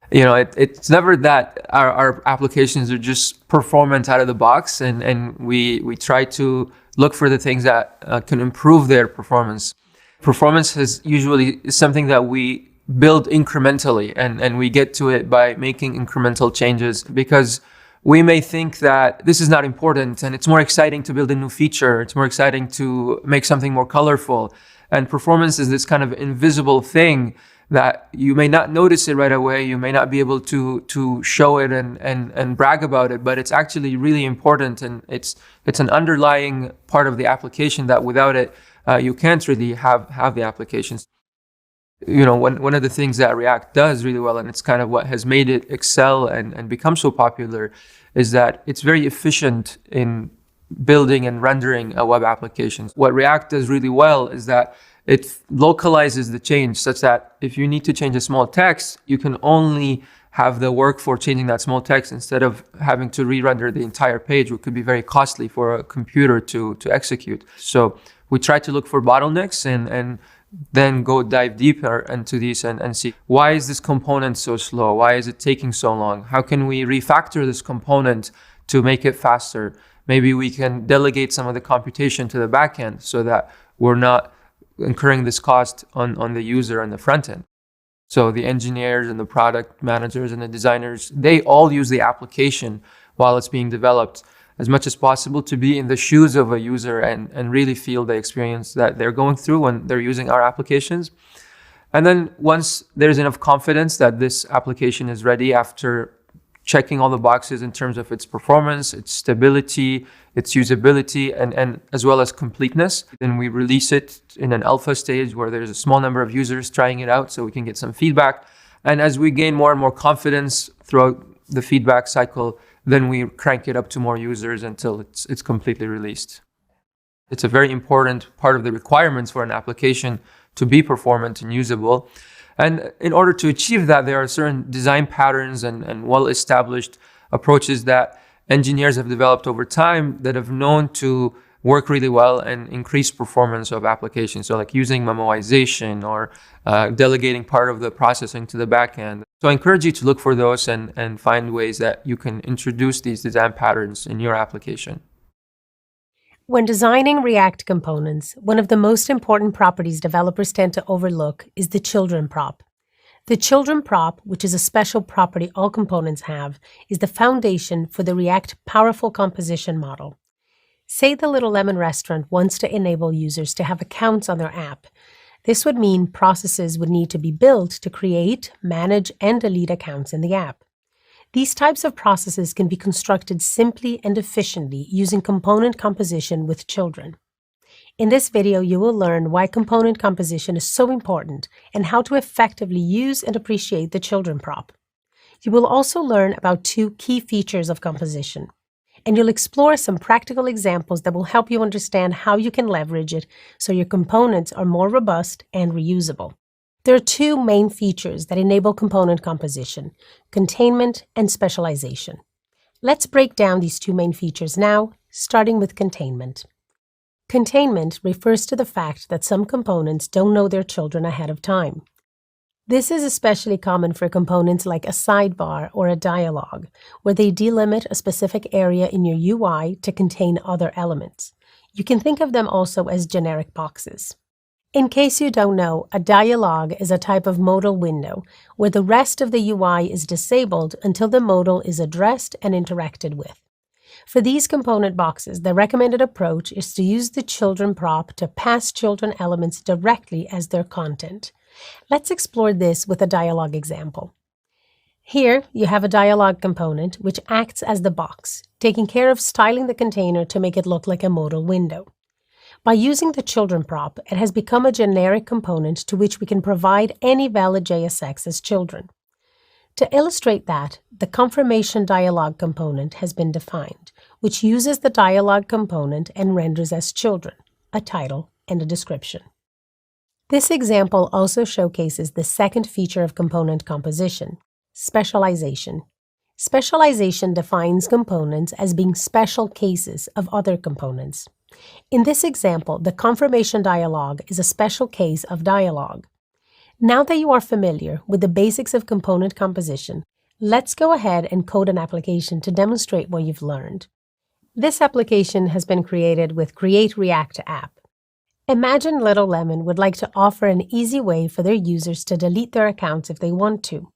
You know, it's never that our applications are just performant out of the box, and we try to look for the things that can improve their performance. Performance is usually something that we build incrementally, and we get to it by making incremental changes, because we may think that this is not important and it's more exciting to build a new feature. It's more exciting to make something more colorful. And performance is this kind of invisible thing that you may not notice it right away. You may not be able to show it and brag about it, but it's actually really important. And it's an underlying part of the application that without it, you can't really have the applications. You know, one of the things that React does really well, and it's kind of what has made it excel and become so popular, is that it's very efficient in building and rendering a web application. What React does really well is that it localizes the change such that if you need to change a small text, you can only have the work for changing that small text instead of having to re-render the entire page, which could be very costly for a computer to execute. So we try to look for bottlenecks and then go dive deeper into these and see, why is this component so slow? Why is it taking so long? How can we refactor this component to make it faster? Maybe we can delegate some of the computation to the backend so that we're not incurring this cost on the user and the front end. So the engineers and the product managers and the designers, they all use the application while it's being developed as much as possible to be in the shoes of a user and really feel the experience that they're going through when they're using our applications. And then once there's enough confidence that this application is ready, after checking all the boxes in terms of its performance, its stability, its usability, and as well as completeness, then we release it in an alpha stage where there's a small number of users trying it out so we can get some feedback. And as we gain more and more confidence throughout the feedback cycle, then we crank it up to more users until it's completely released. It's a very important part of the requirements for an application to be performant and usable. And in order to achieve that, there are certain design patterns and well-established approaches that engineers have developed over time that have known to work really well and increase performance of applications. So like using memoization or delegating part of the processing to the backend. So I encourage you to look for those and find ways that you can introduce these design patterns in your application. When designing React components, one of the most important properties developers tend to overlook is the children prop. The children prop, which is a special property all components have, is the foundation for the React powerful composition model. Say the Little Lemon restaurant wants to enable users to have accounts on their app. This would mean processes would need to be built to create, manage, and delete accounts in the app. These types of processes can be constructed simply and efficiently using component composition with children. In this video, you will learn why component composition is so important and how to effectively use and appreciate the children prop. You will also learn about 2 key features of composition, and you'll explore some practical examples that will help you understand how you can leverage it so your components are more robust and reusable. There are 2 main features that enable component composition: containment and specialization. Let's break down these 2 main features now, starting with containment. Containment refers to the fact that some components don't know their children ahead of time. This is especially common for components like a sidebar or a dialog, where they delimit a specific area in your UI to contain other elements. You can think of them also as generic boxes. In case you don't know, a dialog is a type of modal window where the rest of the UI is disabled until the modal is addressed and interacted with. For these component boxes, the recommended approach is to use the children prop to pass children elements directly as their content. Let's explore this with a dialog example. Here, you have a dialog component which acts as the box, taking care of styling the container to make it look like a modal window. By using the children prop, it has become a generic component to which we can provide any valid JSX as children. To illustrate that, the confirmation dialog component has been defined, which uses the dialog component and renders as children, a title and a description. This example also showcases the second feature of component composition, specialization. Specialization defines components as being special cases of other components. In this example, the confirmation dialog is a special case of dialog. Now that you are familiar with the basics of component composition, let's go ahead and code an application to demonstrate what you've learned. This application has been created with Create React App. Imagine Little Lemon would like to offer an easy way for their users to delete their accounts if they want to.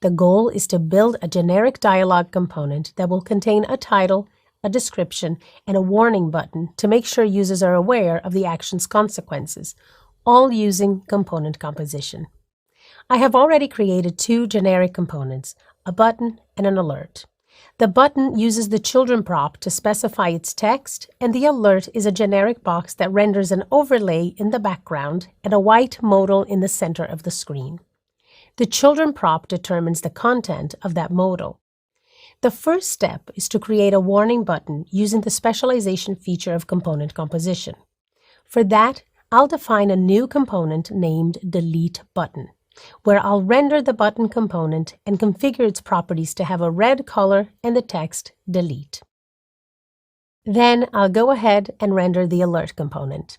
The goal is to build a generic dialog component that will contain a title, a description, and a warning button to make sure users are aware of the action's consequences, all using component composition. I have already created 2 generic components, a button and an alert. The button uses the children prop to specify its text, and the alert is a generic box that renders an overlay in the background and a white modal in the center of the screen. The children prop determines the content of that modal. The first step is to create a warning button using the specialization feature of component composition. For that, I'll define a new component named delete button, where I'll render the button component and configure its properties to have a red color and the text delete. Then I'll go ahead and render the alert component.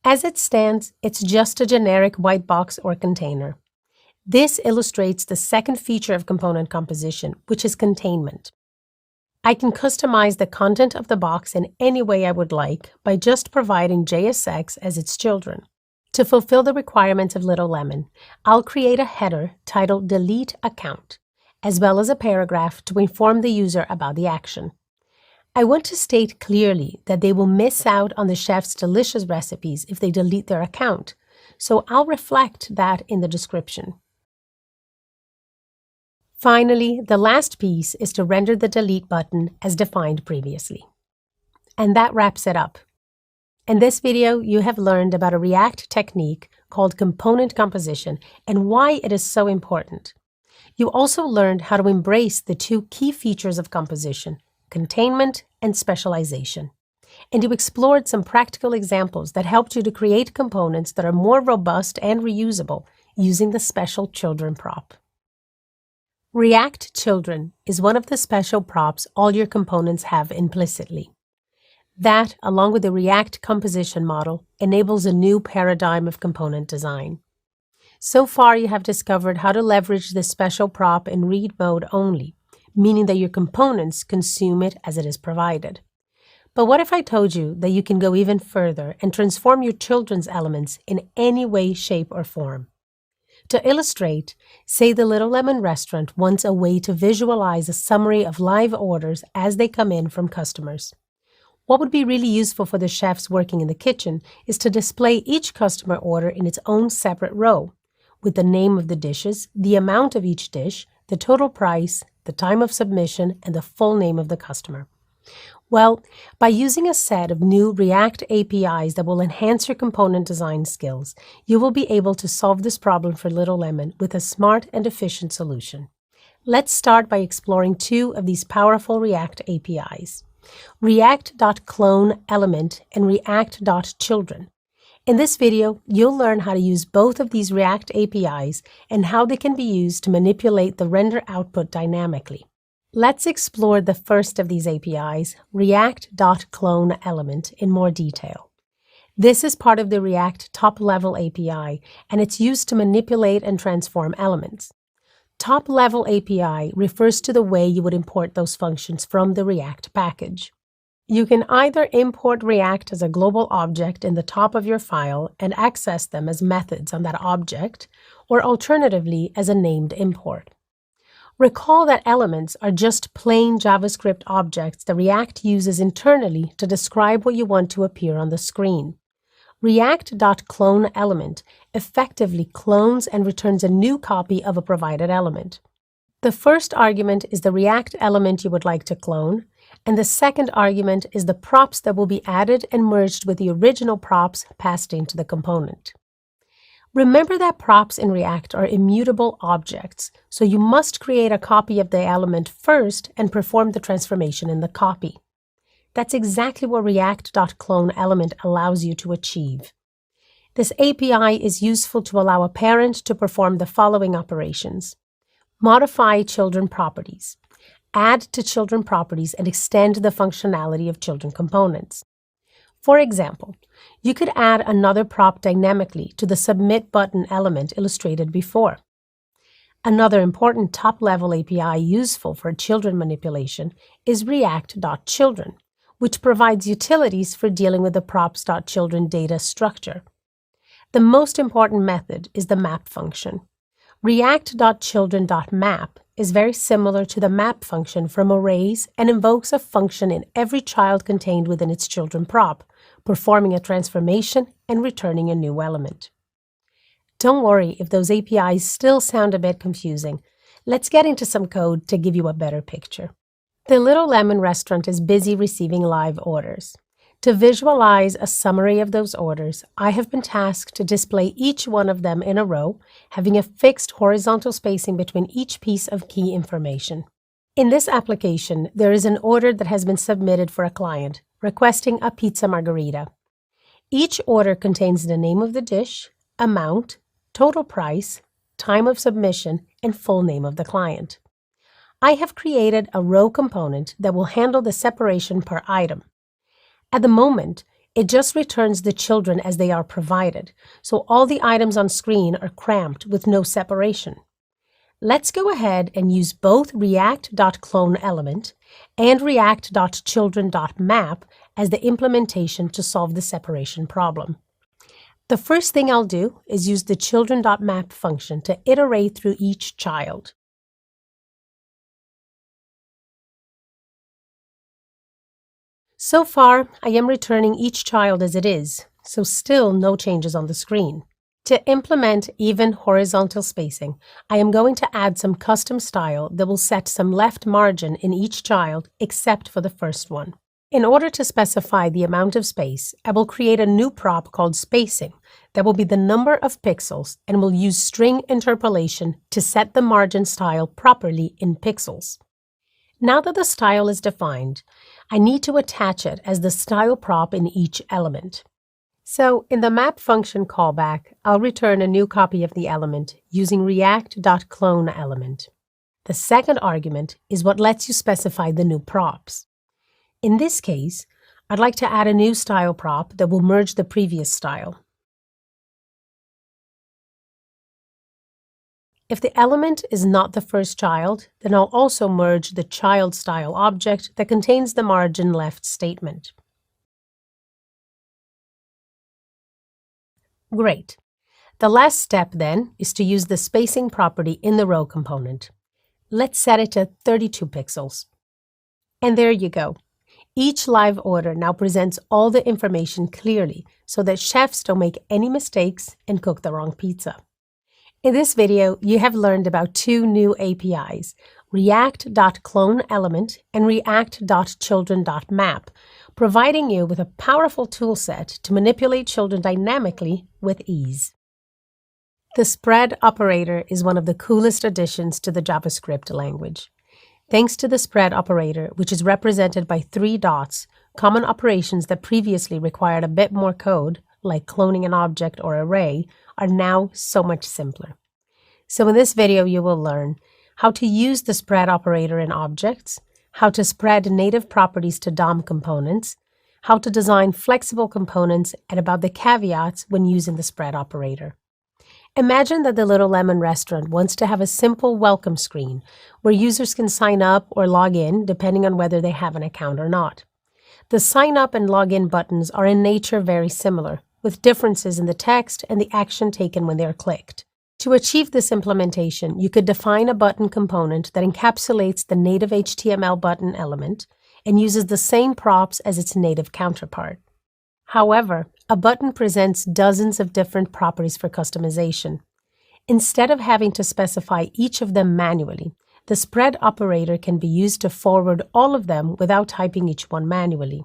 As it stands, it's just a generic white box or container. This illustrates the second feature of component composition, which is containment. I can customize the content of the box in any way I would like by just providing JSX as its children. To fulfill the requirements of Little Lemon, I'll create a header titled Delete Account, as well as a paragraph to inform the user about the action. I want to state clearly that they will miss out on the chef's delicious recipes if they delete their account, so I'll reflect that in the description. Finally, the last piece is to render the delete button as defined previously. And that wraps it up. In this video, you have learned about a React technique called component composition and why it is so important. You also learned how to embrace the 2 key features of composition, containment and specialization. and you explored some practical examples that helped you to create components that are more robust and reusable using the special children prop. React Children is one of the special props all your components have implicitly. That, along with the React composition model, enables a new paradigm of component design. So far, you have discovered how to leverage this special prop in read mode only, meaning that your components consume it as it is provided. But what if I told you that you can go even further and transform your children's elements in any way, shape, or form? To illustrate, say the Little Lemon restaurant wants a way to visualize a summary of live orders as they come in from customers. What would be really useful for the chefs working in the kitchen is to display each customer order in its own separate row, with the name of the dishes, the amount of each dish, the total price, the time of submission, and the full name of the customer. Well, by using a set of new React APIs that will enhance your component design skills, you will be able to solve this problem for Little Lemon with a smart and efficient solution. Let's start by exploring two of these powerful React APIs, React.clone_element and React.children. In this video, you'll learn how to use both of these React APIs and how they can be used to manipulate the render output dynamically. Let's explore the first of these APIs, React.clone_element, in more detail. This is part of the React top-level API, and it's used to manipulate and transform elements. Top-level API refers to the way you would import those functions from the React package. You can either import React as a global object in the top of your file and access them as methods on that object, or alternatively as a named import. Recall that elements are just plain JavaScript objects that React uses internally to describe what you want to appear on the screen. React.clone_element effectively clones and returns a new copy of a provided element. The first argument is the React element you would like to clone, and the second argument is the props that will be added and merged with the original props passed into the component. Remember that props in React are immutable objects, so you must create a copy of the element first and perform the transformation in the copy. That's exactly what React.clone_element allows you to achieve. This API is useful to allow a parent to perform the following operations: modify children properties, add to children properties and extend the functionality of children components. For example, you could add another prop dynamically to the submit button element illustrated before. Another important top-level API useful for children manipulation is React.children, which provides utilities for dealing with the props.children data structure. The most important method is the map function. React.children.map is very similar to the map function from arrays and invokes a function in every child contained within its children prop, performing a transformation and returning a new element. Don't worry if those APIs still sound a bit confusing. Let's get into some code to give you a better picture. The Little Lemon restaurant is busy receiving live orders. To visualize a summary of those orders, I have been tasked to display each one of them in a row, having a fixed horizontal spacing between each piece of key information. In this application, there is an order that has been submitted for a client, requesting a pizza margherita. Each order contains the name of the dish, amount, total price, time of submission, and full name of the client. I have created a row component that will handle the separation per item. At the moment, it just returns the children as they are provided, so all the items on screen are cramped with no separation. Let's go ahead and use both React.clone_element and React.children.map as the implementation to solve the separation problem. The first thing I'll do is use the children.map function to iterate through each child. So far, I am returning each child as it is, so still no changes on the screen. To implement even horizontal spacing, I am going to add some custom style that will set some left margin in each child except for the first one. In order to specify the amount of space, I will create a new prop called spacing that will be the number of pixels and will use string interpolation to set the margin style properly in pixels. Now that the style is defined, I need to attach it as the style prop in each element. So in the map function callback, I'll return a new copy of the element using react.cloneElement. The second argument is what lets you specify the new props. In this case, I'd like to add a new style prop that will merge the previous style. If the element is not the first child, then I'll also merge the child style object that contains the margin left statement. Great. The last step then is to use the spacing property in the row component. Let's set it to 32 pixels. And there you go. Each live order now presents all the information clearly so that chefs don't make any mistakes and cook the wrong pizza. In this video, you have learned about two new APIs, React.cloneElement and React.children.map, providing you with a powerful toolset to manipulate children dynamically with ease. The spread operator is one of the coolest additions to the JavaScript language. Thanks to the spread operator, which is represented by 3 dots, common operations that previously required a bit more code, like cloning an object or array, are now so much simpler. So in this video, you will learn how to use the spread operator in objects, how to spread native properties to DOM components, how to design flexible components, and about the caveats when using the spread operator. Imagine that the Little Lemon restaurant wants to have a simple welcome screen where users can sign up or log in depending on whether they have an account or not. The sign up and log in buttons are in nature very similar, with differences in the text and the action taken when they are clicked. To achieve this implementation, you could define a button component that encapsulates the native HTML button element and uses the same props as its native counterpart. However, a button presents dozens of different properties for customization. Instead of having to specify each of them manually, the spread operator can be used to forward all of them without typing each one manually.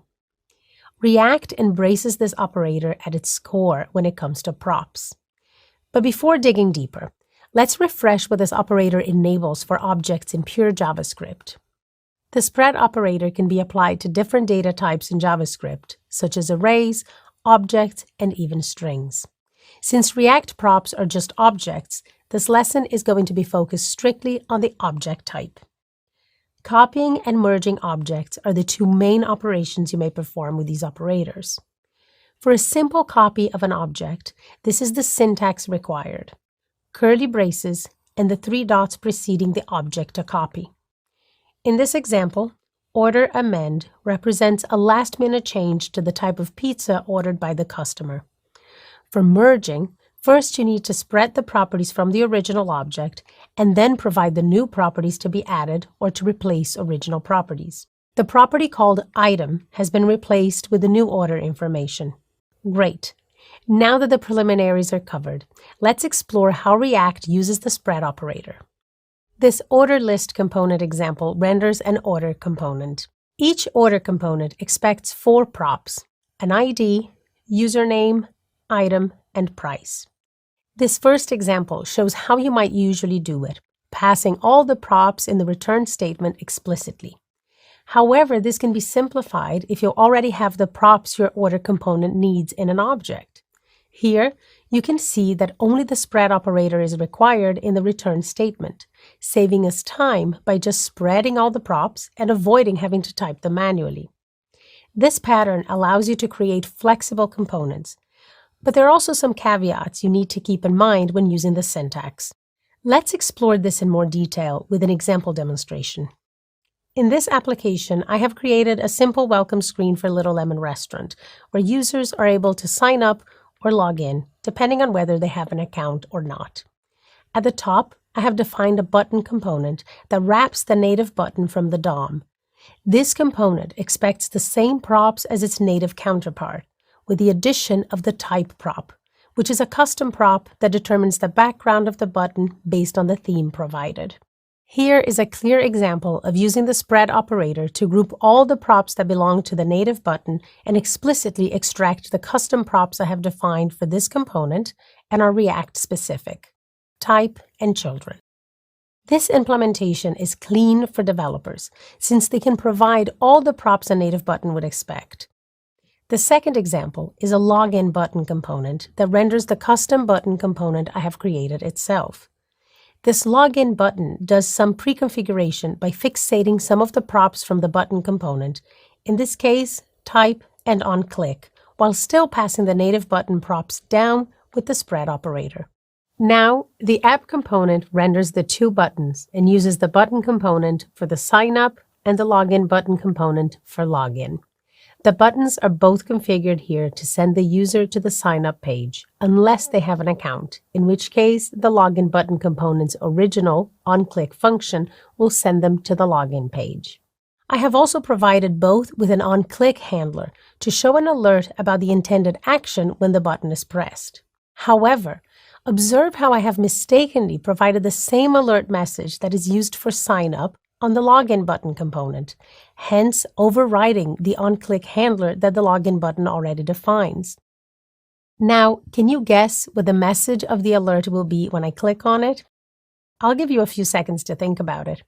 React embraces this operator at its core when it comes to props. But before digging deeper, let's refresh what this operator enables for objects in pure JavaScript. The spread operator can be applied to different data types in JavaScript, such as arrays, objects, and even strings. Since React props are just objects, this lesson is going to be focused strictly on the object type. Copying and merging objects are the two main operations you may perform with these operators. For a simple copy of an object, this is the syntax required: curly braces and the 3 dots preceding the object to copy. In this example, order amend represents a last-minute change to the type of pizza ordered by the customer. For merging, first you need to spread the properties from the original object and then provide the new properties to be added or to replace original properties. The property called item has been replaced with the new order information. Great. Now that the preliminaries are covered, let's explore how React uses the spread operator. This order list component example renders an order component. Each order component expects 4 props: an ID, username, item, and price. This first example shows how you might usually do it, passing all the props in the return statement explicitly. However, this can be simplified if you already have the props your order component needs in an object. Here, you can see that only the spread operator is required in the return statement, saving us time by just spreading all the props and avoiding having to type them manually. This pattern allows you to create flexible components, but there are also some caveats you need to keep in mind when using the syntax. Let's explore this in more detail with an example demonstration. In this application, I have created a simple welcome screen for Little Lemon Restaurant, where users are able to sign up or log in, depending on whether they have an account or not. At the top, I have defined a button component that wraps the native button from the DOM. This component expects the same props as its native counterpart, with the addition of the type prop, which is a custom prop that determines the background of the button based on the theme provided. Here is a clear example of using the spread operator to group all the props that belong to the native button and explicitly extract the custom props I have defined for this component and are React specific: type and children. This implementation is clean for developers, since they can provide all the props a native button would expect. The second example is a login button component that renders the custom button component I have created itself. This login button does some pre-configuration by fixating some of the props from the button component, in this case, type and onClick, while still passing the native button props down with the spread operator. Now, the app component renders the two buttons and uses the button component for the sign up and the login button component for login. The buttons are both configured here to send the user to the sign up page, unless they have an account, in which case the login button component's original onClick function will send them to the login page. I have also provided both with an onClick handler to show an alert about the intended action when the button is pressed. However, observe how I have mistakenly provided the same alert message that is used for sign up on the login button component, hence overriding the onClick handler that the login button already defines. Now, can you guess what the message of the alert will be when I click on it? I'll give you a few seconds to think about it.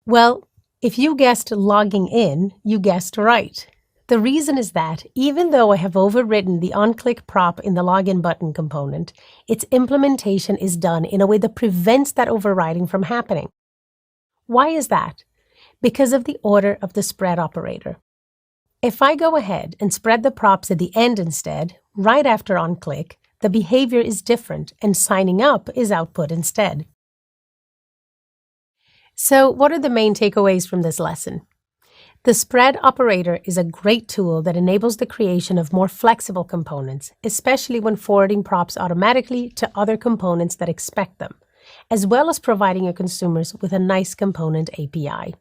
Well, if you guessed logging in, you guessed right. The reason is that, even though I have overwritten the onClick prop in the login button component, its implementation is done in a way that prevents that overriding from happening. Why is that? Because of the order of the spread operator. If I go ahead and spread the props at the end instead, right after onClick, the behavior is different and signing up is output instead. So, what are the main takeaways from this lesson? The spread operator is a great tool that enables the creation of more flexible components, especially when forwarding props automatically to other components that expect them, as well as providing your consumers with a nice component API.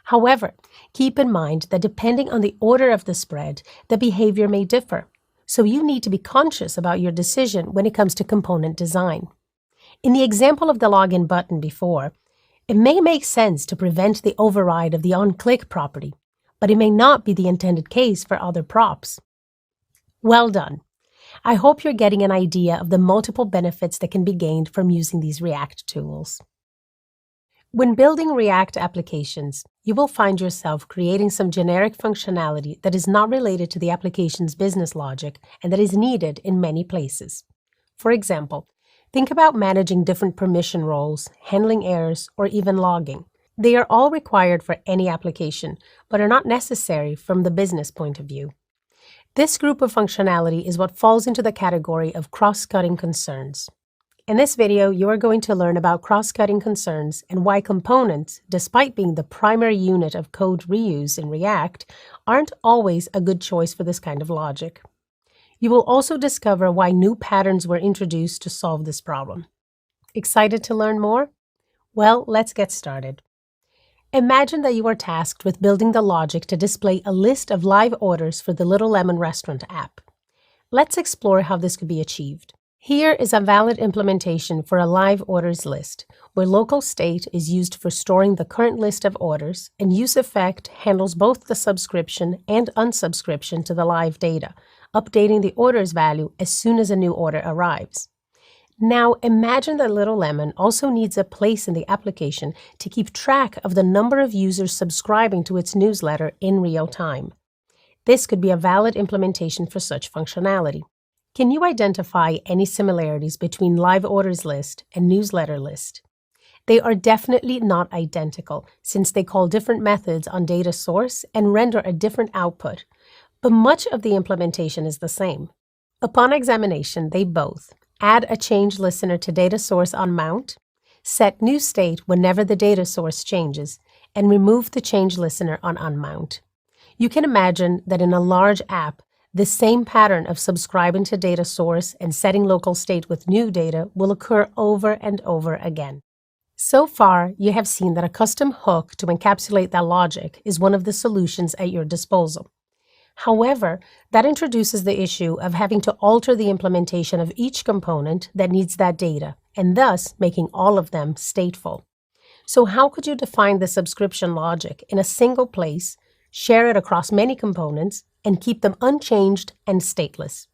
However, keep in mind that depending on the order of the spread, the behavior may differ, so you need to be conscious about your decision when it comes to component design. In the example of the login button before, it may make sense to prevent the override of the onClick property, but it may not be the intended case for other props. Well done. I hope you're getting an idea of the multiple benefits that can be gained from using these React tools. When building React applications, you will find yourself creating some generic functionality that is not related to the application's business logic and that is needed in many places. For example, think about managing different permission roles, handling errors, or even logging. They are all required for any application, but are not necessary from the business point of view. This group of functionality is what falls into the category of cross-cutting concerns. In this video, you are going to learn about cross-cutting concerns and why components, despite being the primary unit of code reuse in React, aren't always a good choice for this kind of logic. You will also discover why new patterns were introduced to solve this problem. Excited to learn more? Well, let's get started. Imagine that you are tasked with building the logic to display a list of live orders for the Little Lemon restaurant app. Let's explore how this could be achieved. Here is a valid implementation for a live orders list, where local state is used for storing the current list of orders, and useEffect handles both the subscription and unsubscription to the live data, updating the order's value as soon as a new order arrives. Now, imagine that Little Lemon also needs a place in the application to keep track of the number of users subscribing to its newsletter in real time. This could be a valid implementation for such functionality. Can you identify any similarities between live orders list and newsletter list? They are definitely not identical, since they call different methods on data source and render a different output, but much of the implementation is the same. Upon examination, they both add a change listener to data source on mount, set new state whenever the data source changes, and remove the change listener on unmount. You can imagine that in a large app, the same pattern of subscribing to data source and setting local state with new data will occur over and over again. So far, you have seen that a custom hook to encapsulate that logic is one of the solutions at your disposal. However, that introduces the issue of having to alter the implementation of each component that needs that data, and thus making all of them stateful. So how could you define the subscription logic in a single place, share it across many components, and keep them unchanged and stateless?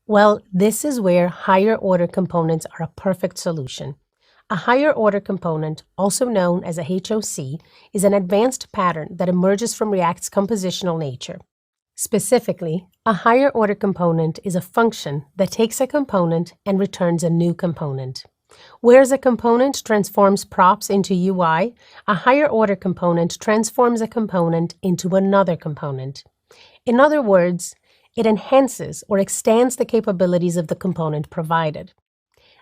Well, this is where higher order components are a perfect solution. A higher order component, also known as a HOC, is an advanced pattern that emerges from React's compositional nature. Specifically, a higher order component is a function that takes a component and returns a new component. Whereas a component transforms props into UI, a higher order component transforms a component into another component. In other words, it enhances or extends the capabilities of the component provided.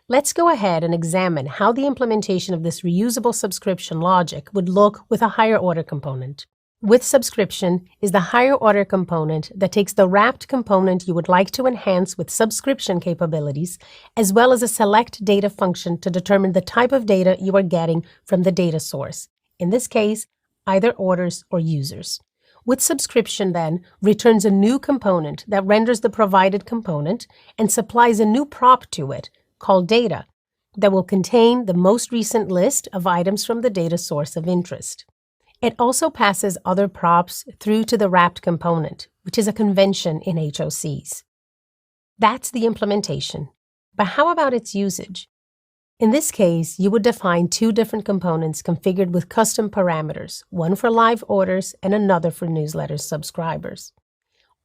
Let's go ahead and examine how the implementation of this reusable subscription logic would look with a higher order component. With subscription is the higher order component that takes the wrapped component you would like to enhance with subscription capabilities, as well as a select data function to determine the type of data you are getting from the data source. In this case, either orders or users. With subscription then returns a new component that renders the provided component and supplies a new prop to it, called data, that will contain the most recent list of items from the data source of interest. It also passes other props through to the wrapped component, which is a convention in HOCs. That's the implementation. But how about its usage? In this case, you would define two different components configured with custom parameters, one for live orders and another for newsletter subscribers,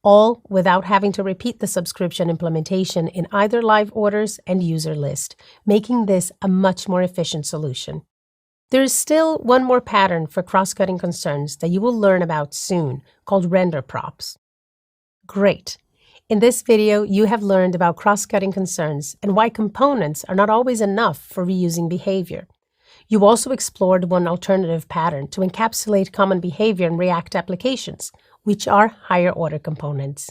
all without having to repeat the subscription implementation in either live orders and user list, making this a much more efficient solution. There is still one more pattern for cross-cutting concerns that you will learn about soon, called render props. Great! In this video, you have learned about cross-cutting concerns and why components are not always enough for reusing behavior. You also explored one alternative pattern to encapsulate common behavior in React applications, which are higher-order components.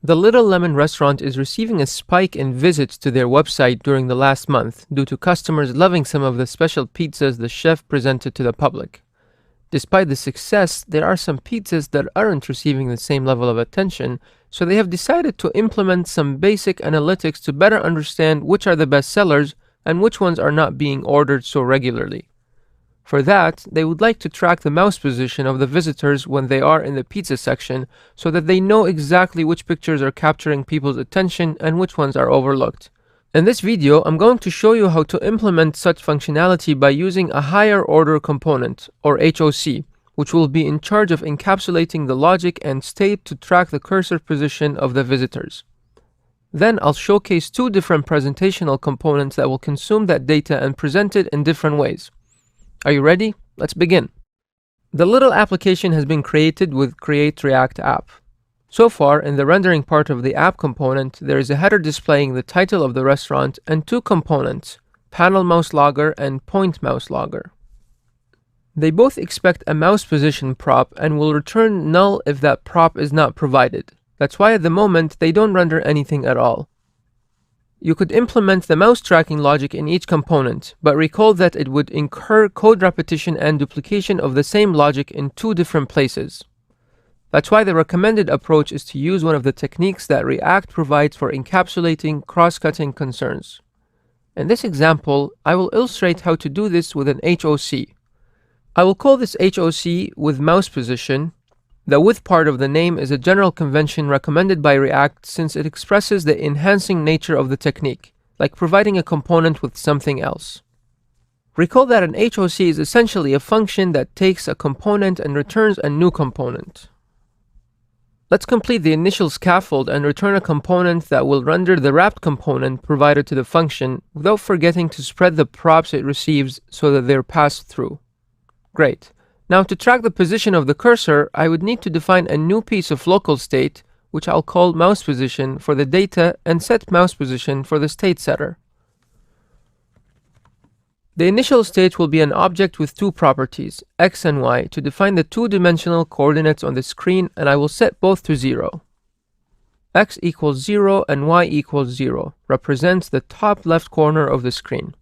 The Little Lemon restaurant is receiving a spike in visits to their website during the last month due to customers loving some of the special pizzas the chef presented to the public. Despite the success, there are some pizzas that aren't receiving the same level of attention, so they have decided to implement some basic analytics to better understand which are the best sellers and which ones are not being ordered so regularly. For that, they would like to track the mouse position of the visitors when they are in the pizza section so that they know exactly which pictures are capturing people's attention and which ones are overlooked. In this video, I'm going to show you how to implement such functionality by using a higher order component, or HOC, which will be in charge of encapsulating the logic and state to track the cursor position of the visitors. Then I'll showcase two different presentational components that will consume that data and present it in different ways. Are you ready? Let's begin. The little application has been created with Create React App. So far, in the rendering part of the app component, there is a header displaying the title of the restaurant and two components, Panel Mouse Logger and Point Mouse Logger. They both expect a mouse position prop and will return null if that prop is not provided. That's why at the moment they don't render anything at all. You could implement the mouse tracking logic in each component, but recall that it would incur code repetition and duplication of the same logic in two different places. That's why the recommended approach is to use one of the techniques that React provides for encapsulating cross-cutting concerns. In this example, I will illustrate how to do this with an HOC. I will call this HOC with mouse position. The with part of the name is a general convention recommended by React since it expresses the enhancing nature of the technique, like providing a component with something else. Recall that an HOC is essentially a function that takes a component and returns a new component. Let's complete the initial scaffold and return a component that will render the wrapped component provided to the function without forgetting to spread the props it receives so that they're passed through. Great. Now to track the position of the cursor, I would need to define a new piece of local state, which I'll call mouse position for the data and set mouse position for the state setter. The initial state will be an object with two properties, x and y, to define the two-dimensional coordinates on the screen, and I will set both to 0. X equals 0 and y equals 0 represents the top left corner of the screen.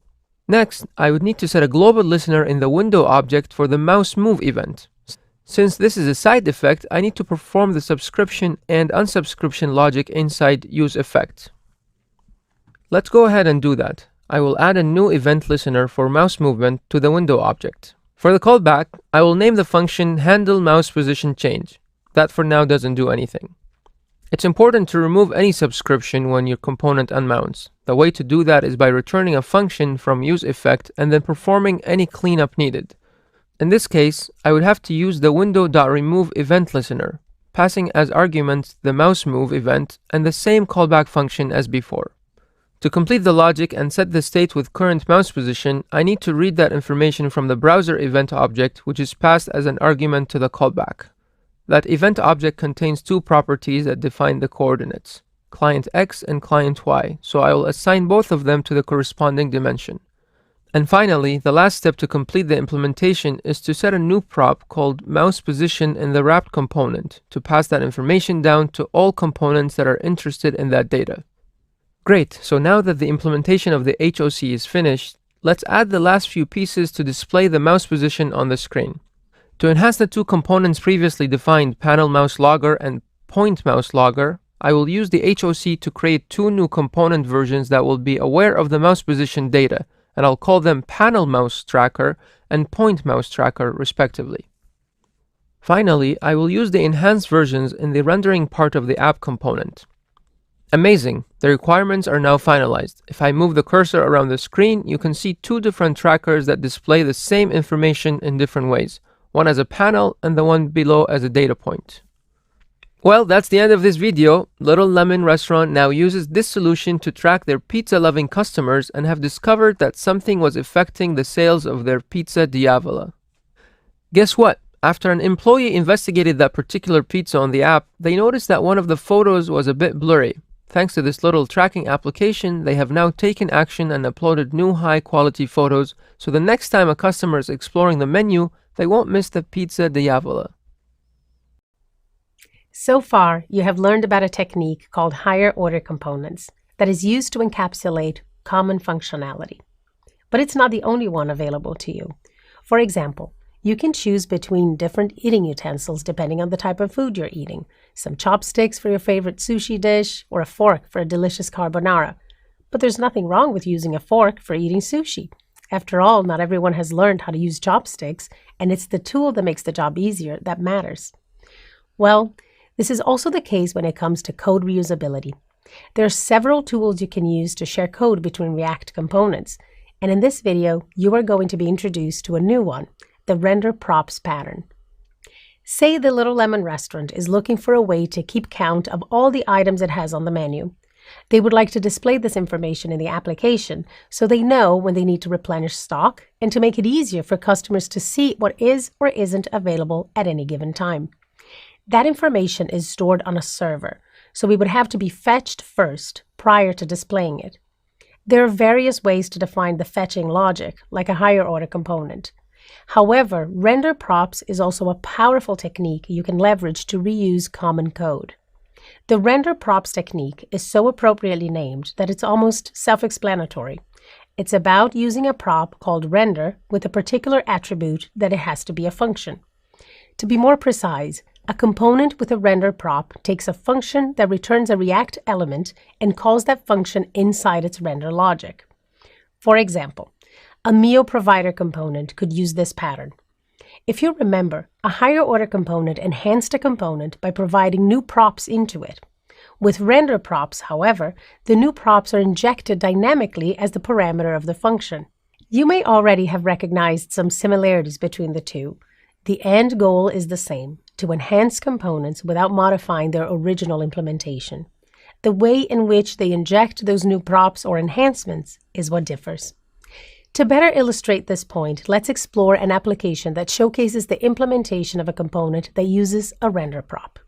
Next, I would need to set a global listener in the window object for the mouse move event. Since this is a side effect, I need to perform the subscription and unsubscription logic inside useEffect. Let's go ahead and do that. I will add a new event listener for mouse movement to the window object. For the callback, I will name the function handle mouse position change. That for now doesn't do anything. It's important to remove any subscription when your component unmounts. The way to do that is by returning a function from useEffect and then performing any cleanup needed. In this case, I would have to use the window.remove event listener, passing as arguments the mouse move event and the same callback function as before. To complete the logic and set the state with current mouse position, I need to read that information from the browser event object, which is passed as an argument to the callback. That event object contains two properties that define the coordinates, client X and client Y, so I will assign both of them to the corresponding dimension. And finally, the last step to complete the implementation is to set a new prop called mouse position in the wrapped component to pass that information down to all components that are interested in that data. Great, so now that the implementation of the HOC is finished, let's add the last few pieces to display the mouse position on the screen. To enhance the two components previously defined, panel mouse logger and point mouse logger, I will use the HOC to create two new component versions that will be aware of the mouse position data, and I'll call them panel mouse tracker and point mouse tracker respectively. Finally, I will use the enhanced versions in the rendering part of the app component. Amazing! The requirements are now finalized. If I move the cursor around the screen, you can see two different trackers that display the same information in different ways, one as a panel and the one below as a data point. Well, that's the end of this video. Little Lemon Restaurant now uses this solution to track their pizza-loving customers and have discovered that something was affecting the sales of their pizza Diavola. Guess what? After an employee investigated that particular pizza on the app, they noticed that one of the photos was a bit blurry. Thanks to this little tracking application, they have now taken action and uploaded new high-quality photos, so the next time a customer is exploring the menu, they won't miss the pizza Diavola. So far, you have learned about a technique called higher order components that is used to encapsulate common functionality. But it's not the only one available to you. For example, you can choose between different eating utensils depending on the type of food you're eating. Some chopsticks for your favorite sushi dish, or a fork for a delicious carbonara. But there's nothing wrong with using a fork for eating sushi. After all, not everyone has learned how to use chopsticks, and it's the tool that makes the job easier that matters. Well, this is also the case when it comes to code reusability. There are several tools you can use to share code between React components, and in this video, you are going to be introduced to a new one, the render props pattern. Say the Little Lemon Restaurant is looking for a way to keep count of all the items it has on the menu. They would like to display this information in the application so they know when they need to replenish stock and to make it easier for customers to see what is or isn't available at any given time. That information is stored on a server, so we would have to be fetched first prior to displaying it. There are various ways to define the fetching logic, like a higher order component. However, render props is also a powerful technique you can leverage to reuse common code. The render props technique is so appropriately named that it's almost self-explanatory. It's about using a prop called render with a particular attribute that it has to be a function. To be more precise, a component with a render prop takes a function that returns a React element and calls that function inside its render logic. For example, a meal provider component could use this pattern. If you remember, a higher order component enhanced a component by providing new props into it. With render props, however, the new props are injected dynamically as the parameter of the function. You may already have recognized some similarities between the two. The end goal is the same, to enhance components without modifying their original implementation. The way in which they inject those new props or enhancements is what differs. To better illustrate this point, let's explore an application that showcases the implementation of a component that uses a render prop.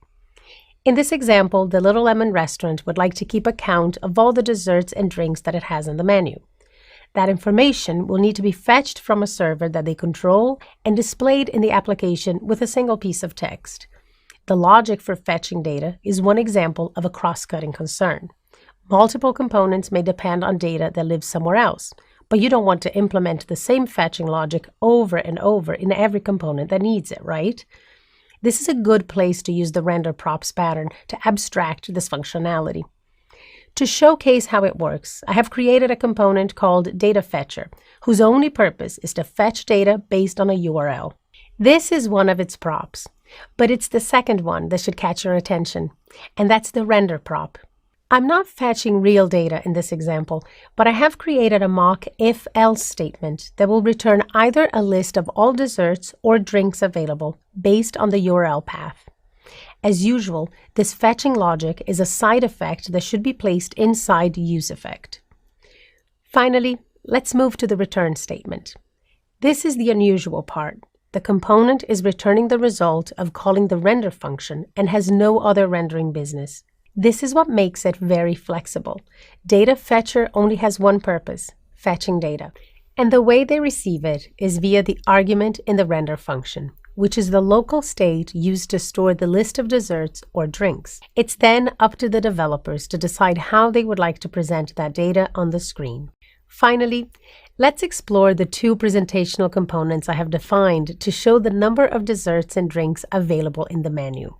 In this example, the Little Lemon Restaurant would like to keep a count of all the desserts and drinks that it has on the menu. That information will need to be fetched from a server that they control and displayed in the application with a single piece of text. The logic for fetching data is one example of a cross-cutting concern. Multiple components may depend on data that lives somewhere else, but you don't want to implement the same fetching logic over and over in every component that needs it, right? This is a good place to use the render props pattern to abstract this functionality. To showcase how it works, I have created a component called DataFetcher, whose only purpose is to fetch data based on a URL. This is one of its props. But it's the second one that should catch your attention, and that's the render prop. I'm not fetching real data in this example, but I have created a mock if-else statement that will return either a list of all desserts or drinks available based on the URL path. As usual, this fetching logic is a side effect that should be placed inside useEffect. Finally, let's move to the return statement. This is the unusual part. The component is returning the result of calling the render function and has no other rendering business. This is what makes it very flexible. Data fetcher only has one purpose, fetching data. And the way they receive it is via the argument in the render function, which is the local state used to store the list of desserts or drinks. It's then up to the developers to decide how they would like to present that data on the screen. Finally, let's explore the two presentational components I have defined to show the number of desserts and drinks available in the menu.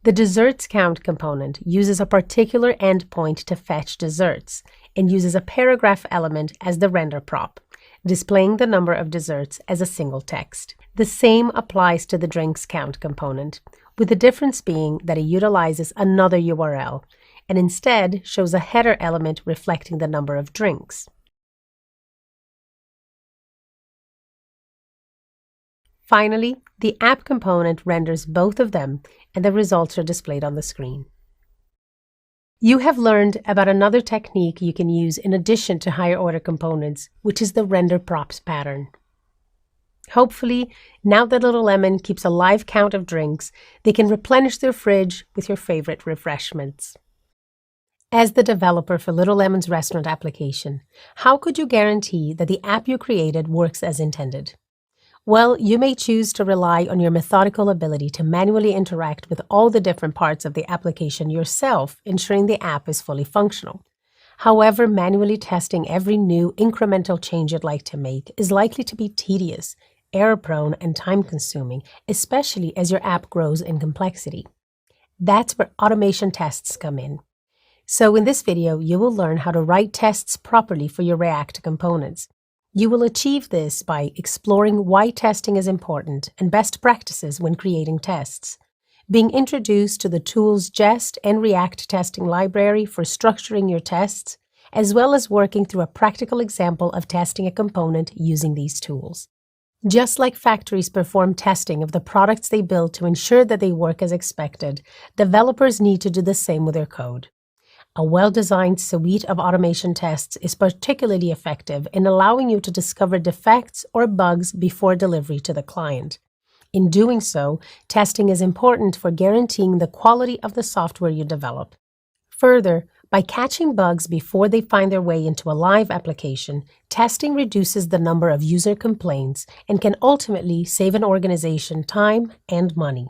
The desserts count component uses a particular endpoint to fetch desserts and uses a paragraph element as the render prop, displaying the number of desserts as a single text. The same applies to the drinks count component, with the difference being that it utilizes another URL and instead shows a header element reflecting the number of drinks. Finally, the app component renders both of them, and the results are displayed on the screen. You have learned about another technique you can use in addition to higher order components, which is the render props pattern. Hopefully, now that Lululemon keeps a live count of drinks, they can replenish their fridge with your favorite refreshments. As the developer for Lululemon's restaurant application, how could you guarantee that the app you created works as intended? Well, you may choose to rely on your methodical ability to manually interact with all the different parts of the application yourself, ensuring the app is fully functional. However, manually testing every new incremental change you'd like to make is likely to be tedious, error-prone, and time-consuming, especially as your app grows in complexity. That's where automation tests come in. So in this video, you will learn how to write tests properly for your React components. You will achieve this by exploring why testing is important and best practices when creating tests, being introduced to the tools Jest and React testing library for structuring your tests, as well as working through a practical example of testing a component using these tools. Just like factories perform testing of the products they build to ensure that they work as expected, developers need to do the same with their code. A well-designed suite of automation tests is particularly effective in allowing you to discover defects or bugs before delivery to the client. In doing so, testing is important for guaranteeing the quality of the software you develop. Further, by catching bugs before they find their way into a live application, testing reduces the number of user complaints and can ultimately save an organization time and money.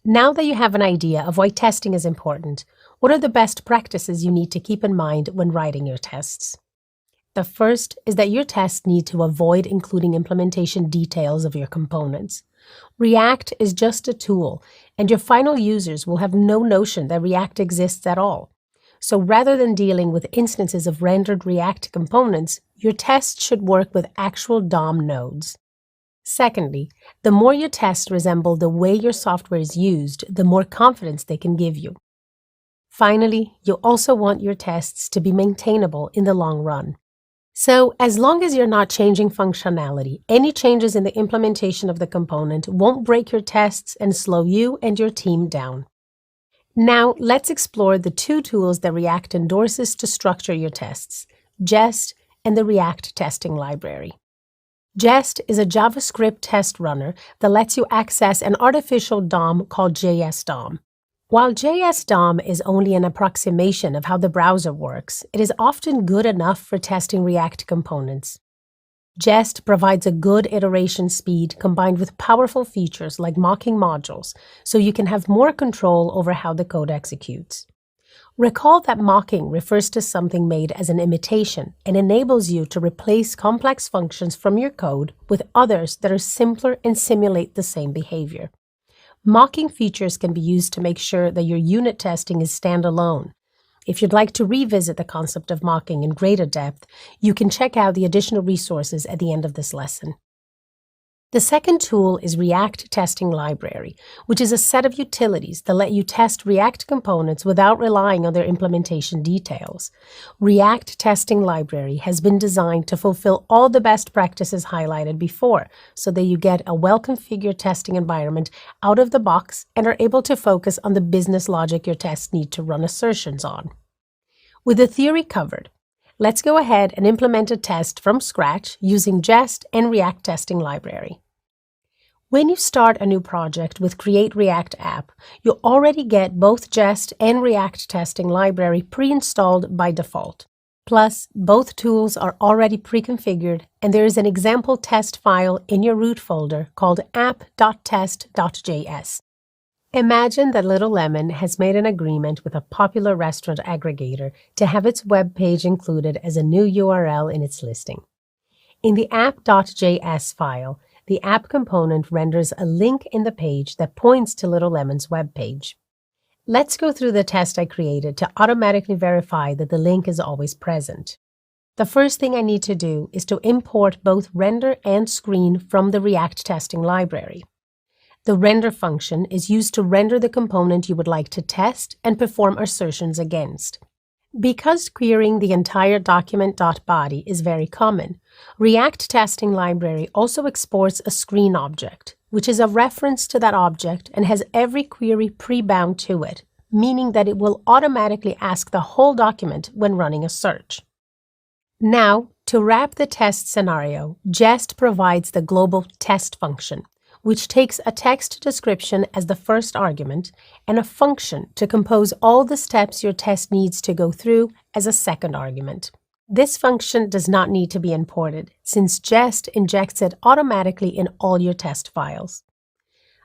Now that you have an idea of why testing is important, what are the best practices you need to keep in mind when writing your tests? The first is that your tests need to avoid including implementation details of your components. React is just a tool, and your final users will have no notion that React exists at all. So rather than dealing with instances of rendered React components, your tests should work with actual DOM nodes. Secondly, the more your tests resemble the way your software is used, the more confidence they can give you. Finally, you also want your tests to be maintainable in the long run. So, as long as you're not changing functionality, any changes in the implementation of the component won't break your tests and slow you and your team down. Now, let's explore the two tools that React endorses to structure your tests, Jest and the React testing library. Jest is a JavaScript test runner that lets you access an artificial DOM called JS-DOM. While JS-DOM is only an approximation of how the browser works, it is often good enough for testing React components. Jest provides a good iteration speed combined with powerful features like mocking modules, so you can have more control over how the code executes. Recall that mocking refers to something made as an imitation and enables you to replace complex functions from your code with others that are simpler and simulate the same behavior. Mocking features can be used to make sure that your unit testing is standalone. If you'd like to revisit the concept of mocking in greater depth, you can check out the additional resources at the end of this lesson. The second tool is React Testing Library, which is a set of utilities that let you test React components without relying on their implementation details. React Testing Library has been designed to fulfill all the best practices highlighted before, so that you get a well-configured testing environment out of the box and are able to focus on the business logic your tests need to run assertions on. With the theory covered, let's go ahead and implement a test from scratch using Jest and React Testing Library. When you start a new project with Create React App, you already get both Jest and React Testing Library pre-installed by default. Plus, both tools are already pre-configured, and there is an example test file in your root folder called app.test.js. Imagine that Little Lemon has made an agreement with a popular restaurant aggregator to have its web page included as a new URL in its listing. In the app.js file, the app component renders a link in the page that points to Little Lemon's web page. Let's go through the test I created to automatically verify that the link is always present. The first thing I need to do is to import both render and screen from the React Testing Library. The render function is used to render the component you would like to test and perform assertions against. Because querying the entire document.body is very common, React Testing Library also exports a screen object, which is a reference to that object and has every query pre-bound to it, meaning that it will automatically ask the whole document when running a search. Now, to wrap the test scenario, Jest provides the global test function, which takes a text description as the first argument and a function to compose all the steps your test needs to go through as a second argument. This function does not need to be imported, since Jest injects it automatically in all your test files.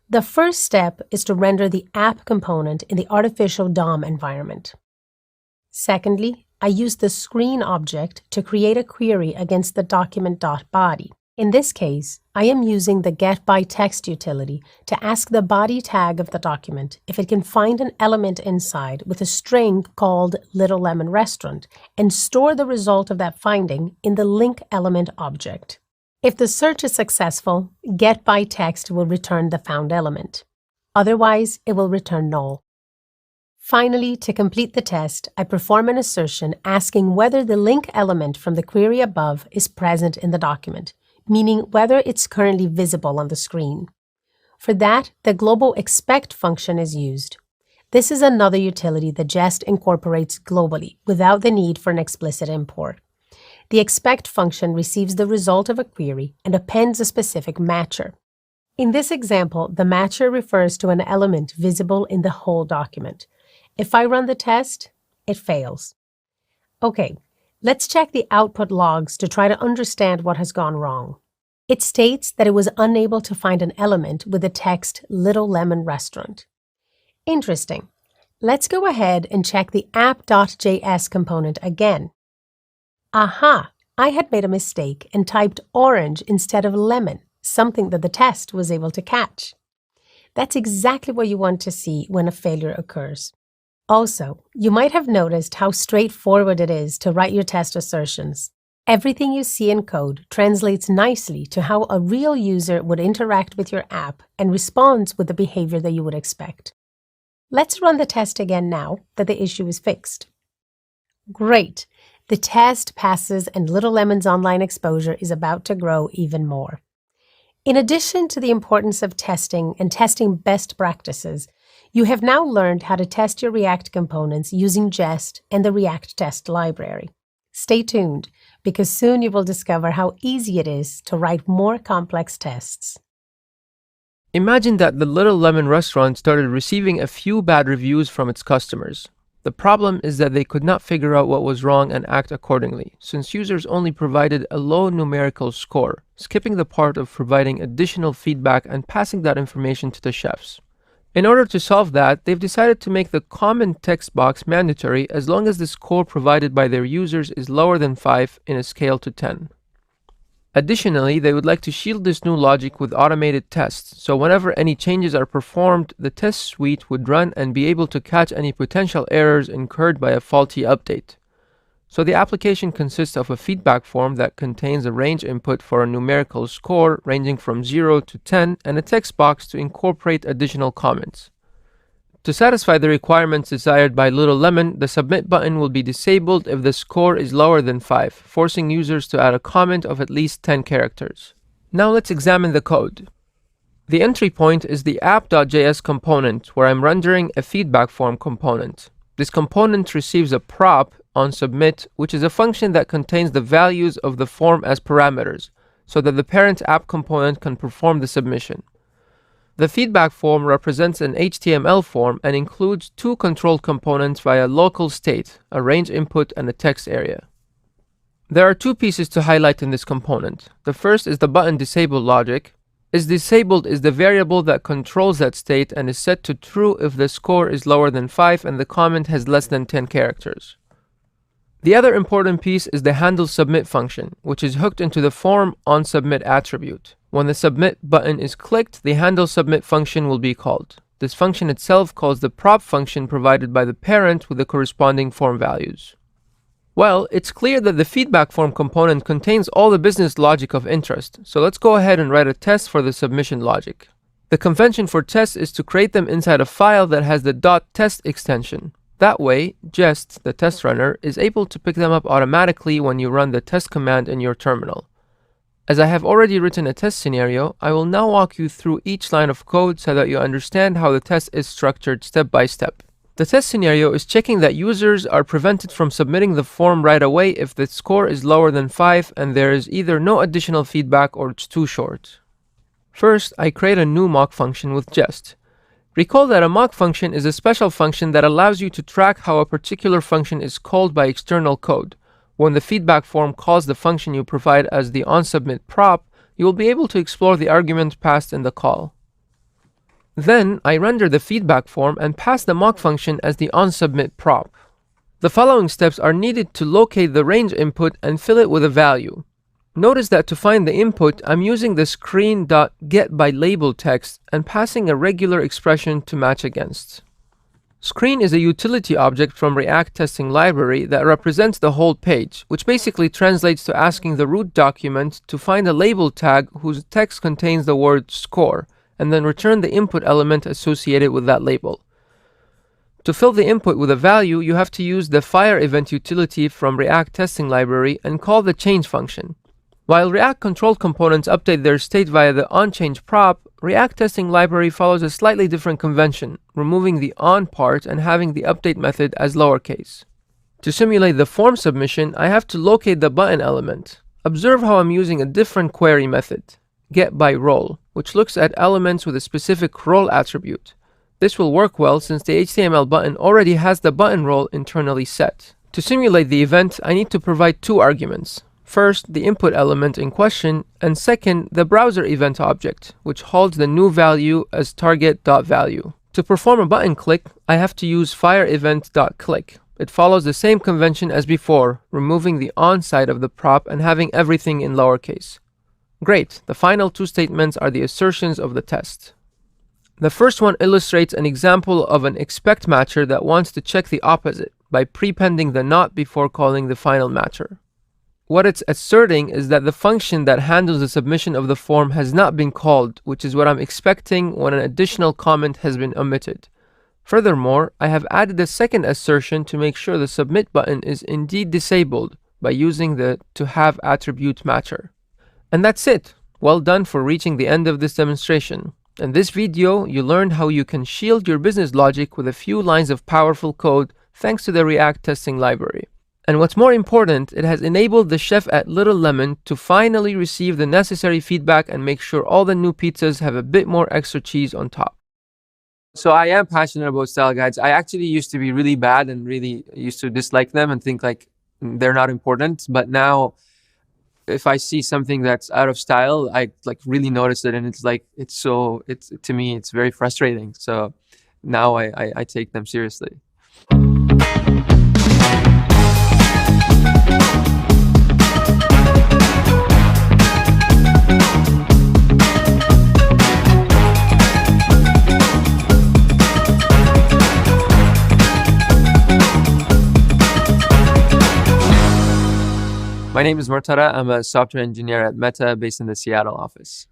The first step is to render the app component in the artificial DOM environment. Secondly, I use the screen object to create a query against the document.body. In this case, I am using the getByText utility to ask the body tag of the document if it can find an element inside with a string called Little Lemon Restaurant and store the result of that finding in the link element object. If the search is successful, getByText will return the found element. Otherwise, it will return null. Finally, to complete the test, I perform an assertion asking whether the link element from the query above is present in the document, meaning whether it's currently visible on the screen. For that, the global expect function is used. This is another utility that Jest incorporates globally without the need for an explicit import. The expect function receives the result of a query and appends a specific matcher. In this example, the matcher refers to an element visible in the whole document. If I run the test, it fails. Okay. Let's check the output logs to try to understand what has gone wrong. It states that it was unable to find an element with the text Little Lemon Restaurant. Interesting. Let's go ahead and check the app.js component again. Aha! I had made a mistake and typed orange instead of lemon, something that the test was able to catch. That's exactly what you want to see when a failure occurs. Also, you might have noticed how straightforward it is to write your test assertions. Everything you see in code translates nicely to how a real user would interact with your app and responds with the behavior that you would expect. Let's run the test again now that the issue is fixed. Great! The test passes and Little Lemon's online exposure is about to grow even more. In addition to the importance of testing and testing best practices, you have now learned how to test your React components using Jest and the React Test Library. Stay tuned, because soon you will discover how easy it is to write more complex tests. Imagine that the Little Lemon restaurant started receiving a few bad reviews from its customers. The problem is that they could not figure out what was wrong and act accordingly, since users only provided a low numerical score, skipping the part of providing additional feedback and passing that information to the chefs. In order to solve that, they've decided to make the comment text box mandatory as long as the score provided by their users is lower than 5 in a scale to 10. Additionally, they would like to shield this new logic with automated tests, so whenever any changes are performed, the test suite would run and be able to catch any potential errors incurred by a faulty update. So the application consists of a feedback form that contains a range input for a numerical score ranging from 0 to 10 and a text box to incorporate additional comments. To satisfy the requirements desired by Little Lemon, the submit button will be disabled if the score is lower than 5, forcing users to add a comment of at least 10 characters. Now let's examine the code. The entry point is the app.js component, where I'm rendering a feedback form component. This component receives a prop on submit, which is a function that contains the values of the form as parameters, so that the parent app component can perform the submission. The feedback form represents an HTML form and includes two control components via local state, a range input and a text area. There are two pieces to highlight in this component. The first is the button disable logic. IsDisabled is the variable that controls that state and is set to true if the score is lower than 5 and the comment has less than 10 characters. The other important piece is the handle submit function, which is hooked into the form onSubmit attribute. When the submit button is clicked, the handle submit function will be called. This function itself calls the prop function provided by the parent with the corresponding form values. Well, it's clear that the feedback form component contains all the business logic of interest, so let's go ahead and write a test for the submission logic. The convention for tests is to create them inside a file that has the .test extension. That way, Jest, the test runner, is able to pick them up automatically when you run the test command in your terminal. As I have already written a test scenario, I will now walk you through each line of code so that you understand how the test is structured step by step. The test scenario is checking that users are prevented from submitting the form right away if the score is lower than 5 and there is either no additional feedback or it's too short. First, I create a new mock function with Jest. Recall that a mock function is a special function that allows you to track how a particular function is called by external code. When the feedback form calls the function you provide as the onSubmit prop, you will be able to explore the argument passed in the call. Then, I render the feedback form and pass the mock function as the onSubmit prop. The following steps are needed to locate the range input and fill it with a value. Notice that to find the input, I'm using the screen.getByLabel text and passing a regular expression to match against. Screen is a utility object from React Testing library that represents the whole page, which basically translates to asking the root document to find a label tag whose text contains the word score, and then return the input element associated with that label. To fill the input with a value, you have to use the fire event utility from React Testing library and call the change function. While React control components update their state via the onChange prop, React Testing library follows a slightly different convention, removing the on part and having the update method as lowercase. To simulate the form submission, I have to locate the button element. Observe how I'm using a different query method, getByRole, which looks at elements with a specific role attribute. This will work well since the HTML button already has the button role internally set. To simulate the event, I need to provide two arguments. First, the input element in question, and second, the browser event object, which holds the new value as target.value. To perform a button click, I have to use fireEvent.click. It follows the same convention as before, removing the on side of the prop and having everything in lowercase. Great, the final two statements are the assertions of the test. The first one illustrates an example of an expect matcher that wants to check the opposite by prepending the not before calling the final matcher. What it's asserting is that the function that handles the submission of the form has not been called, which is what I'm expecting when an additional comment has been omitted. Furthermore, I have added a second assertion to make sure the submit button is indeed disabled by using the toHave attribute matcher. And that's it. Well done for reaching the end of this demonstration. In this video, you learned how you can shield your business logic with a few lines of powerful code thanks to the React Testing library. And what's more important, it has enabled the chef at Little Lemon to finally receive the necessary feedback and make sure all the new pizzas have a bit more extra cheese on top. So I am passionate about style guides. I actually used to be really bad and really used to dislike them and think like they're not important. But now if I see something that's out of style, I like really notice it, and it's like to me it's very frustrating. So now I take them seriously. My name is Murtada. I'm a software engineer at Meta based in the Seattle office.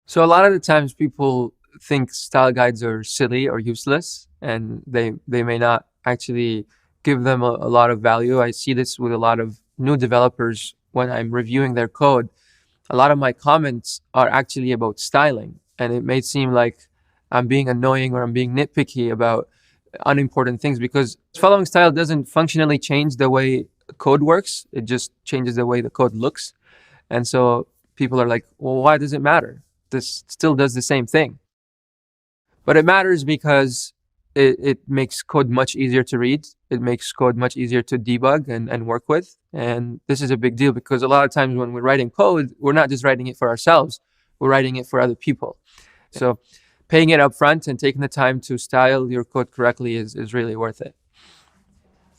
So a lot of the times people think style guides are silly or useless, and they may not actually give them a lot of value. I see this with a lot of new developers when I'm reviewing their code. A lot of my comments are actually about styling, and it may seem like I'm being annoying or I'm being nitpicky about unimportant things, because following style doesn't functionally change the way code works. It just changes the way the code looks. And so people are like, well, why does it matter? This still does the same thing. But it matters because it makes code much easier to read. It makes code much easier to debug and work with. And this is a big deal because a lot of times when we're writing code, we're not just writing it for ourselves, we're writing it for other people. So paying it up front and taking the time to style your code correctly is really worth it.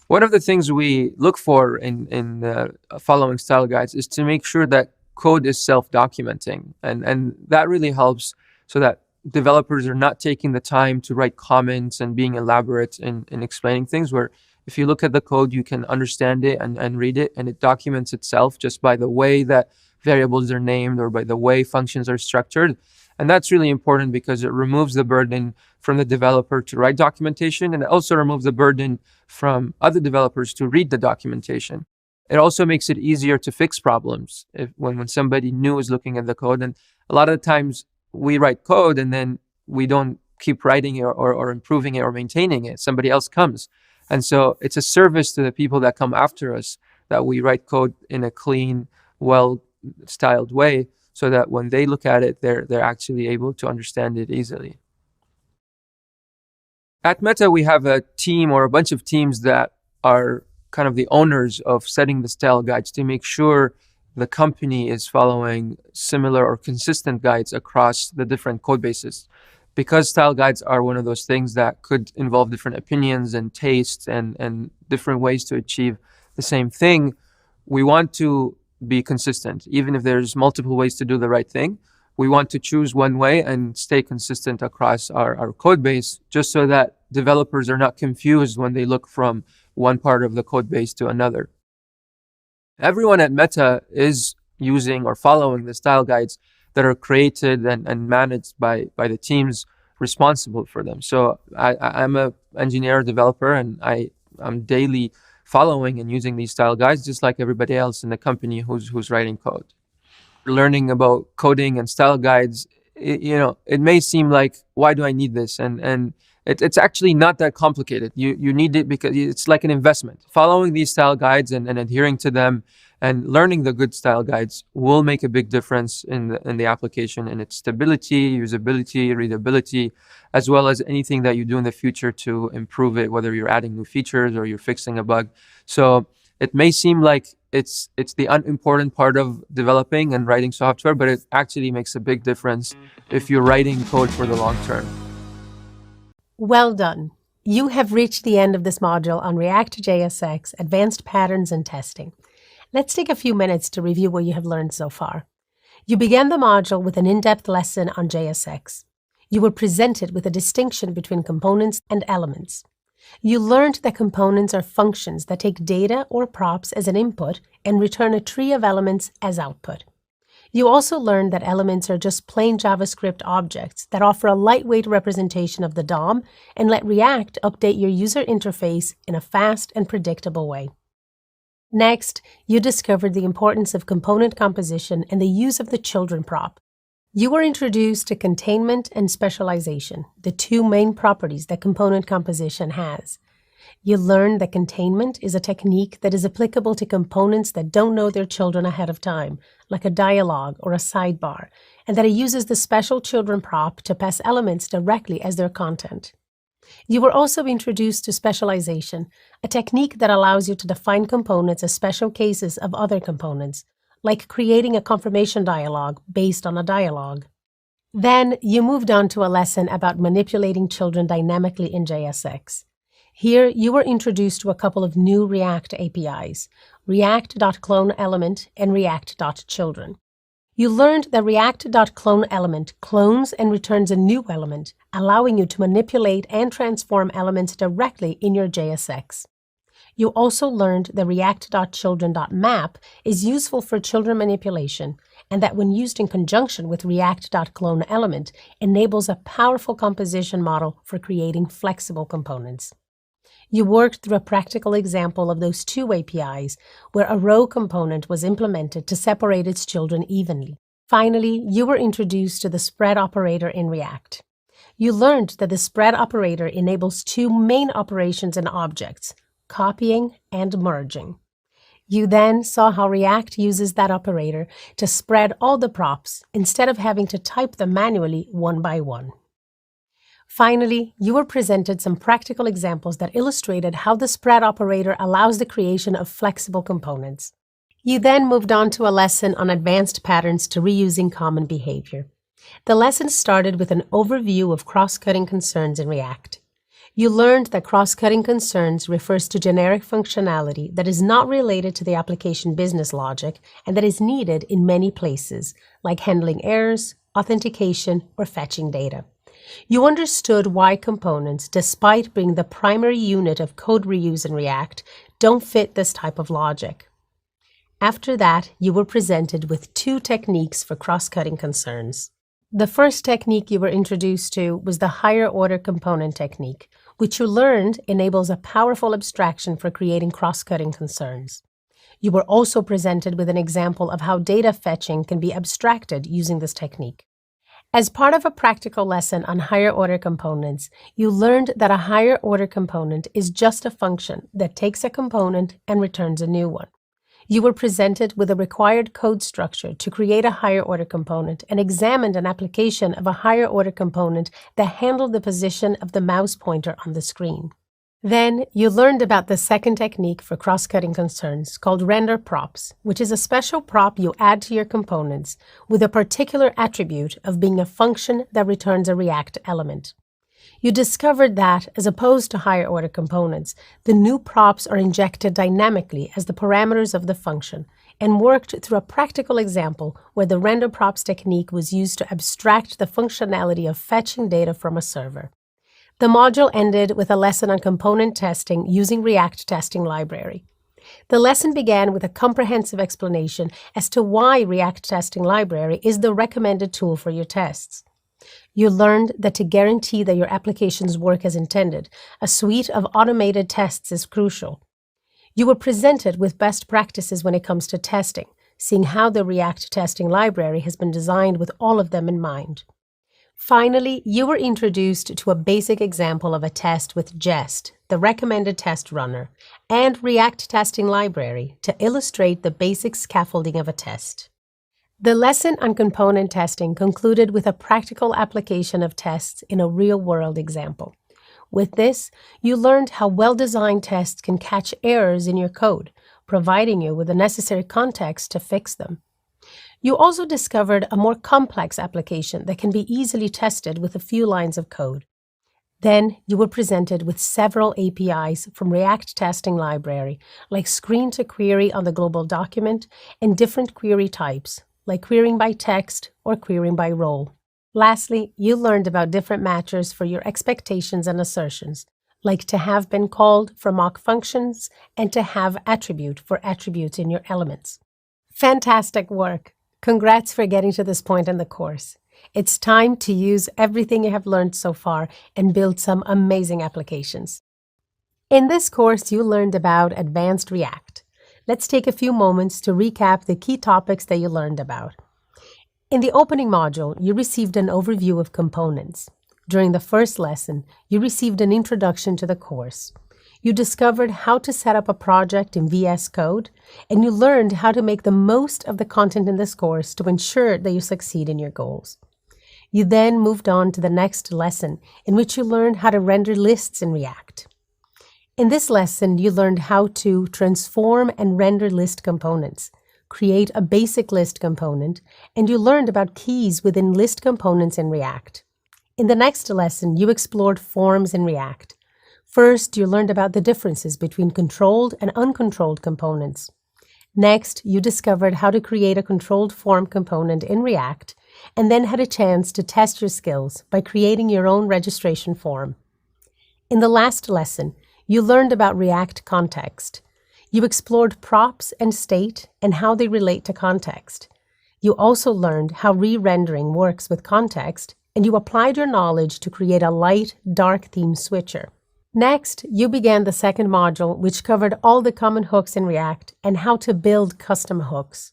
One of the things we look for in following style guides is to make sure that code is self-documenting. And that really helps so that developers are not taking the time to write comments and being elaborate in explaining things, where if you look at the code, you can understand it and read it, and it documents itself just by the way that variables are named or by the way functions are structured. And that's really important because it removes the burden from the developer to write documentation, and it also removes the burden from other developers to read the documentation. It also makes it easier to fix problems when somebody new is looking at the code. And a lot of the times we write code and then we don't keep writing it or improving it or maintaining it. Somebody else comes. And so it's a service to the people that come after us that we write code in a clean, well-styled way so that when they look at it, they're actually able to understand it easily. At Meta, we have a team or a bunch of teams that are kind of the owners of setting the style guides to make sure the company is following similar or consistent guides across the different code bases. Because style guides are one of those things that could involve different opinions and tastes and different ways to achieve the same thing, we want to be consistent. Even if there's multiple ways to do the right thing, we want to choose one way and stay consistent across our code base, just so that developers are not confused when they look from one part of the code base to another. Everyone at Meta is using or following the style guides that are created and managed by the teams responsible for them. So I'm an engineer developer, and I'm daily following and using these style guides just like everybody else in the company who's writing code. Learning about coding and style guides, it may seem like, why do I need this? And it's actually not that complicated. You need it because it's like an investment. Following these style guides and adhering to them and learning the good style guides will make a big difference in the application and its stability, usability, readability, as well as anything that you do in the future to improve it, whether you're adding new features or you're fixing a bug. So it may seem like it's the unimportant part of developing and writing software, but it actually makes a big difference if you're writing code for the long term. Well done. You have reached the end of this module on React JSX, Advanced Patterns and Testing. Let's take a few minutes to review what you have learned so far. You began the module with an in-depth lesson on JSX. You were presented with a distinction between components and elements. You learned that components are functions that take data or props as an input and return a tree of elements as output. You also learned that elements are just plain JavaScript objects that offer a lightweight representation of the DOM and let React update your user interface in a fast and predictable way. Next, you discovered the importance of component composition and the use of the children prop. You were introduced to containment and specialization, the two main properties that component composition has. You learned that containment is a technique that is applicable to components that don't know their children ahead of time, like a dialog or a sidebar, and that it uses the special children prop to pass elements directly as their content. You were also introduced to specialization, a technique that allows you to define components as special cases of other components, like creating a confirmation dialog based on a dialog. Then you moved on to a lesson about manipulating children dynamically in JSX. Here, you were introduced to a couple of new React APIs, React.cloneElement and React.children. You learned that React.cloneElement clones and returns a new element, allowing you to manipulate and transform elements directly in your JSX. You also learned that react.children.map is useful for children manipulation, and that when used in conjunction with react.cloneElement enables a powerful composition model for creating flexible components. You worked through a practical example of those two APIs, where a row component was implemented to separate its children evenly. Finally, you were introduced to the spread operator in React. You learned that the spread operator enables two main operations in objects, copying and merging. You then saw how React uses that operator to spread all the props instead of having to type them manually one by one. Finally, you were presented some practical examples that illustrated how the spread operator allows the creation of flexible components. You then moved on to a lesson on advanced patterns to reusing common behavior. The lesson started with an overview of cross-cutting concerns in React. You learned that cross-cutting concerns refers to generic functionality that is not related to the application business logic and that is needed in many places, like handling errors, authentication, or fetching data. You understood why components, despite being the primary unit of code reuse in React, don't fit this type of logic. After that, you were presented with two techniques for cross-cutting concerns. The first technique you were introduced to was the higher-order component technique, which you learned enables a powerful abstraction for creating cross-cutting concerns. You were also presented with an example of how data fetching can be abstracted using this technique. As part of a practical lesson on higher-order components, you learned that a higher-order component is just a function that takes a component and returns a new one. You were presented with a required code structure to create a higher-order component and examined an application of a higher-order component that handled the position of the mouse pointer on the screen. Then, you learned about the second technique for cross-cutting concerns called render props, which is a special prop you add to your components with a particular attribute of being a function that returns a React element. You discovered that, as opposed to higher-order components, the new props are injected dynamically as the parameters of the function, and worked through a practical example where the render props technique was used to abstract the functionality of fetching data from a server. The module ended with a lesson on component testing using React Testing Library. The lesson began with a comprehensive explanation as to why React Testing Library is the recommended tool for your tests. You learned that to guarantee that your applications work as intended, a suite of automated tests is crucial. You were presented with best practices when it comes to testing, seeing how the React Testing Library has been designed with all of them in mind. Finally, you were introduced to a basic example of a test with Jest, the recommended test runner, and React Testing Library to illustrate the basic scaffolding of a test. The lesson on component testing concluded with a practical application of tests in a real-world example. With this, you learned how well-designed tests can catch errors in your code, providing you with the necessary context to fix them. You also discovered a more complex application that can be easily tested with a few lines of code. Then you were presented with several APIs from React Testing Library, like screen-to-query on the global document and different query types, like querying by text or querying by role. Lastly, you learned about different matchers for your expectations and assertions, like to have been called for mock functions and to have attribute for attributes in your elements. Fantastic work! Congrats for getting to this point in the course. It's time to use everything you have learned so far and build some amazing applications. In this course, you learned about advanced React. Let's take a few moments to recap the key topics that you learned about. In the opening module, you received an overview of components. During the first lesson, you received an introduction to the course. You discovered how to set up a project in VS Code, and you learned how to make the most of the content in this course to ensure that you succeed in your goals. You then moved on to the next lesson, in which you learned how to render lists in React. In this lesson, you learned how to transform and render list components, create a basic list component, and you learned about keys within list components in React. In the next lesson, you explored forms in React. First, you learned about the differences between controlled and uncontrolled components. Next, you discovered how to create a controlled form component in React, and then had a chance to test your skills by creating your own registration form. In the last lesson, You learned about React context. You explored props and state and how they relate to context. You also learned how re-rendering works with context, and you applied your knowledge to create a light, dark theme switcher. Next, you began the second module, which covered all the common hooks in React and how to build custom hooks.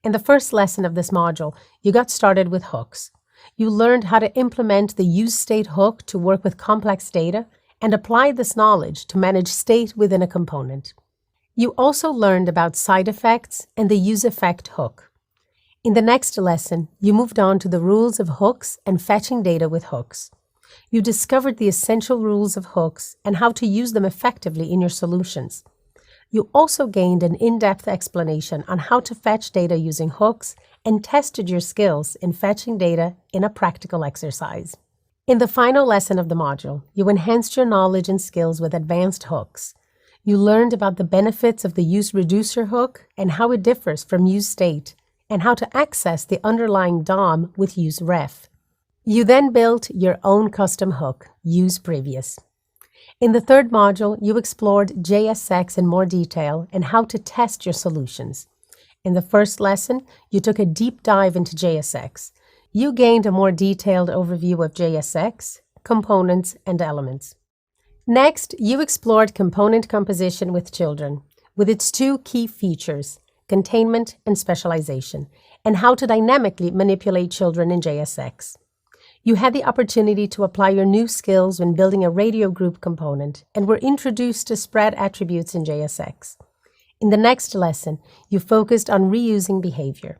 In the first lesson of this module, you got started with hooks. You learned how to implement the useState hook to work with complex data and applied this knowledge to manage state within a component. You also learned about side effects and the useEffect hook. In the next lesson, you moved on to the rules of hooks and fetching data with hooks. You discovered the essential rules of hooks and how to use them effectively in your solutions. You also gained an in-depth explanation on how to fetch data using hooks and tested your skills in fetching data in a practical exercise. In the final lesson of the module, you enhanced your knowledge and skills with advanced hooks. You learned about the benefits of the useReducer hook and how it differs from useState, and how to access the underlying DOM with useRef. You then built your own custom hook, usePrevious. In the third module, you explored JSX in more detail and how to test your solutions. In the first lesson, you took a deep dive into JSX. You gained a more detailed overview of JSX, components, and elements. Next, you explored component composition with children, with its two key features, containment and specialization, and how to dynamically manipulate children in JSX. You had the opportunity to apply your new skills when building a radio group component and were introduced to spread attributes in JSX. In the next lesson, you focused on reusing behavior.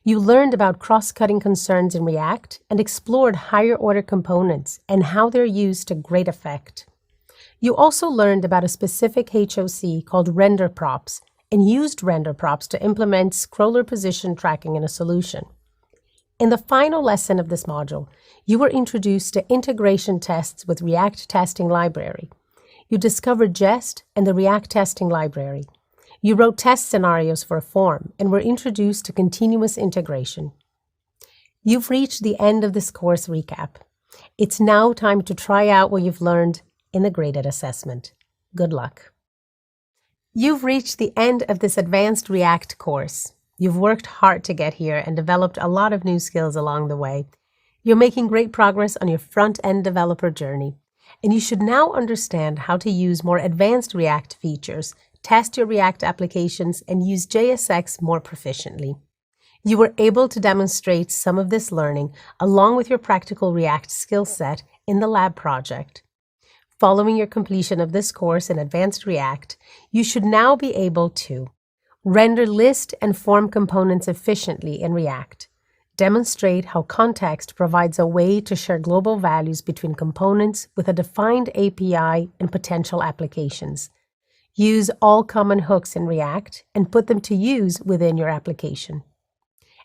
You learned about cross-cutting concerns in React and explored higher-order components and how they're used to great effect. You also learned about a specific HOC called render props and used render props to implement scroller position tracking in a solution. In the final lesson of this module, you were introduced to integration tests with React Testing Library. You discovered Jest and the React Testing Library. You wrote test scenarios for a form and were introduced to continuous integration. You've reached the end of this course recap. It's now time to try out what you've learned in the graded assessment. Good luck. You've reached the end of this advanced React course. You've worked hard to get here and developed a lot of new skills along the way. You're making great progress on your front-end developer journey, and you should now understand how to use more advanced React features, test your React applications, and use JSX more proficiently. You were able to demonstrate some of this learning along with your practical React skill set in the lab project. Following your completion of this course in Advanced React, you should now be able to render list and form components efficiently in React, demonstrate how context provides a way to share global values between components with a defined API and potential applications, use all common hooks in React and put them to use within your application,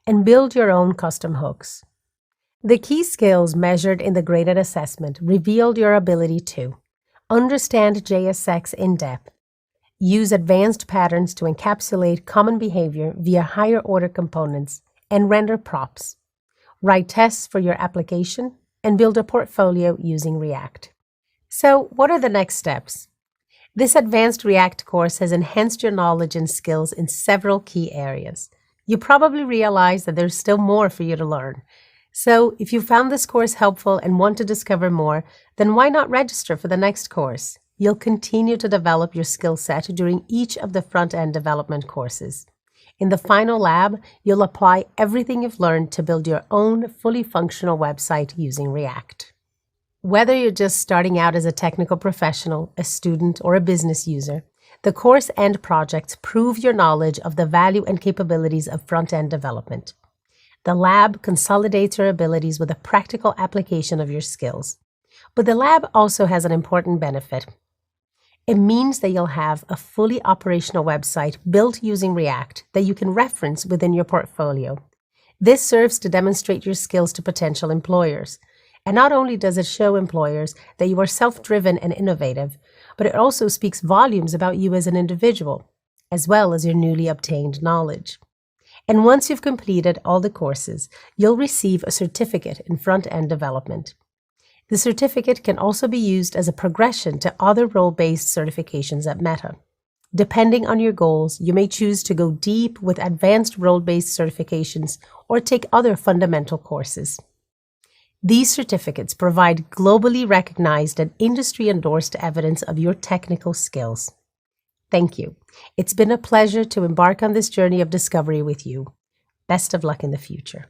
and build your own custom hooks. The key skills measured in the graded assessment revealed your ability to understand JSX in depth, use advanced patterns to encapsulate common behavior via higher-order components, and render props, write tests for your application, and build a portfolio using React. So, what are the next steps? This Advanced React course has enhanced your knowledge and skills in several key areas. You probably realize that there's still more for you to learn. So, if you found this course helpful and want to discover more, then why not register for the next course? You'll continue to develop your skill set during each of the front-end development courses. In the final lab, you'll apply everything you've learned to build your own fully functional website using React. Whether you're just starting out as a technical professional, a student, or a business user, the course and projects prove your knowledge of the value and capabilities of front-end development. The lab consolidates your abilities with a practical application of your skills. But the lab also has an important benefit. It means that you'll have a fully operational website built using React that you can reference within your portfolio. This serves to demonstrate your skills to potential employers. And not only does it show employers that you are self-driven and innovative, but it also speaks volumes about you as an individual, as well as your newly obtained knowledge. And once you've completed all the courses, you'll receive a certificate in front-end development. The certificate can also be used as a progression to other role-based certifications at Meta. Depending on your goals, you may choose to go deep with advanced role-based certifications or take other fundamental courses. These certificates provide globally recognized and industry-endorsed evidence of your technical skills. Thank you. It's been a pleasure to embark on this journey of discovery with you. Best of luck in the future.